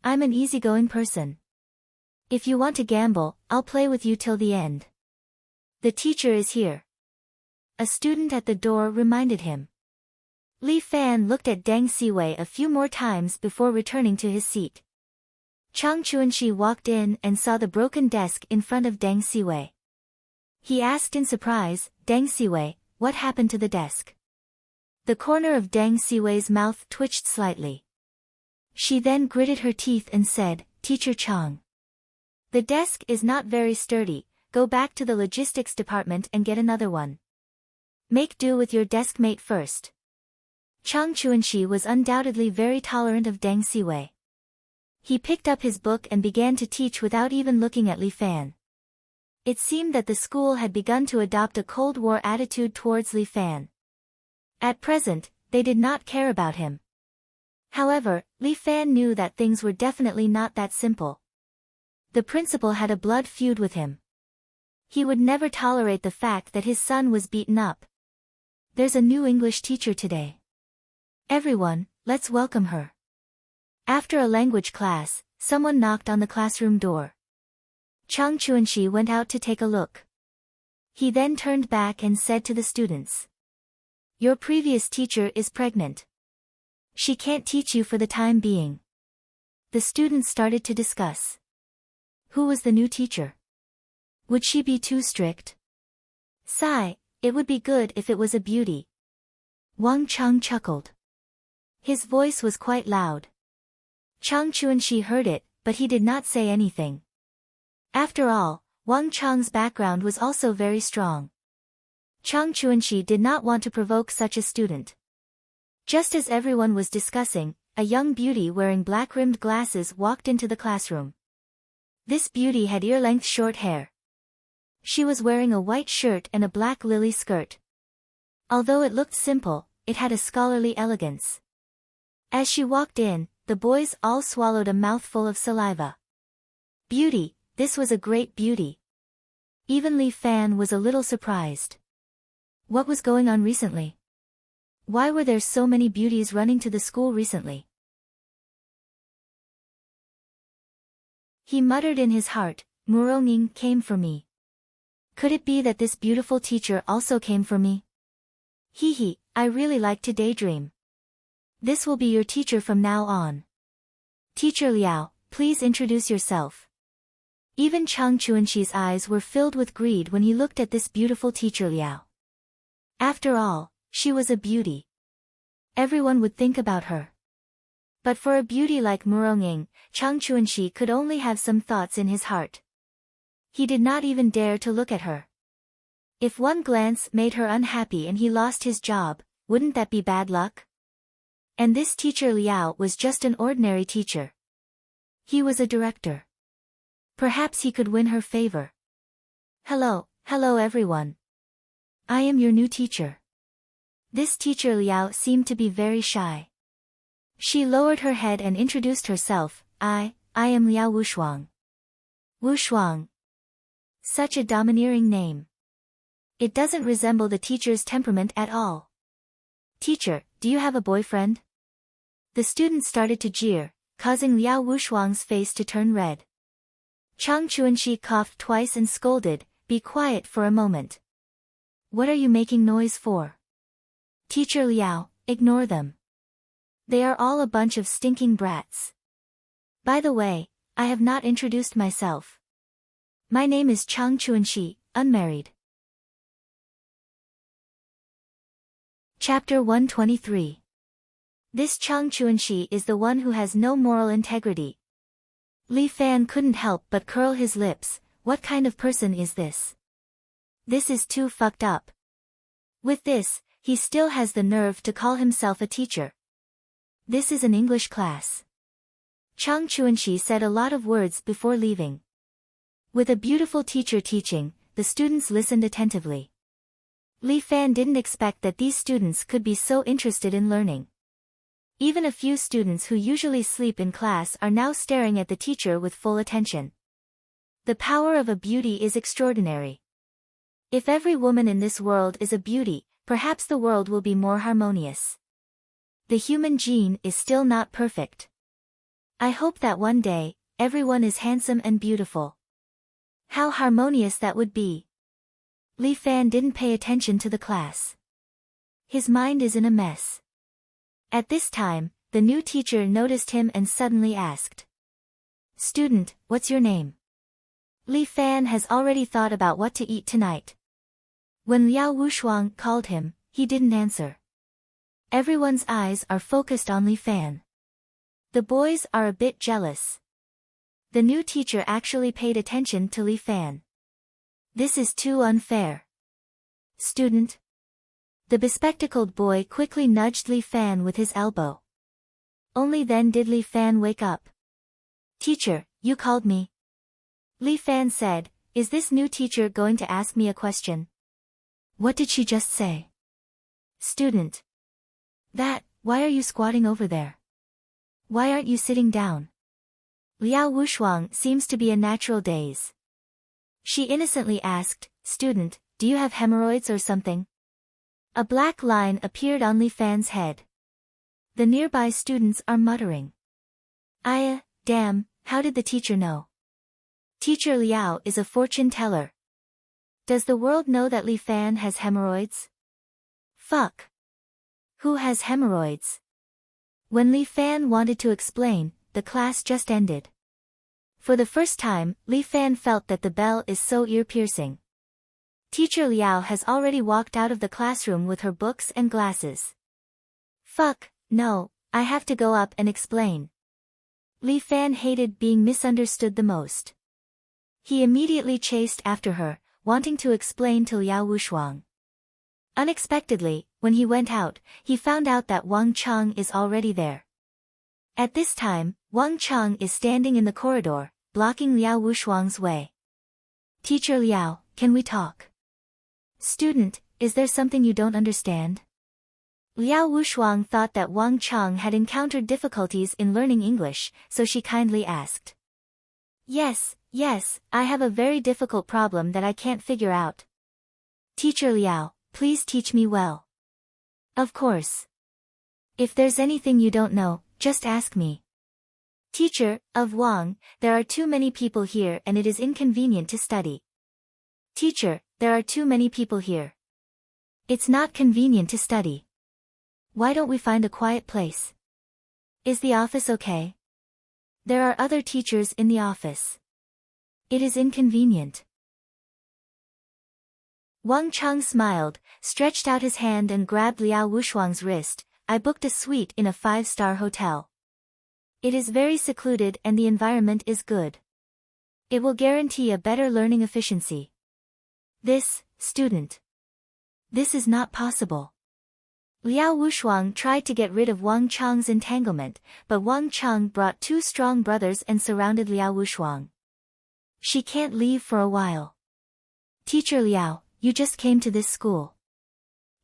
Speaker 1: I'm an easygoing person. If you want to gamble, I'll play with you till the end. The teacher is here. A student at the door reminded him. Li Fan looked at Deng Siwei a few more times before returning to his seat. Chang Chuanxi walked in and saw the broken desk in front of Deng Siwei. He asked in surprise, Deng Siwei, what happened to the desk? The corner of Deng Siwei's mouth twitched slightly. She then gritted her teeth and said, "Teacher Chang. The desk is not very sturdy, go back to the logistics department and get another one. Make do with your desk mate first." Chang Chuanxi was undoubtedly very tolerant of Deng Siwei. He picked up his book and began to teach without even looking at Li Fan. It seemed that the school had begun to adopt a Cold War attitude towards Li Fan. At present, they did not care about him. However, Li Fan knew that things were definitely not that simple. The principal had a blood feud with him. He would never tolerate the fact that his son was beaten up. "There's a new English teacher today. Everyone, let's welcome her." After a language class, someone knocked on the classroom door. Chang Chuanxi went out to take a look. He then turned back and said to the students, "Your previous teacher is pregnant. She can't teach you for the time being." The students started to discuss. Who was the new teacher? Would she be too strict? Sigh, it would be good if it was a beauty. Wang Chang chuckled. His voice was quite loud. Chang Chuanxi heard it, but he did not say anything. After all, Wang Chang's background was also very strong. Chang Chuanxi did not want to provoke such a student. Just as everyone was discussing, a young beauty wearing black-rimmed glasses walked into the classroom. This beauty had ear-length short hair. She was wearing a white shirt and a black lily skirt. Although it looked simple, it had a scholarly elegance. As she walked in, the boys all swallowed a mouthful of saliva. Beauty, this was a great beauty. Even Li Fan was a little surprised. What was going on recently? Why were there so many beauties running to the school recently? He muttered in his heart, "Muronging came for me. Could it be that this beautiful teacher also came for me? Hee, I really like to daydream. This will be your teacher from now on. Teacher Liao, please introduce yourself." Even Chang Chuanxi's eyes were filled with greed when he looked at this beautiful teacher Liao. After all, she was a beauty. Everyone would think about her. But for a beauty like Muronging, Chang Chuanxi could only have some thoughts in his heart. He did not even dare to look at her. If one glance made her unhappy and he lost his job, wouldn't that be bad luck? And this teacher Liao was just an ordinary teacher. He was a director. Perhaps he could win her favor. Hello everyone. I am your new teacher." This teacher Liao seemed to be very shy. She lowered her head and introduced herself, I am Liao Wushuang. Wushuang. Such a domineering name. It doesn't resemble the teacher's temperament at all. "Teacher, do you have a boyfriend?" The students started to jeer, causing Liao Wushuang's face to turn red. Chang Chuanxi coughed twice and scolded, "Be quiet for a moment. What are you making noise for? Teacher Liao, ignore them. They are all a bunch of stinking brats. By the way, I have not introduced myself. My name is Chang Chuanxi, unmarried." Chapter 123. This Chang Chuanxi is the one who has no moral integrity. Li Fan couldn't help but curl his lips. What kind of person is this? This is too fucked up. With this, he still has the nerve to call himself a teacher. This is an English class. Chang Chuanxi said a lot of words before leaving. With a beautiful teacher teaching, the students listened attentively. Li Fan didn't expect that these students could be so interested in learning. Even a few students who usually sleep in class are now staring at the teacher with full attention. The power of a beauty is extraordinary. If every woman in this world is a beauty, perhaps the world will be more harmonious. The human gene is still not perfect. I hope that one day, everyone is handsome and beautiful. How harmonious that would be. Li Fan didn't pay attention to the class. His mind is in a mess. At this time, the new teacher noticed him and suddenly asked, "Student, what's your name?" Li Fan has already thought about what to eat tonight. When Liao Wushuang called him, he didn't answer. Everyone's eyes are focused on Li Fan. The boys are a bit jealous. The new teacher actually paid attention to Li Fan. This is too unfair. Student. The bespectacled boy quickly nudged Li Fan with his elbow. Only then did Li Fan wake up. Teacher, you called me. Li Fan said, is this new teacher going to ask me a question? What did she just say? Student. Why are you squatting over there? Why aren't you sitting down? Liao Wushuang seems to be a natural daze. She innocently asked, Student, do you have hemorrhoids or something? A black line appeared on Li Fan's head. The nearby students are muttering. Damn, how did the teacher know? Teacher Liao is a fortune teller. Does the world know that Li Fan has hemorrhoids? Fuck. Who has hemorrhoids? When Li Fan wanted to explain, the class just ended. For the first time, Li Fan felt that the bell is so ear-piercing. Teacher Liao has already walked out of the classroom with her books and glasses. Fuck, no, I have to go up and explain. Li Fan hated being misunderstood the most. He immediately chased after her, wanting to explain to Liao Wushuang. Unexpectedly, when he went out, he found out that Wang Cheng is already there. At this time, Wang Cheng is standing in the corridor, blocking Liao Wushuang's way. Teacher Liao, can we talk? Student, is there something you don't understand? Liao Wushuang thought that Wang Cheng had encountered difficulties in learning English, so she kindly asked. Yes, I have a very difficult problem that I can't figure out. Teacher Liao, please teach me well. Of course. If there's anything you don't know, just ask me. Teacher, of Wang, there are too many people here and it is inconvenient to study. Teacher, there are too many people here. It's not convenient to study. Why don't we find a quiet place? Is the office okay? There are other teachers in the office. It is inconvenient. Wang Cheng smiled, stretched out his hand and grabbed Liao Wushuang's wrist. I booked a suite in a 5-star hotel. It is very secluded and the environment is good. It will guarantee a better learning efficiency. Student. This is not possible. Liao Wushuang tried to get rid of Wang Cheng's entanglement, but Wang Cheng brought 2 strong brothers and surrounded Liao Wushuang. She can't leave for a while. Teacher Liao, you just came to this school.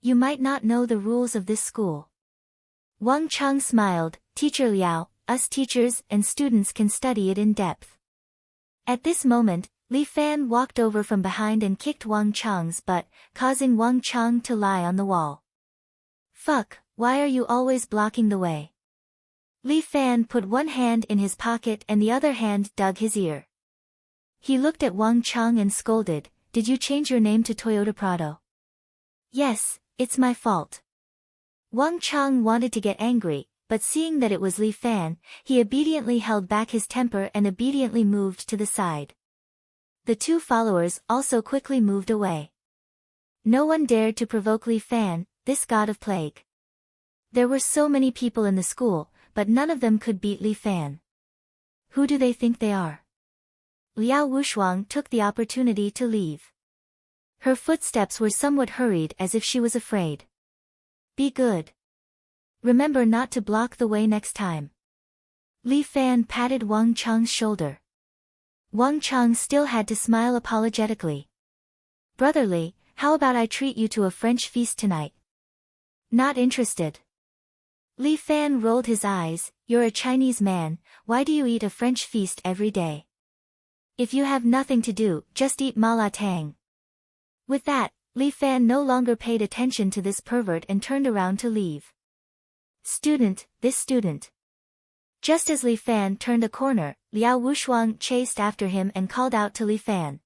Speaker 1: You might not know the rules of this school. Wang Cheng smiled, Teacher Liao, us teachers and students can study it in depth. At this moment, Li Fan walked over from behind and kicked Wang Cheng's butt, causing Wang Cheng to lie on the wall. Fuck, why are you always blocking the way? Li Fan put one hand in his pocket and the other hand dug his ear. He looked at Wang Cheng and scolded, did you change your name to Toyota Prado? Yes, it's my fault. Wang Cheng wanted to get angry, but seeing that it was Li Fan, he obediently held back his temper and obediently moved to the side. The 2 followers also quickly moved away. No one dared to provoke Li Fan, this god of plague. There were so many people in the school, but none of them could beat Li Fan. Who do they think they are? Liao Wushuang took the opportunity to leave. Her footsteps were somewhat hurried as if she was afraid. Be good. Remember not to block the way next time. Li Fan patted Wang Cheng's shoulder. Wang Cheng still had to smile apologetically. Brotherly, how about I treat you to a French feast tonight? Not interested. Li Fan rolled his eyes, you're a Chinese man, why do you eat a French feast every day? If you have nothing to do, just eat mala tang. With that, Li Fan no longer paid attention to this pervert and turned around to leave. Student. Just as Li Fan turned a corner, Liao Wushuang chased after him and called out to Li Fan.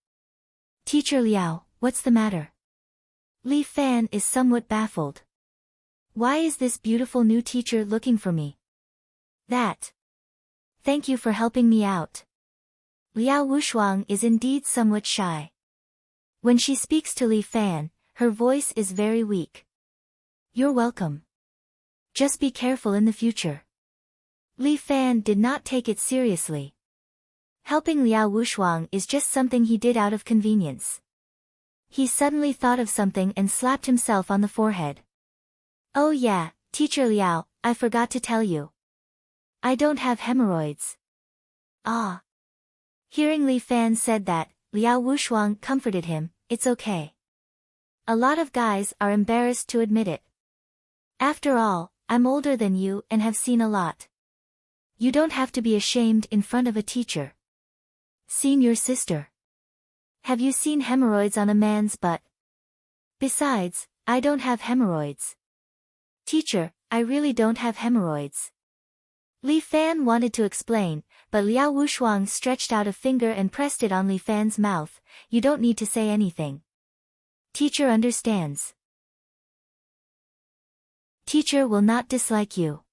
Speaker 1: Teacher Liao, what's the matter? Li Fan is somewhat baffled. Why is this beautiful new teacher looking for me? Thank you for helping me out. Liao Wushuang is indeed somewhat shy. When she speaks to Li Fan, her voice is very weak. You're welcome. Just be careful in the future. Li Fan did not take it seriously. Helping Liao Wushuang is just something he did out of convenience. He suddenly thought of something and slapped himself on the forehead. Oh yeah, Teacher Liao, I forgot to tell you. I don't have hemorrhoids. Ah. Hearing Li Fan said that, Liao Wushuang comforted him, it's okay. A lot of guys are embarrassed to admit it. After all, I'm older than you and have seen a lot. You don't have to be ashamed in front of a teacher. Seen your sister? Have you seen hemorrhoids on a man's butt? Besides, I don't have hemorrhoids. Teacher, I really don't have hemorrhoids. Li Fan wanted to explain, but Liao Wushuang stretched out a finger and pressed it on Li Fan's mouth. You don't need to say anything. Teacher understands. Teacher will not dislike you.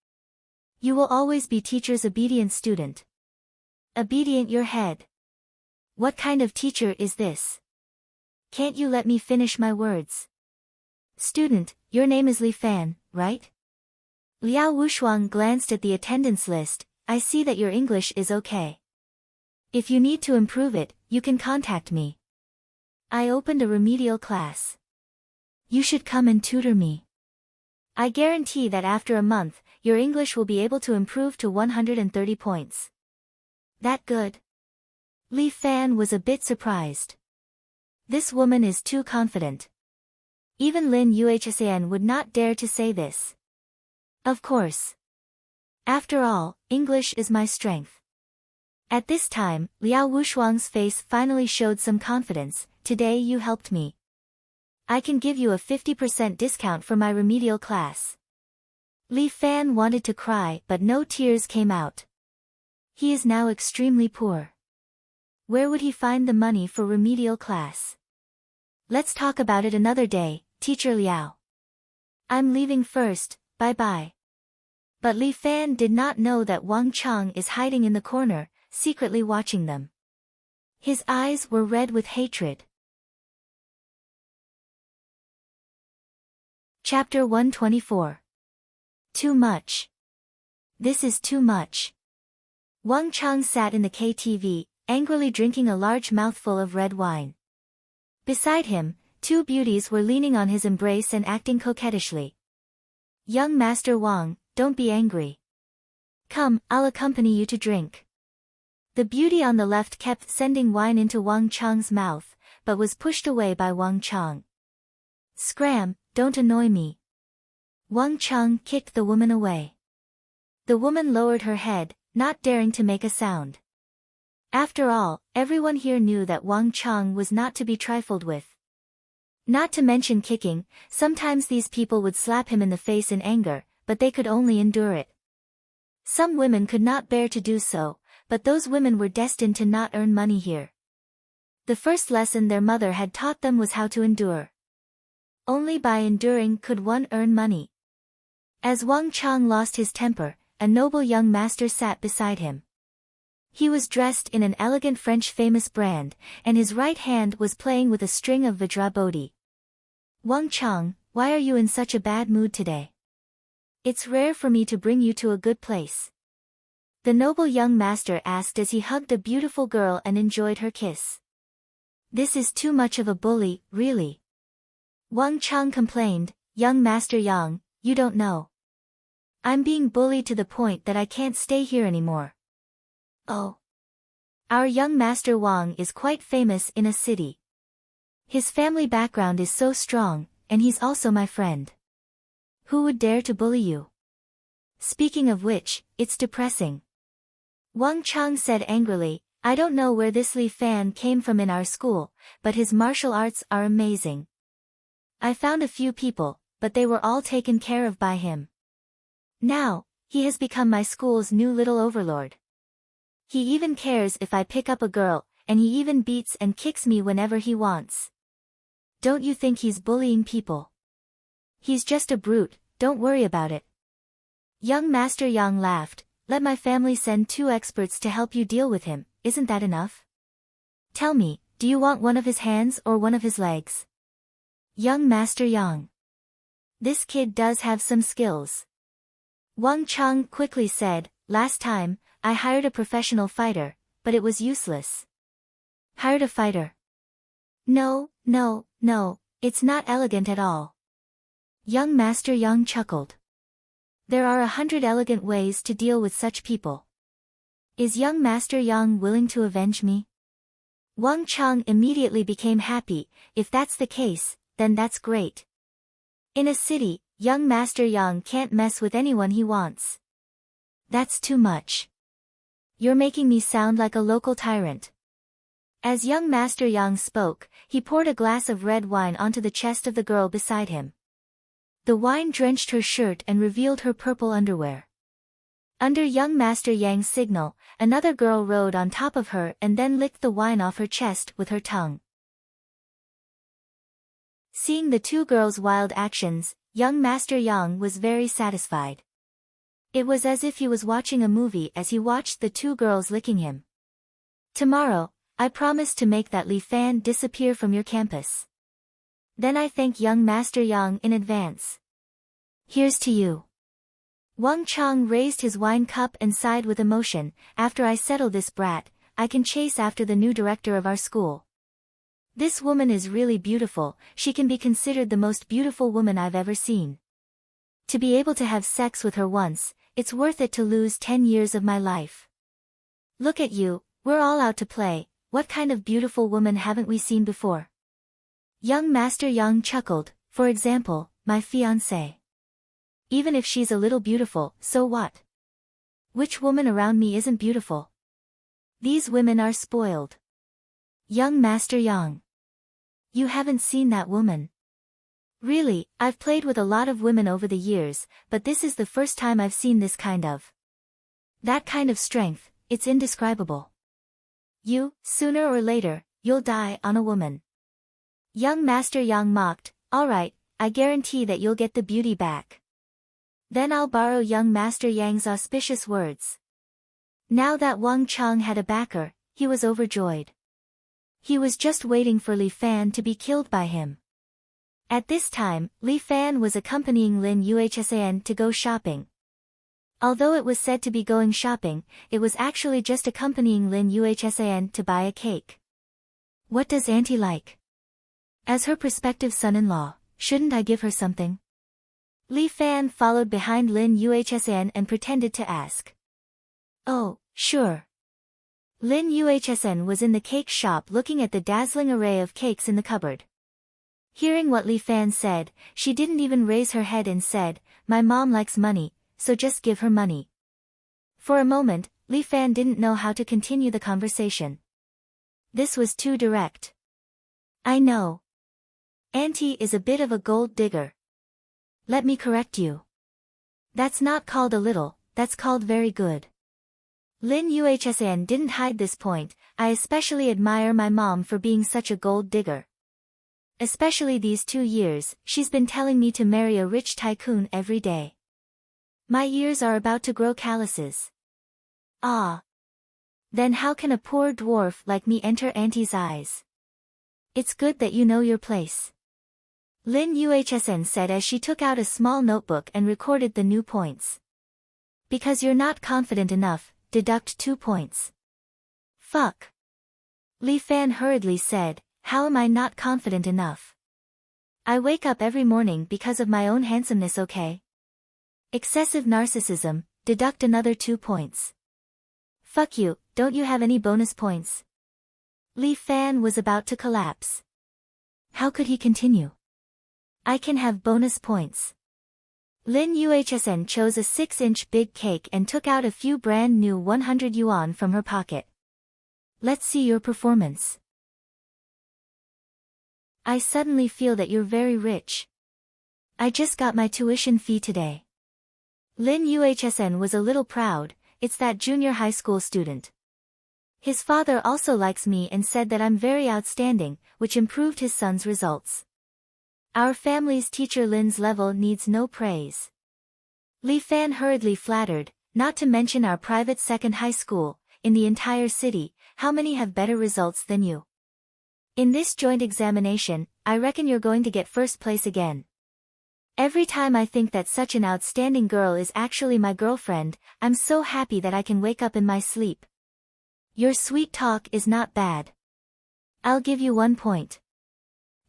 Speaker 1: You will always be teacher's obedient student. Obedient your head. What kind of teacher is this? Can't you let me finish my words? Student, your name is Li Fan, right? Liao Wushuang glanced at the attendance list. I see that your English is okay. If you need to improve it, you can contact me. I opened a remedial class. You should come and tutor me. I guarantee that after a month, your English will be able to improve to 130 points. That good? Li Fan was a bit surprised. This woman is too confident. Even Lin Yuhsan would not dare to say this. Of course. After all, English is my strength. At this time, Liao Wushuang's face finally showed some confidence. Today you helped me. I can give you a 50% discount for my remedial class. Li Fan wanted to cry but no tears came out. He is now extremely poor. Where would he find the money for remedial class? Let's talk about it another day, Teacher Liao. I'm leaving first, bye-bye. But Li Fan did not know that Wang Chang is hiding in the corner, secretly watching them. His eyes were red with hatred. Chapter 124. Too much. This is too much. Wang Chang sat in the KTV, angrily drinking a large mouthful of red wine. Beside him, two beauties were leaning on his embrace and acting coquettishly. Young Master Wang, don't be angry. Come, I'll accompany you to drink. The beauty on the left kept sending wine into Wang Chang's mouth, but was pushed away by Wang Chang. Scram, don't annoy me. Wang Chang kicked the woman away. The woman lowered her head, not daring to make a sound. After all, everyone here knew that Wang Chang was not to be trifled with. Not to mention kicking, sometimes these people would slap him in the face in anger, but they could only endure it. Some women could not bear to do so, but those women were destined to not earn money here. The first lesson their mother had taught them was how to endure. Only by enduring could one earn money. As Wang Chang lost his temper, a noble young master sat beside him. He was dressed in an elegant French famous brand, and his right hand was playing with a string of Vajrabodhi. Wang Chang, why are you in such a bad mood today? It's rare for me to bring you to a good place. The noble young master asked as he hugged a beautiful girl and enjoyed her kiss. This is too much of a bully, really. Wang Chang complained, Young Master Yang, you don't know. I'm being bullied to the point that I can't stay here anymore. Oh. Our young Master Wang is quite famous in a city. His family background is so strong, and he's also my friend. Who would dare to bully you? Speaking of which, it's depressing. Wang Chang said angrily, I don't know where this Li Fan came from in our school, but his martial arts are amazing. I found a few people, but they were all taken care of by him. Now, he has become my school's new little overlord. He even cares if I pick up a girl, and he even beats and kicks me whenever he wants. Don't you think he's bullying people? He's just a brute, don't worry about it. Young Master Yang laughed, let my family send 2 experts to help you deal with him, isn't that enough? Tell me, do you want one of his hands or one of his legs? Young Master Yang. This kid does have some skills. Wang Chang quickly said, last time, I hired a professional fighter, but it was useless. Hired a fighter? No, it's not elegant at all. Young Master Yang chuckled. There are 100 elegant ways to deal with such people. Is young Master Yang willing to avenge me? Wang Chang immediately became happy. If that's the case, then that's great. In a city, young Master Yang can't mess with anyone he wants. That's too much. You're making me sound like a local tyrant. As young Master Yang spoke, he poured a glass of red wine onto the chest of the girl beside him. The wine drenched her shirt and revealed her purple underwear. Under young Master Yang's signal, another girl rode on top of her and then licked the wine off her chest with her tongue. Seeing the two girls' wild actions, young Master Yang was very satisfied. It was as if he was watching a movie as he watched the two girls licking him. Tomorrow, I promise to make that Li Fan disappear from your campus. Then I thank young Master Yang in advance. Here's to you. Wang Chang raised his wine cup and sighed with emotion. After I settle this brat, I can chase after the new director of our school. This woman is really beautiful. She can be considered the most beautiful woman I've ever seen. To be able to have sex with her once, it's worth it to lose 10 years of my life. Look at you, we're all out to play. What kind of beautiful woman haven't we seen before? Young Master Yang chuckled. For example, my fiancée. Even if she's a little beautiful, so what? Which woman around me isn't beautiful? These women are spoiled. Young Master Yang. You haven't seen that woman. Really, I've played with a lot of women over the years, but this is the first time I've seen this kind of. That kind of strength, it's indescribable. Sooner or later, you'll die on a woman. Young Master Yang mocked. Alright, I guarantee that you'll get the beauty back. Then I'll borrow young Master Yang's auspicious words. Now that Wang Chang had a backer, he was overjoyed. He was just waiting for Li Fan to be killed by him. At this time, Li Fan was accompanying Lin Yuhsan to go shopping. Although it was said to be going shopping, it was actually just accompanying Lin Yuhsan to buy a cake. What does Auntie like? As her prospective son-in-law, shouldn't I give her something? Li Fan followed behind Lin Yuhsan and pretended to ask. Oh, sure. Lin Yuhsan was in the cake shop looking at the dazzling array of cakes in the cupboard. Hearing what Li Fan said, she didn't even raise her head and said, my mom likes money, so just give her money. For a moment, Li Fan didn't know how to continue the conversation. This was too direct. I know. Auntie is a bit of a gold digger. Let me correct you. That's not called a little, that's called very good. Lin Yuhsan didn't hide this point. I especially admire my mom for being such a gold digger. Especially these 2 years, she's been telling me to marry a rich tycoon every day. My ears are about to grow calluses. Ah. Then how can a poor dwarf like me enter Auntie's eyes? It's good that you know your place. Lin Yuhsan said as she took out a small notebook and recorded the new points. Because you're not confident enough, deduct 2 points. Fuck. Li Fan hurriedly said, how am I not confident enough? I wake up every morning because of my own handsomeness, okay? Excessive narcissism, deduct another 2 points. Fuck you, don't you have any bonus points? Li Fan was about to collapse. How could he continue? I can have bonus points. Lin Yuhsan chose a 6-inch big cake and took out a few brand new 100 yuan from her pocket. Let's see your performance. I suddenly feel that you're very rich. I just got my tuition fee today. Lin Yuhsan was a little proud. It's that junior high school student. His father also likes me and said that I'm very outstanding, which improved his son's results. Our family's teacher Lin's level needs no praise. Li Fan hurriedly flattered, not to mention our private second high school, in the entire city, how many have better results than you? In this joint examination, I reckon you're going to get first place again. Every time I think that such an outstanding girl is actually my girlfriend, I'm so happy that I can wake up in my sleep. Your sweet talk is not bad. I'll give you 1 point.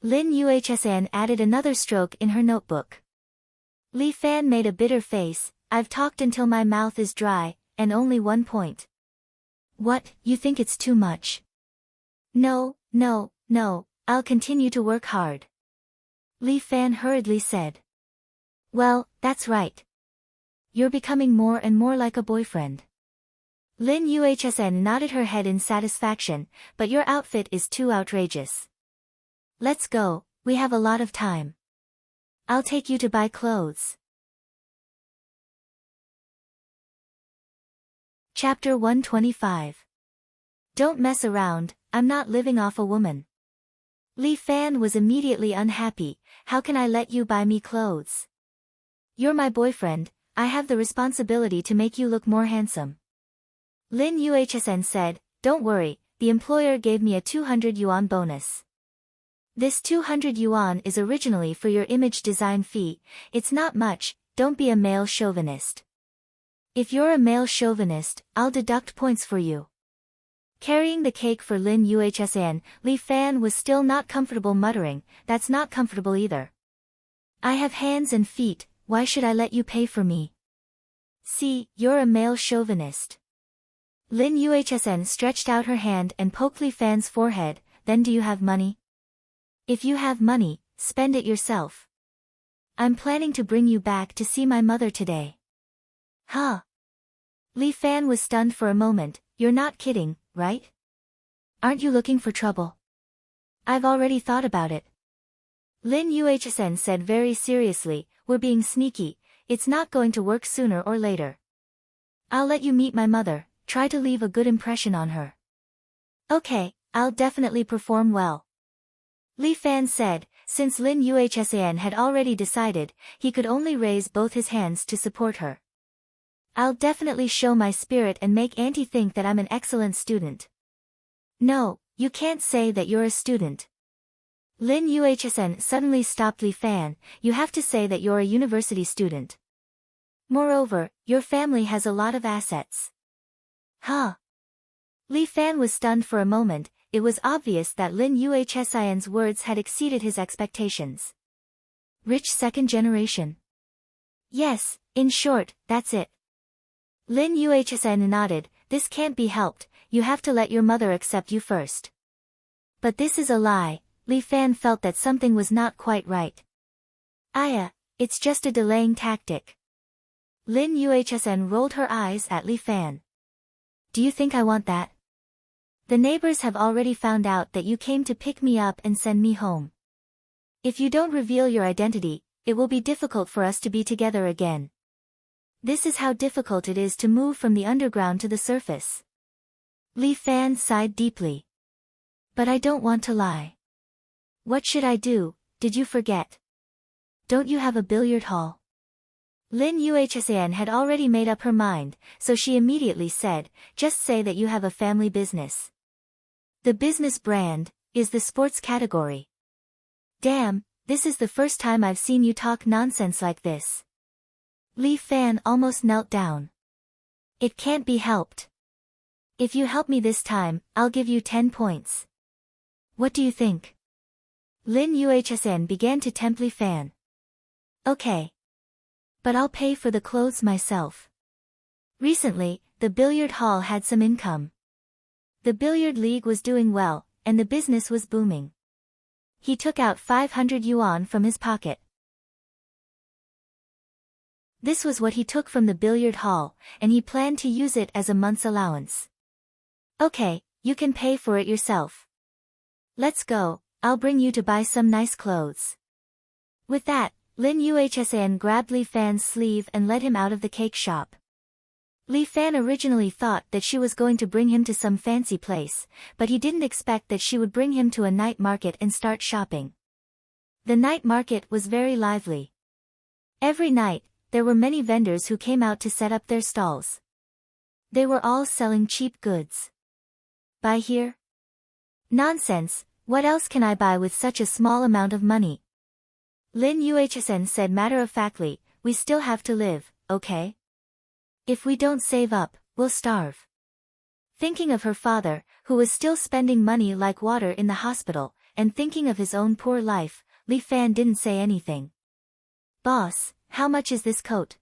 Speaker 1: Lin Yuhsan added another stroke in her notebook. Li Fan made a bitter face. I've talked until my mouth is dry, and only 1 point. What, you think it's too much? No, I'll continue to work hard. Li Fan hurriedly said. Well, that's right. You're becoming more and more like a boyfriend. Lin Yuhsan nodded her head in satisfaction, but your outfit is too outrageous. Let's go, we have a lot of time. I'll take you to buy clothes. Chapter 125. Don't mess around, I'm not living off a woman. Li Fan was immediately unhappy. How can I let you buy me clothes? You're my boyfriend, I have the responsibility to make you look more handsome. Lin Yuhsan said, don't worry, the employer gave me a 200 yuan bonus. This 200 yuan is originally for your image design fee, it's not much, don't be a male chauvinist. If you're a male chauvinist, I'll deduct points for you. Carrying the cake for Lin Yuhsan, Li Fan was still not comfortable, muttering, that's not comfortable either. I have hands and feet, why should I let you pay for me? See, you're a male chauvinist. Lin Yuhsan stretched out her hand and poked Li Fan's forehead, then do you have money? If you have money, spend it yourself. I'm planning to bring you back to see my mother today. Huh? Li Fan was stunned for a moment, you're not kidding, right? Aren't you looking for trouble? I've already thought about it. Lin Yuhsan said very seriously, we're being sneaky, it's not going to work sooner or later. I'll let you meet my mother, try to leave a good impression on her. Okay, I'll definitely perform well. Li Fan said, since Lin Yuhsan had already decided, he could only raise both his hands to support her. I'll definitely show my spirit and make Auntie think that I'm an excellent student. No, you can't say that you're a student. Lin Yuhsan suddenly stopped Li Fan, you have to say that you're a university student. Moreover, your family has a lot of assets. Huh? Li Fan was stunned for a moment, it was obvious that Lin Yuhsan's words had exceeded his expectations. Rich second generation. Yes, in short, that's it. Lin Yuhsan nodded, this can't be helped, you have to let your mother accept you first. But this is a lie. Li Fan felt that something was not quite right. It's just a delaying tactic. Lin Yuhsan rolled her eyes at Li Fan. Do you think I want that? The neighbors have already found out that you came to pick me up and send me home. If you don't reveal your identity, it will be difficult for us to be together again. This is how difficult it is to move from the underground to the surface. Li Fan sighed deeply. But I don't want to lie. What should I do, did you forget? Don't you have a billiard hall? Lin Yuhsan had already made up her mind, so she immediately said, just say that you have a family business. The business brand is the sports category. Damn, this is the first time I've seen you talk nonsense like this. Li Fan almost knelt down. It can't be helped. If you help me this time, I'll give you 10 points. What do you think? Lin Yuhsan began to tempt Li Fan. Okay. But I'll pay for the clothes myself. Recently, the billiard hall had some income. The billiard league was doing well, and the business was booming. He took out 500 yuan from his pocket. This was what he took from the billiard hall, and he planned to use it as a month's allowance. Okay, you can pay for it yourself. Let's go, I'll bring you to buy some nice clothes. With that, Lin Yuhsan grabbed Li Fan's sleeve and led him out of the cake shop. Li Fan originally thought that she was going to bring him to some fancy place, but he didn't expect that she would bring him to a night market and start shopping. The night market was very lively. Every night, there were many vendors who came out to set up their stalls. They were all selling cheap goods. Buy here? Nonsense, what else can I buy with such a small amount of money? Lin Yuhsn said matter-of-factly, we still have to live, okay? If we don't save up, we'll starve. Thinking of her father, who was still spending money like water in the hospital, and thinking of his own poor life, Li Fan didn't say anything. Boss, how much is this coat?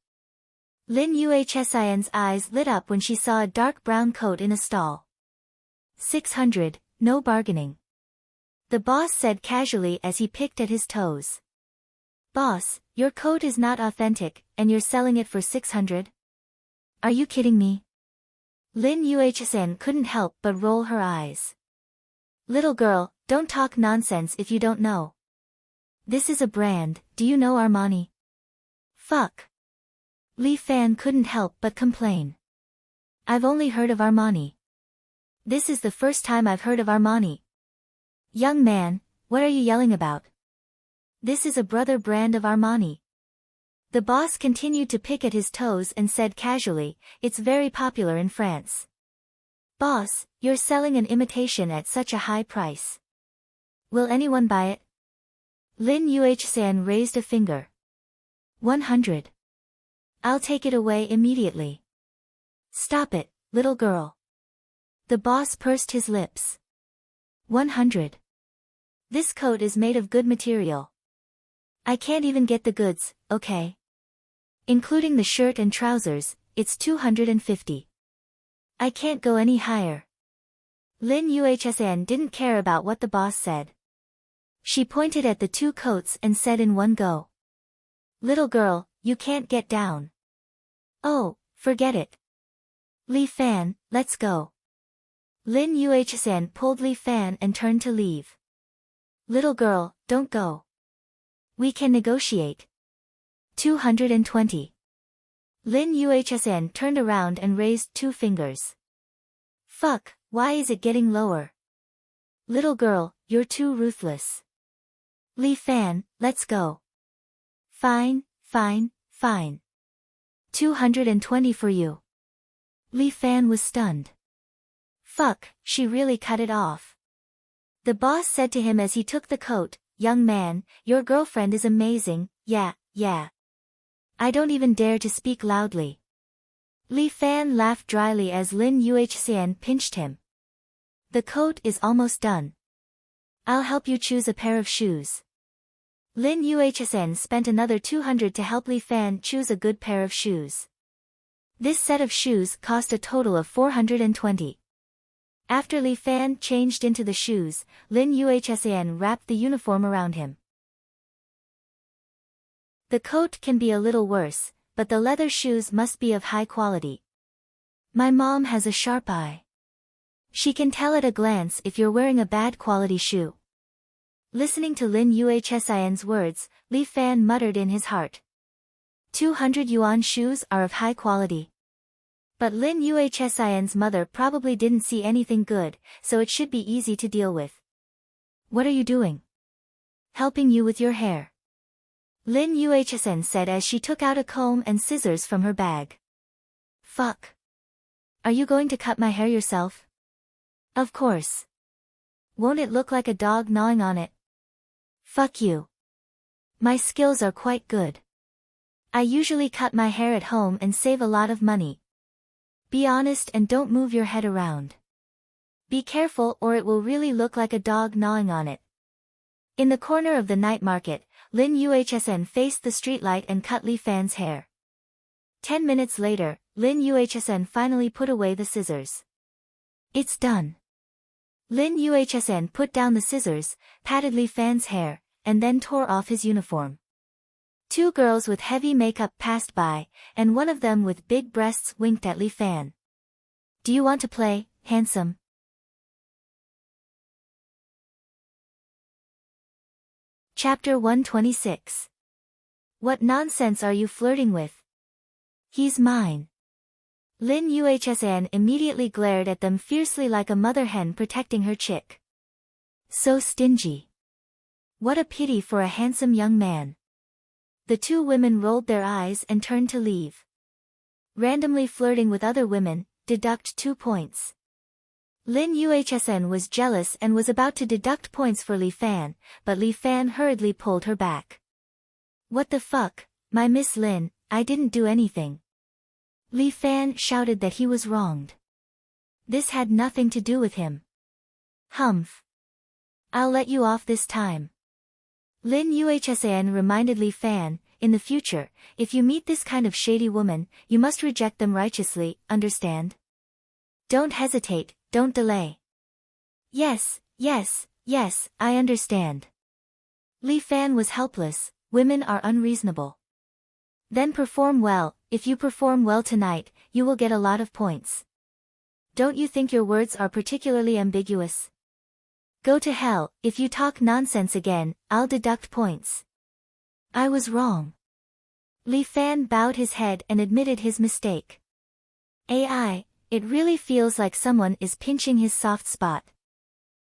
Speaker 1: Lin Yuhsn's eyes lit up when she saw a dark brown coat in a stall. 600, no bargaining. The boss said casually as he picked at his toes. Boss, your coat is not authentic, and you're selling it for 600? Are you kidding me? Lin Yuhsn couldn't help but roll her eyes. Little girl, don't talk nonsense if you don't know. This is a brand, do you know Armani? Fuck. Li Fan couldn't help but complain. I've only heard of Armani. This is the first time I've heard of Armani. Young man, what are you yelling about? This is a brother brand of Armani. The boss continued to pick at his toes and said casually, it's very popular in France. Boss, you're selling an imitation at such a high price. Will anyone buy it? Lin Yuhsn raised a finger. 100. I'll take it away immediately. Stop it, little girl. The boss pursed his lips. 100. This coat is made of good material. I can't even get the goods, okay? Including the shirt and trousers, it's 250. I can't go any higher. Lin Yuhsn didn't care about what the boss said. She pointed at the two coats and said in one go. Little girl, you can't get down. Oh, forget it. Li Fan, let's go. Lin Yuhsn pulled Li Fan and turned to leave. Little girl, don't go. We can negotiate. 220. Lin Yuhsn turned around and raised two fingers. Fuck, why is it getting lower? Little girl, you're too ruthless. Li Fan, let's go. Fine, fine, fine. 220 for you. Li Fan was stunned. Fuck, she really cut it off. The boss said to him as he took the coat, young man, your girlfriend is amazing, yeah. I don't even dare to speak loudly. Li Fan laughed dryly as Lin Yuhsn pinched him. The coat is almost done. I'll help you choose a pair of shoes. Lin Yuhsn spent another 200 to help Li Fan choose a good pair of shoes. This set of shoes cost a total of 420. After Li Fan changed into the shoes, Lin Yuhsn wrapped the uniform around him. The coat can be a little worse, but the leather shoes must be of high quality. My mom has a sharp eye. She can tell at a glance if you're wearing a bad quality shoe. Listening to Lin Yuhsn's words, Li Fan muttered in his heart. 200 yuan shoes are of high quality. But Lin Yuhsn's mother probably didn't see anything good, so it should be easy to deal with. What are you doing? Helping you with your hair. Lin Yuhsn said as she took out a comb and scissors from her bag. Fuck. Are you going to cut my hair yourself? Of course. Won't it look like a dog gnawing on it? Fuck you. My skills are quite good. I usually cut my hair at home and save a lot of money. Be honest and don't move your head around. Be careful or it will really look like a dog gnawing on it. In the corner of the night market, Lin Yuhsn faced the streetlight and cut Li Fan's hair. 10 minutes later, Lin Yuhsn finally put away the scissors. It's done. Lin Yuhsn put down the scissors, patted Li Fan's hair, and then tore off his uniform. Two girls with heavy makeup passed by, and one of them with big breasts winked at Li Fan. Do you want to play, handsome? Chapter 126. What nonsense are you flirting with? He's mine. Lin Yuhsn immediately glared at them fiercely like a mother hen protecting her chick. So stingy. What a pity for a handsome young man. The two women rolled their eyes and turned to leave. Randomly flirting with other women, deduct 2 points. Lin Yuhsn was jealous and was about to deduct points for Li Fan, but Li Fan hurriedly pulled her back. What the fuck, my Miss Lin, I didn't do anything. Li Fan shouted that he was wronged. This had nothing to do with him. Humph. I'll let you off this time. Lin Yuhsan reminded Li Fan, in the future, if you meet this kind of shady woman, you must reject them righteously, understand? Don't hesitate, don't delay. Yes, I understand. Li Fan was helpless, women are unreasonable. Then perform well, if you perform well tonight, you will get a lot of points. Don't you think your words are particularly ambiguous? Go to hell, if you talk nonsense again, I'll deduct points. I was wrong. Li Fan bowed his head and admitted his mistake. AI, it really feels like someone is pinching his soft spot.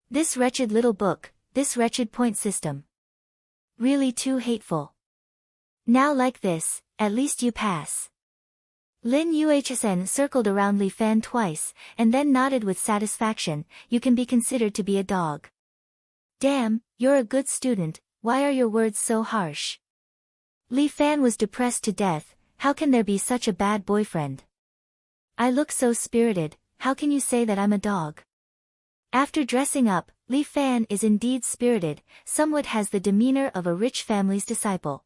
Speaker 1: This wretched little book, this wretched point system. Really too hateful. Now like this, at least you pass. Lin Yuhsan circled around Li Fan twice, and then nodded with satisfaction. You can be considered to be a dog. Damn, you're a good student, why are your words so harsh? Li Fan was depressed to death, how can there be such a bad boyfriend? I look so spirited, how can you say that I'm a dog? After dressing up, Li Fan is indeed spirited, somewhat has the demeanor of a rich family's disciple.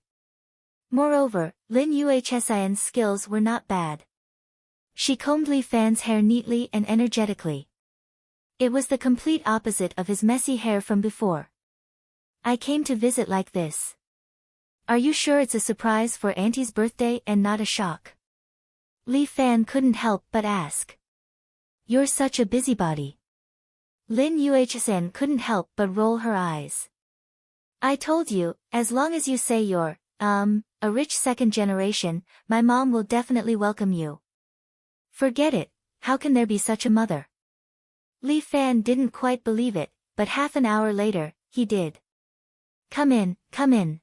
Speaker 1: Moreover, Lin Yuhsan's skills were not bad. She combed Li Fan's hair neatly and energetically. It was the complete opposite of his messy hair from before. I came to visit like this. Are you sure it's a surprise for Auntie's birthday and not a shock? Li Fan couldn't help but ask. You're such a busybody. Lin Yuhsan couldn't help but roll her eyes. I told you, as long as you say you're, a rich second generation, my mom will definitely welcome you. Forget it, how can there be such a mother? Li Fan didn't quite believe it, but half an hour later, he did. Come in, come in.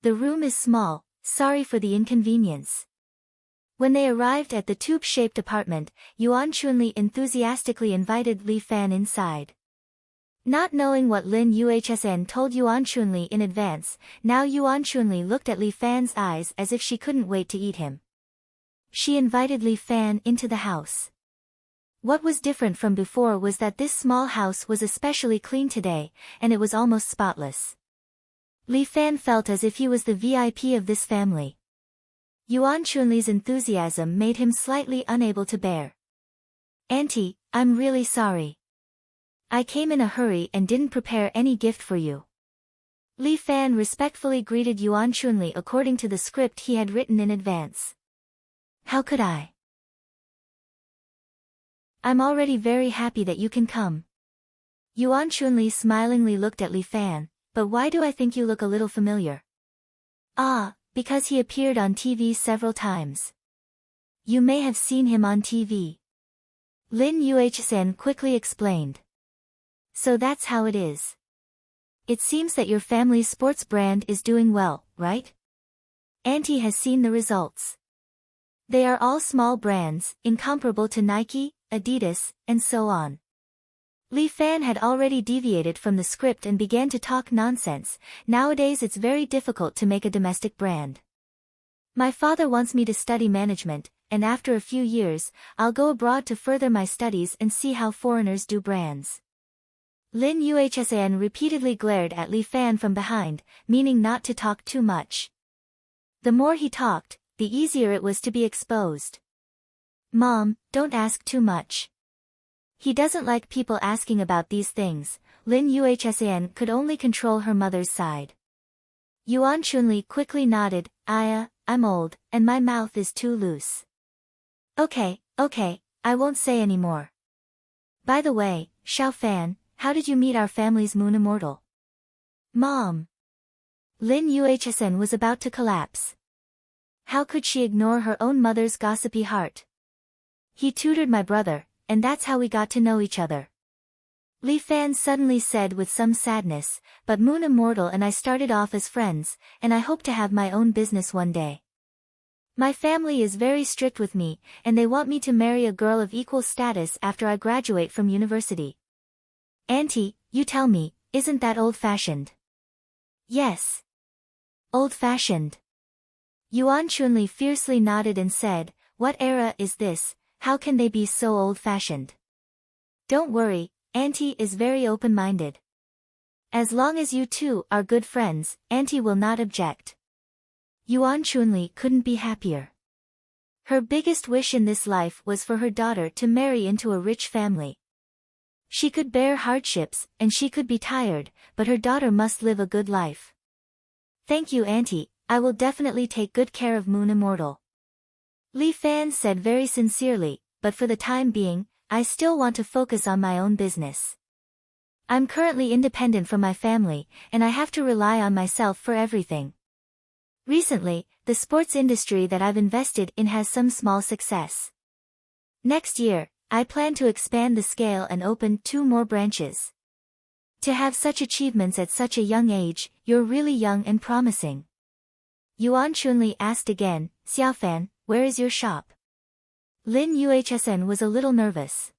Speaker 1: The room is small, sorry for the inconvenience. When they arrived at the tube-shaped apartment, Yuan Chunli enthusiastically invited Li Fan inside. Not knowing what Lin Yuhsan told Yuan Chunli in advance, now Yuan Chunli looked at Li Fan's eyes as if she couldn't wait to eat him. She invited Li Fan into the house. What was different from before was that this small house was especially clean today, and it was almost spotless. Li Fan felt as if he was the VIP of this family. Yuan Chunli's enthusiasm made him slightly unable to bear. Auntie, I'm really sorry. I came in a hurry and didn't prepare any gift for you. Li Fan respectfully greeted Yuan Chunli according to the script he had written in advance. How could I? I'm already very happy that you can come. Yuan Chunli smilingly looked at Li Fan, but why do I think you look a little familiar? Ah, because he appeared on TV several times. You may have seen him on TV. Lin Yuhsan quickly explained. So that's how it is. It seems that your family's sports brand is doing well, right? Auntie has seen the results. They are all small brands, incomparable to Nike, Adidas, and so on. Li Fan had already deviated from the script and began to talk nonsense. Nowadays it's very difficult to make a domestic brand. My father wants me to study management, and after a few years, I'll go abroad to further my studies and see how foreigners do brands. Lin Yuhsan repeatedly glared at Li Fan from behind, meaning not to talk too much. The more he talked, the easier it was to be exposed. Mom, don't ask too much. He doesn't like people asking about these things. Lin Yuhsan could only control her mother's side. Yuan Chunli quickly nodded. I'm old, and my mouth is too loose. Okay, I won't say any more. By the way, Xiao Fan, how did you meet our family's moon immortal? Mom. Lin Yuhsan was about to collapse. How could she ignore her own mother's gossipy heart? He tutored my brother, and that's how we got to know each other. Li Fan suddenly said with some sadness, but Moon Immortal and I started off as friends, and I hope to have my own business one day. My family is very strict with me, and they want me to marry a girl of equal status after I graduate from university. Auntie, you tell me, isn't that old-fashioned? Yes. Old-fashioned. Yuan Chunli fiercely nodded and said, "What era is this? How can they be so old-fashioned?" "Don't worry, Auntie is very open-minded. As long as you two are good friends, Auntie will not object." Yuan Chunli couldn't be happier. Her biggest wish in this life was for her daughter to marry into a rich family. She could bear hardships, and she could be tired, but her daughter must live a good life. "Thank you, Auntie, I will definitely take good care of Moon Immortal." Li Fan said very sincerely, "But for the time being, I still want to focus on my own business. I'm currently independent from my family, and I have to rely on myself for everything. Recently, the sports industry that I've invested in has some small success. Next year, I plan to expand the scale and open 2 more branches." "To have such achievements at such a young age, you're really young and promising." Yuan Chunli asked again, "Xiaofan, where is your shop?" Lin Yuhsn was a little nervous.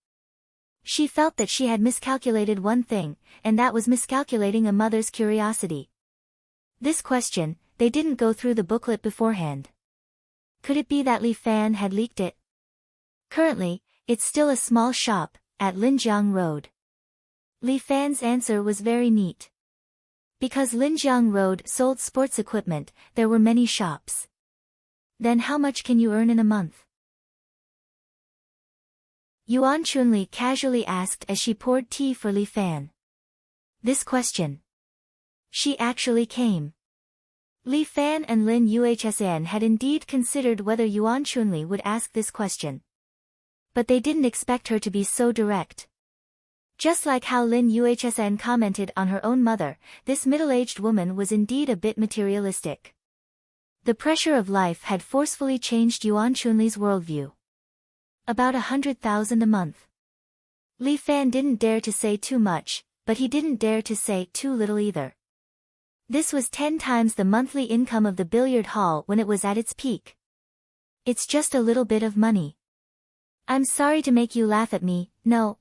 Speaker 1: She felt that she had miscalculated one thing, and that was miscalculating a mother's curiosity. This question, they didn't go through the booklet beforehand. Could it be that Li Fan had leaked it? Currently, it's still a small shop, at Linjiang Road. Li Fan's answer was very neat. Because Linjiang Road sold sports equipment, there were many shops. "Then how much can you earn in a month?" Yuan Chunli casually asked as she poured tea for Li Fan. This question. She actually came. Li Fan and Lin Yuhsn had indeed considered whether Yuan Chunli would ask this question. But they didn't expect her to be so direct. Just like how Lin Yuhsn commented on her own mother, this middle-aged woman was indeed a bit materialistic. The pressure of life had forcefully changed Yuan Chunli's worldview. About 100,000 a month. Li Fan didn't dare to say too much, but he didn't dare to say too little either. This was 10 times the monthly income of the billiard hall when it was at its peak. "It's just a little bit of money. I'm sorry to make you laugh at me, no,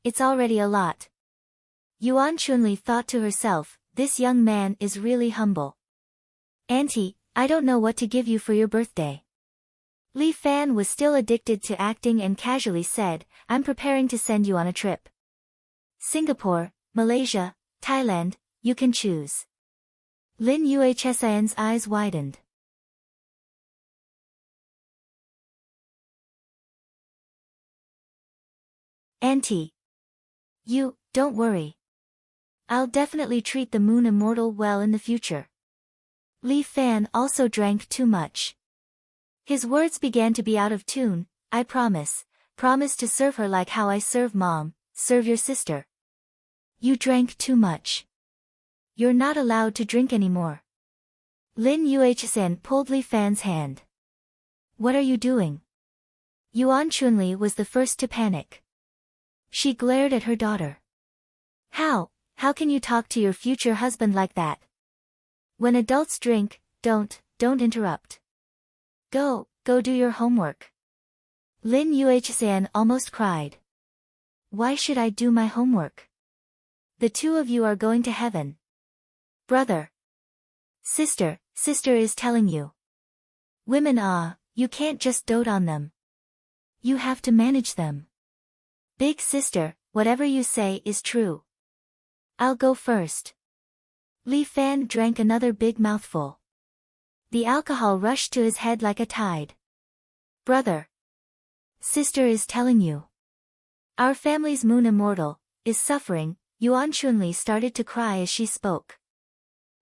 Speaker 1: it's already a lot." Yuan Chunli thought to herself, this young man is really humble. "Auntie, I don't know what to give you for your birthday." Li Fan was still addicted to acting and casually said, "I'm preparing to send you on a trip. Singapore, Malaysia, Thailand, you can choose." Lin Yuhsn's eyes widened. "Auntie. Don't worry. I'll definitely treat the Moon Immortal well in the future." Li Fan also drank too much. His words began to be out of tune. "I promise to serve her like how I serve Mom, serve your sister." "You drank too much. You're not allowed to drink anymore." Lin Yuhsn pulled Li Fan's hand. "What are you doing?" Yuan Chunli was the first to panic. She glared at her daughter. How can you talk to your future husband like that? When adults drink, don't interrupt. Go do your homework." Lin Yuhsn almost cried. "Why should I do my homework? The 2 of you are going to heaven." "Brother. Sister is telling you. Women you can't just dote on them. You have to manage them. Big sister, whatever you say is true." "I'll go first." Li Fan drank another big mouthful. The alcohol rushed to his head like a tide. "Brother. Sister is telling you. Our family's Moon Immortal is suffering." Yuan Chunli started to cry as she spoke.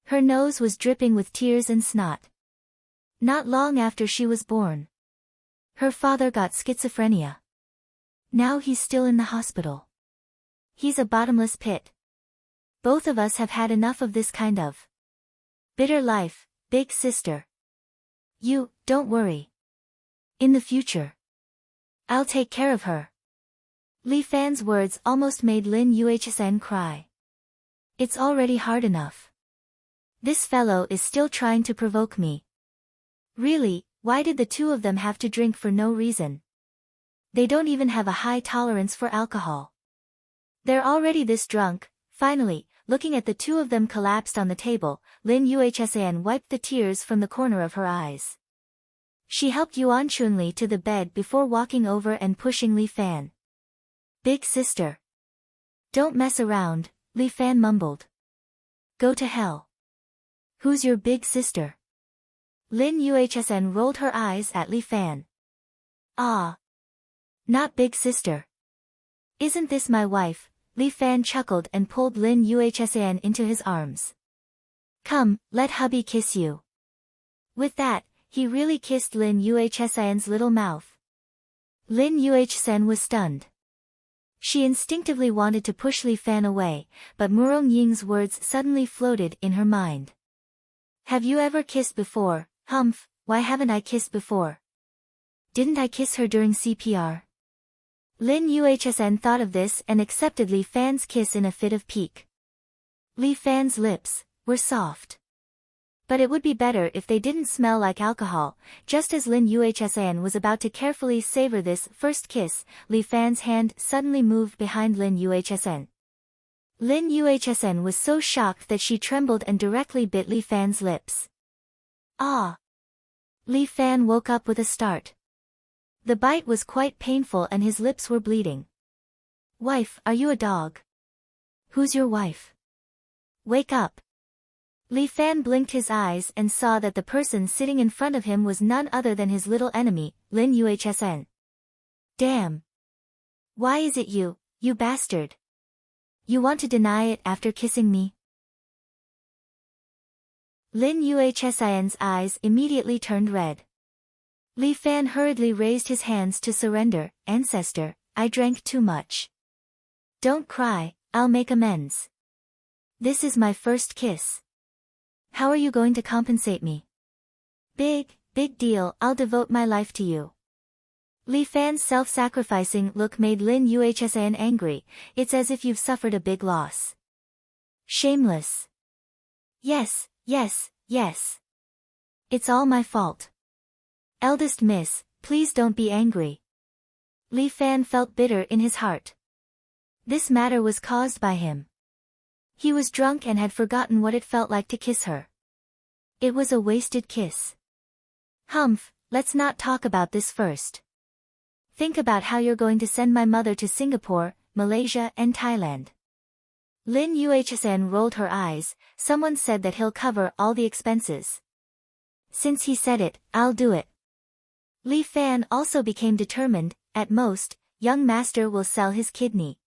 Speaker 1: Her nose was dripping with tears and snot. Not long after she was born. Her father got schizophrenia. Now he's still in the hospital. He's a bottomless pit. Both of us have had enough of this kind of bitter life, big sister. You don't worry. In the future, I'll take care of her." Li Fan's words almost made Lin Yuhsn cry. "It's already hard enough. This fellow is still trying to provoke me. Really, why did the 2 of them have to drink for no reason? They don't even have a high tolerance for alcohol. They're already this drunk." Finally, looking at the two of them collapsed on the table. Lin Yuhsan wiped the tears from the corner of her eyes. She helped Yuan Chunli to the bed before walking over and pushing Li Fan. Big sister. Don't mess around, Li Fan mumbled. Go to hell. Who's your big sister? Lin Yuhsan rolled her eyes at Li Fan. Ah. Not big sister. Isn't this my wife? Li Fan chuckled and pulled Lin Yuhsan into his arms. Come, let hubby kiss you. With that, he really kissed Lin Yuhsan's little mouth. Lin Yuhsan was stunned. She instinctively wanted to push Li Fan away, but Murong Ying's words suddenly floated in her mind. Have you ever kissed before? Humph, why haven't I kissed before? Didn't I kiss her during CPR? Lin Yuhsan thought of this and accepted Li Fan's kiss in a fit of pique. Li Fan's lips were soft. But it would be better if they didn't smell like alcohol. Just as Lin Yuhsan was about to carefully savor this first kiss, Li Fan's hand suddenly moved behind Lin Yuhsan. Lin Yuhsan was so shocked that she trembled and directly bit Li Fan's lips. Ah! Li Fan woke up with a start. The bite was quite painful and his lips were bleeding. Wife, are you a dog? Who's your wife? Wake up. Li Fan blinked his eyes and saw that the person sitting in front of him was none other than his little enemy, Lin Yuhsan. Damn. Why is it you, you bastard? You want to deny it after kissing me? Lin Yuhsan's eyes immediately turned red. Li Fan hurriedly raised his hands to surrender. Ancestor, I drank too much. Don't cry, I'll make amends. This is my first kiss. How are you going to compensate me? Big deal, I'll devote my life to you. Li Fan's self-sacrificing look made Lin Yuhsan angry. It's as if you've suffered a big loss. Shameless. Yes. It's all my fault. Eldest miss, please don't be angry. Li Fan felt bitter in his heart. This matter was caused by him. He was drunk and had forgotten what it felt like to kiss her. It was a wasted kiss. Humph, let's not talk about this first. Think about how you're going to send my mother to Singapore, Malaysia and Thailand. Lin Yuhsan rolled her eyes. Someone said that he'll cover all the expenses. Since he said it, I'll do it. Li Fan also became determined. At most, young master will sell his kidney.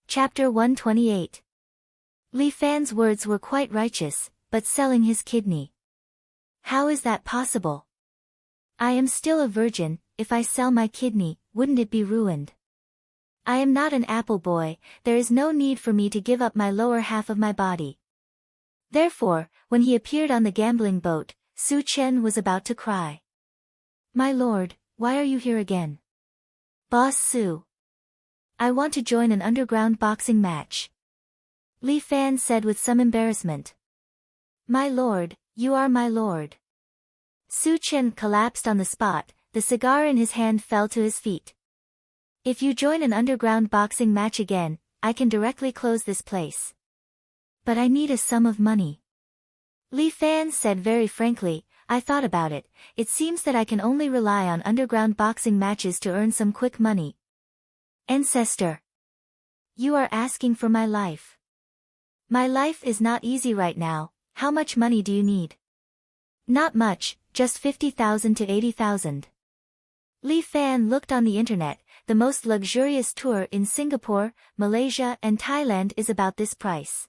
Speaker 1: Chapter 128. Li Fan's words were quite righteous, but selling his kidney. How is that possible? I am still a virgin. If I sell my kidney, wouldn't it be ruined? I am not an apple boy, there is no need for me to give up my lower half of my body. Therefore, when he appeared on the gambling boat, Su Chen was about to cry. My lord, why are you here again? Boss Su. I want to join an underground boxing match. Li Fan said with some embarrassment. My lord, you are my lord. Su Chen collapsed on the spot, the cigar in his hand fell to his feet. If you join an underground boxing match again, I can directly close this place. But I need a sum of money. Li Fan said very frankly, I thought about it, it seems that I can only rely on underground boxing matches to earn some quick money. Ancestor. You are asking for my life. My life is not easy right now. How much money do you need? Not much, just 50,000 to 80,000. Li Fan looked on the internet. The most luxurious tour in Singapore, Malaysia and Thailand is about this price.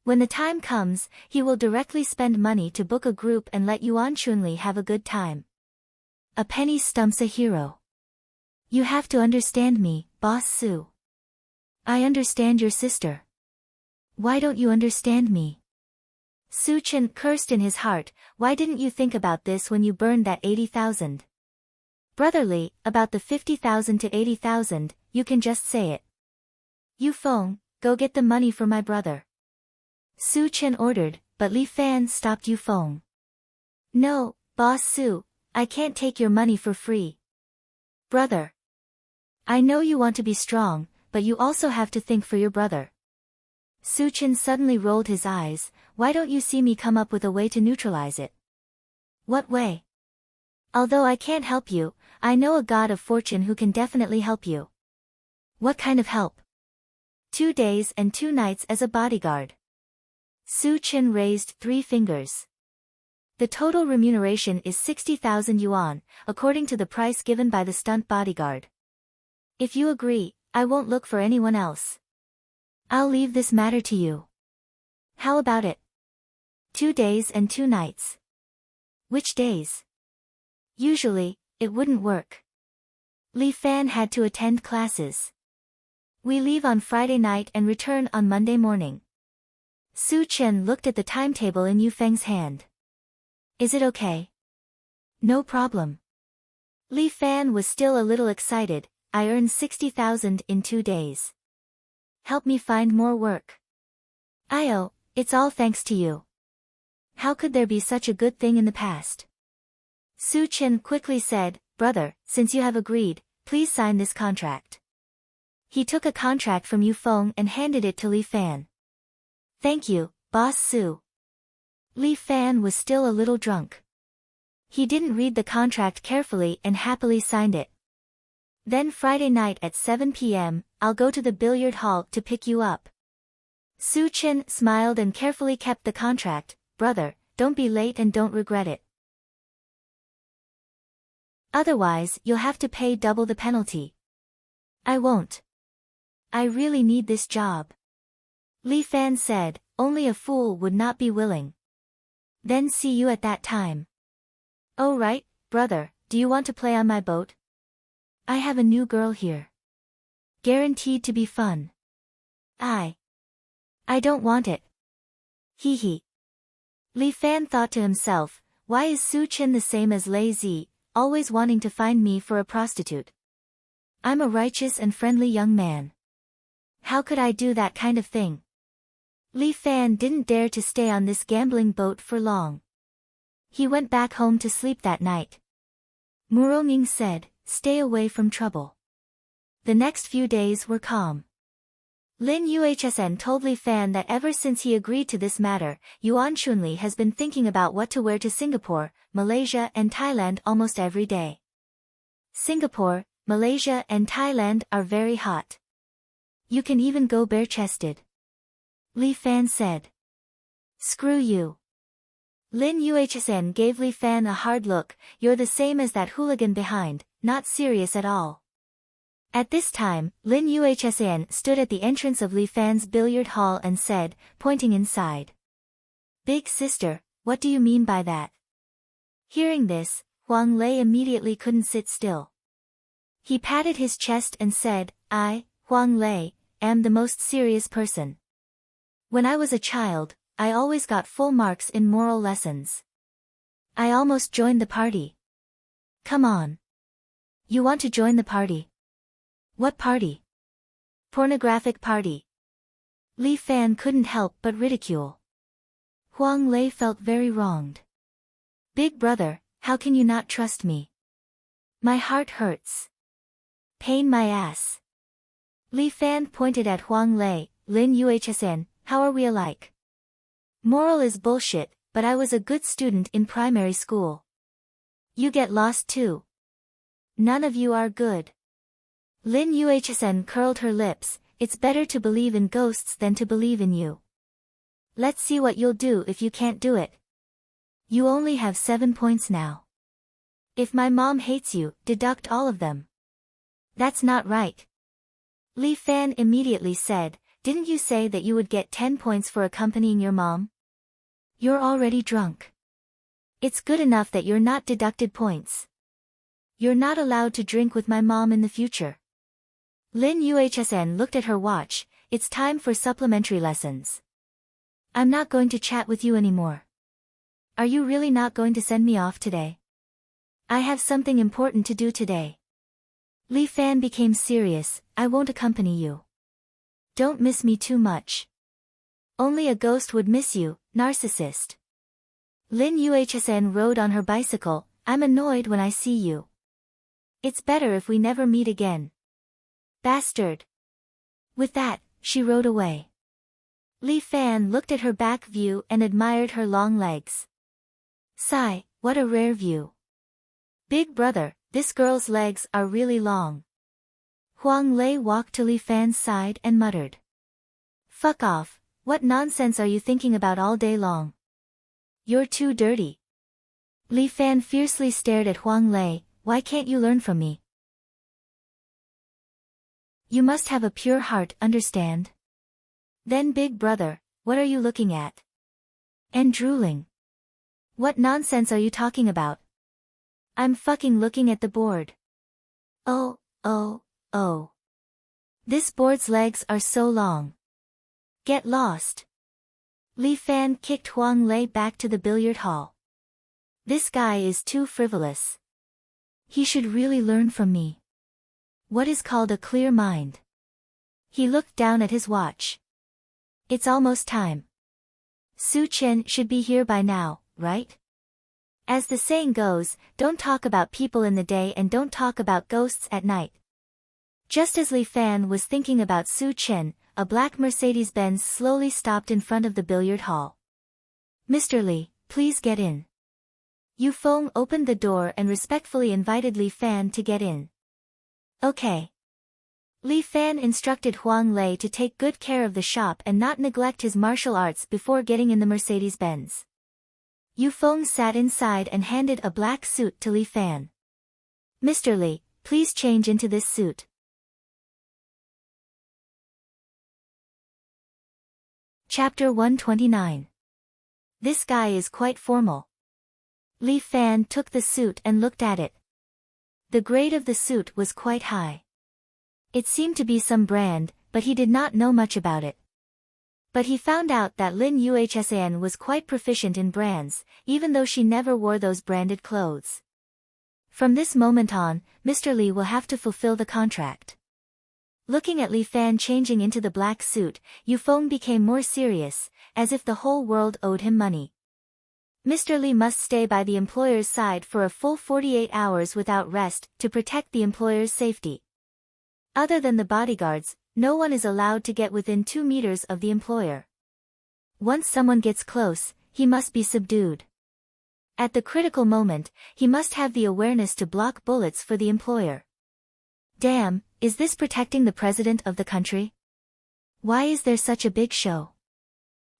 Speaker 1: When the time comes, he will directly spend money to book a group and let Yuan Chunli have a good time. A penny stumps a hero. You have to understand me, Boss Su. I understand your sister. Why don't you understand me? Su Chen cursed in his heart. Why didn't you think about this when you burned that 80,000? Brotherly, about the 50,000 to 80,000, you can just say it. Yu Feng, go get the money for my brother. Su Chen ordered, but Li Fan stopped Yu Feng. No, Boss Su, I can't take your money for free. Brother. I know you want to be strong, but you also have to think for your brother. Suchin suddenly rolled his eyes. Why don't you see me come up with a way to neutralize it? What way? Although I can't help you, I know a god of fortune who can definitely help you. What kind of help? 2 days and 2 nights as a bodyguard. Suchin raised 3 fingers. The total remuneration is 60,000 yuan, according to the price given by the stunt bodyguard. If you agree, I won't look for anyone else. I'll leave this matter to you. How about it? 2 days and 2 nights. Which days? Usually, it wouldn't work. Li Fan had to attend classes. We leave on Friday night and return on Monday morning. Su Chen looked at the timetable in Yu Feng's hand. Is it okay? No problem. Li Fan was still a little excited. I earned 60,000 in 2 days. Help me find more work. Io, it's all thanks to you. How could there be such a good thing in the past? Su Chen quickly said, brother, since you have agreed, please sign this contract. He took a contract from Yu Feng and handed it to Li Fan. Thank you, Boss Su. Li Fan was still a little drunk. He didn't read the contract carefully and happily signed it. Then Friday night at 7 p.m., I'll go to the billiard hall to pick you up. Su Chen smiled and carefully kept the contract. Brother, don't be late and don't regret it. Otherwise, you'll have to pay double the penalty. I won't. I really need this job. Li Fan said, only a fool would not be willing. Then see you at that time. Oh right, brother, do you want to play on my boat? I have a new girl here. Guaranteed to be fun. I don't want it. Hee hee. Li Fan thought to himself, why is Su Chen the same as Lei Zi, always wanting to find me for a prostitute? I'm a righteous and friendly young man. How could I do that kind of thing? Li Fan didn't dare to stay on this gambling boat for long. He went back home to sleep that night. Muronging said, stay away from trouble. The next few days were calm. Lin Yuhsn told Li Fan that ever since he agreed to this matter, Yuan Chunli has been thinking about what to wear to Singapore, Malaysia and Thailand almost every day. Singapore, Malaysia and Thailand are very hot. You can even go bare-chested. Li Fan said. Screw you. Lin Yuhsn gave Li Fan a hard look. You're the same as that hooligan behind, not serious at all. At this time, Lin Yuhsn stood at the entrance of Li Fan's billiard hall and said, pointing inside. Big sister, what do you mean by that? Hearing this, Huang Lei immediately couldn't sit still. He patted his chest and said, I, Huang Lei, am the most serious person. When I was a child, I always got full marks in moral lessons. I almost joined the party. Come on. You want to join the party? What party? Pornographic party. Li Fan couldn't help but ridicule. Huang Lei felt very wronged. Big brother, how can you not trust me? My heart hurts. Pain my ass. Li Fan pointed at Huang Lei. Lin Yuhsn, how are we alike? Moral is bullshit, but I was a good student in primary school. You get lost too. None of you are good. Lin Yuhsn curled her lips. It's better to believe in ghosts than to believe in you. Let's see what you'll do if you can't do it. You only have 7 points now. If my mom hates you, deduct all of them. That's not right. Li Fan immediately said, didn't you say that you would get 10 points for accompanying your mom? You're already drunk. It's good enough that you're not deducted points. You're not allowed to drink with my mom in the future. Lin Yuhsn looked at her watch. It's time for supplementary lessons. I'm not going to chat with you anymore. Are you really not going to send me off today? I have something important to do today. Li Fan became serious. I won't accompany you. Don't miss me too much. Only a ghost would miss you, narcissist. Lin Yuhsn rode on her bicycle. I'm annoyed when I see you. It's better if we never meet again. Bastard. With that, she rode away. Li Fan looked at her back view and admired her long legs. Sigh, what a rare view. Big brother, this girl's legs are really long. Huang Lei walked to Li Fan's side and muttered. Fuck off, what nonsense are you thinking about all day long? You're too dirty. Li Fan fiercely stared at Huang Lei, why can't you learn from me? You must have a pure heart, understand? Then big brother, what are you looking at? And drooling. What nonsense are you talking about? I'm fucking looking at the board. Oh. This board's legs are so long. Get lost. Li Fan kicked Huang Lei back to the billiard hall. This guy is too frivolous. He should really learn from me. What is called a clear mind? He looked down at his watch. It's almost time. Su Chen should be here by now, right? As the saying goes, don't talk about people in the day and don't talk about ghosts at night. Just as Li Fan was thinking about Su Chen, a black Mercedes-Benz slowly stopped in front of the billiard hall. Mr. Li, please get in. Yu Feng opened the door and respectfully invited Li Fan to get in. Okay. Li Fan instructed Huang Lei to take good care of the shop and not neglect his martial arts before getting in the Mercedes-Benz. Yu Feng sat inside and handed a black suit to Li Fan. Mr. Li, please change into this suit. Chapter 129. This guy is quite formal. Li Fan took the suit and looked at it. The grade of the suit was quite high. It seemed to be some brand, but he did not know much about it. But he found out that Lin Yuhsan was quite proficient in brands, even though she never wore those branded clothes. From this moment on, Mr. Li will have to fulfill the contract. Looking at Li Fan changing into the black suit, Yu Feng became more serious, as if the whole world owed him money. Mr. Li must stay by the employer's side for a full 48 hours without rest, to protect the employer's safety. Other than the bodyguards, no one is allowed to get within 2 meters of the employer. Once someone gets close, he must be subdued. At the critical moment, he must have the awareness to block bullets for the employer. Damn, is this protecting the president of the country? Why is there such a big show?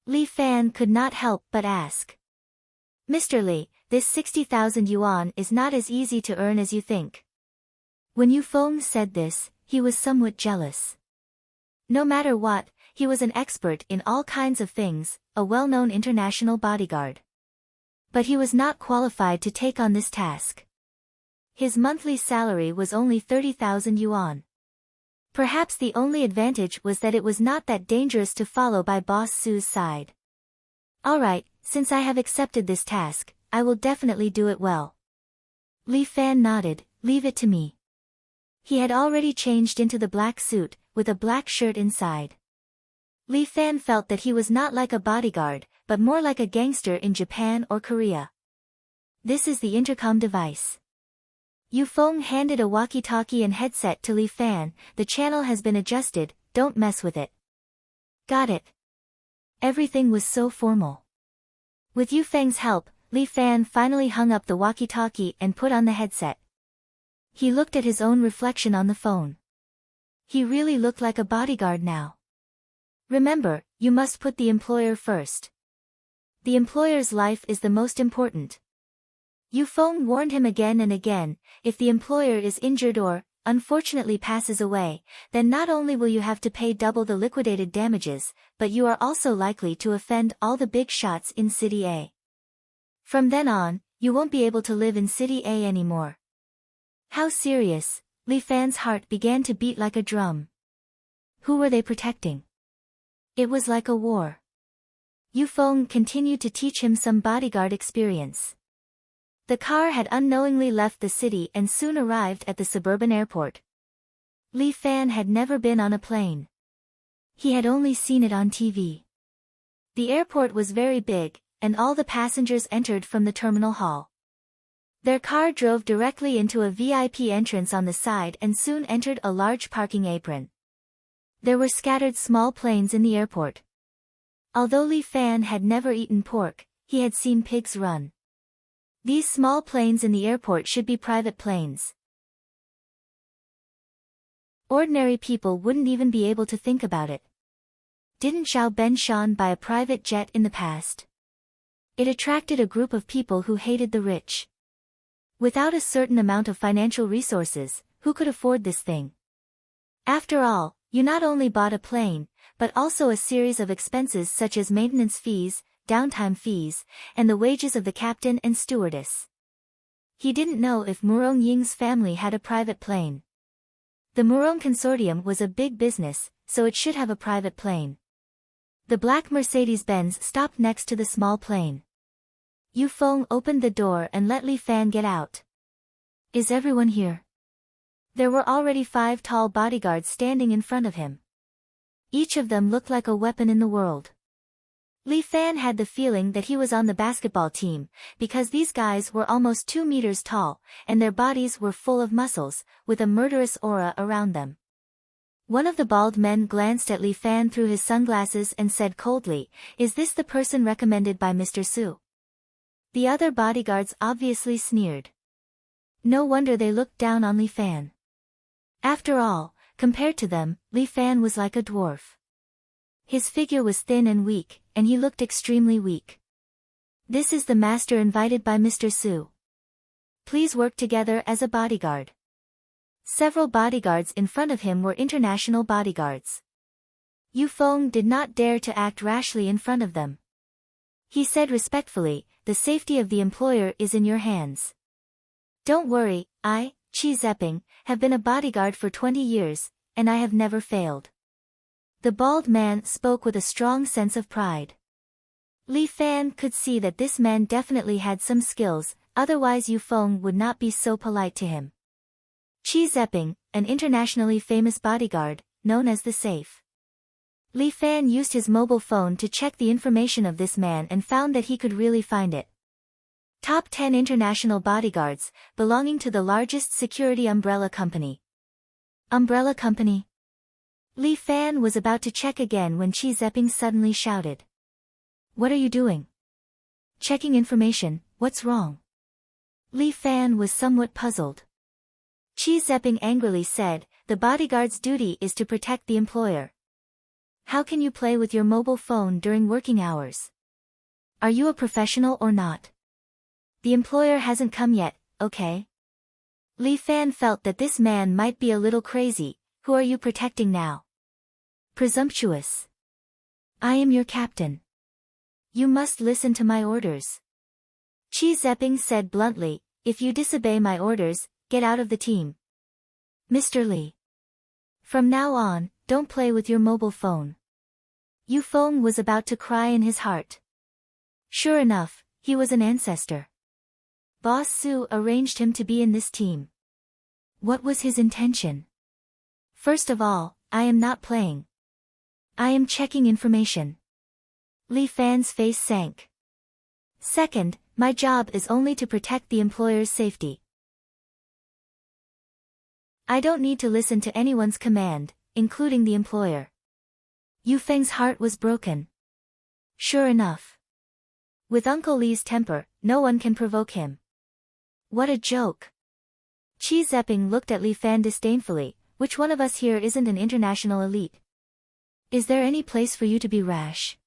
Speaker 1: Li Fan could not help but ask. Mr. Li, this 60,000 yuan is not as easy to earn as you think. When Yu Feng said this, he was somewhat jealous. No matter what, he was an expert in all kinds of things, a well-known international bodyguard. But he was not qualified to take on this task. His monthly salary was only 30,000 yuan. Perhaps the only advantage was that it was not that dangerous to follow by Boss Su's side. Alright, since I have accepted this task, I will definitely do it well. Li Fan nodded, leave it to me. He had already changed into the black suit, with a black shirt inside. Li Fan felt that he was not like a bodyguard, but more like a gangster in Japan or Korea. This is the intercom device. Yu Feng handed a walkie-talkie and headset to Li Fan, the channel has been adjusted, don't mess with it. Got it. Everything was so formal. With Yu Feng's help, Li Fan finally hung up the walkie-talkie and put on the headset. He looked at his own reflection on the phone. He really looked like a bodyguard now. Remember, you must put the employer first. The employer's life is the most important. Yu Feng warned him again and again, if the employer is injured or, unfortunately passes away, then not only will you have to pay double the liquidated damages, but you are also likely to offend all the big shots in City A. From then on, you won't be able to live in City A anymore. How serious, Li Fan's heart began to beat like a drum. Who were they protecting? It was like a war. Yu Feng continued to teach him some bodyguard experience. The car had unknowingly left the city and soon arrived at the suburban airport. Li Fan had never been on a plane. He had only seen it on TV. The airport was very big, and all the passengers entered from the terminal hall. Their car drove directly into a VIP entrance on the side and soon entered a large parking apron. There were scattered small planes in the airport. Although Li Fan had never eaten pork, he had seen pigs run. These small planes in the airport should be private planes. Ordinary people wouldn't even be able to think about it. Didn't Zhao Benshan buy a private jet in the past? It attracted a group of people who hated the rich. Without a certain amount of financial resources, who could afford this thing? After all, you not only bought a plane, but also a series of expenses such as maintenance fees, downtime fees, and the wages of the captain and stewardess. He didn't know if Murong Ying's family had a private plane. The Murong Consortium was a big business, so it should have a private plane. The black Mercedes-Benz stopped next to the small plane. Yu Feng opened the door and let Li Fan get out. Is everyone here? There were already 5 tall bodyguards standing in front of him. Each of them looked like a weapon in the world. Li Fan had the feeling that he was on the basketball team, because these guys were almost 2 meters tall, and their bodies were full of muscles, with a murderous aura around them. One of the bald men glanced at Li Fan through his sunglasses and said coldly, "Is this the person recommended by Mr. Su?" The other bodyguards obviously sneered. No wonder they looked down on Li Fan. After all, compared to them, Li Fan was like a dwarf. His figure was thin and weak, and he looked extremely weak. This is the master invited by Mr. Su. Please work together as a bodyguard. Several bodyguards in front of him were international bodyguards. Yu Feng did not dare to act rashly in front of them. He said respectfully, "The safety of the employer is in your hands. Don't worry, I, Qi Zeping, have been a bodyguard for 20 years, and I have never failed." The bald man spoke with a strong sense of pride. Li Fan could see that this man definitely had some skills, otherwise Yu Feng would not be so polite to him. Qi Zeping, an internationally famous bodyguard, known as the Safe. Li Fan used his mobile phone to check the information of this man and found that he could really find it. Top 10 international bodyguards, belonging to the largest security umbrella company. Umbrella company? Li Fan was about to check again when Qi Zeping suddenly shouted. "What are you doing?" "Checking information, what's wrong?" Li Fan was somewhat puzzled. Qi Zeping angrily said, "The bodyguard's duty is to protect the employer. How can you play with your mobile phone during working hours? Are you a professional or not? The employer hasn't come yet, okay?" Li Fan felt that this man might be a little crazy. Who are you protecting now? Presumptuous. I am your captain. You must listen to my orders. Qi Zeping said bluntly, "If you disobey my orders, get out of the team." Mr. Li. From now on, don't play with your mobile phone. Yu Feng was about to cry in his heart. Sure enough, he was an ancestor. Boss Su arranged him to be in this team. What was his intention? First of all, I am not playing. I am checking information. Li Fan's face sank. Second, my job is only to protect the employer's safety. I don't need to listen to anyone's command, including the employer. Yu Feng's heart was broken. Sure enough. With Uncle Li's temper, no one can provoke him. What a joke. Qi Zeping looked at Li Fan disdainfully. Which one of us here isn't an international elite? Is there any place for you to be rash?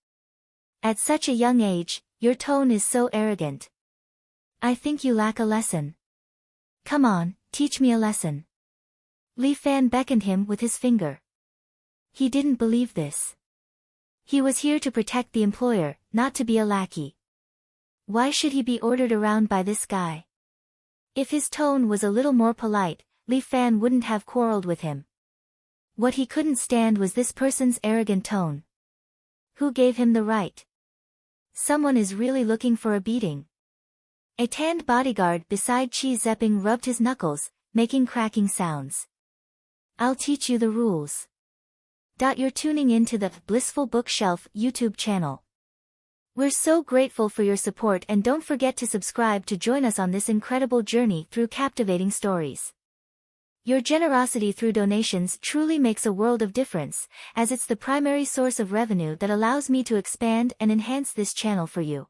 Speaker 1: At such a young age, your tone is so arrogant. I think you lack a lesson. Come on, teach me a lesson. Li Fan beckoned him with his finger. He didn't believe this. He was here to protect the employer, not to be a lackey. Why should he be ordered around by this guy? If his tone was a little more polite, Li Fan wouldn't have quarreled with him. What he couldn't stand was this person's arrogant tone. Who gave him the right? Someone is really looking for a beating. A tanned bodyguard beside Qi Zeping rubbed his knuckles, making cracking sounds. I'll teach you the rules. You're tuning in to the Blissful Bookshelf YouTube channel. We're so grateful for your support, and don't forget to subscribe to join us on this incredible journey through captivating stories. Your generosity through donations truly makes a world of difference, as it's the primary source of revenue that allows me to expand and enhance this channel for you.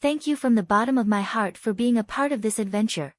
Speaker 1: Thank you from the bottom of my heart for being a part of this adventure.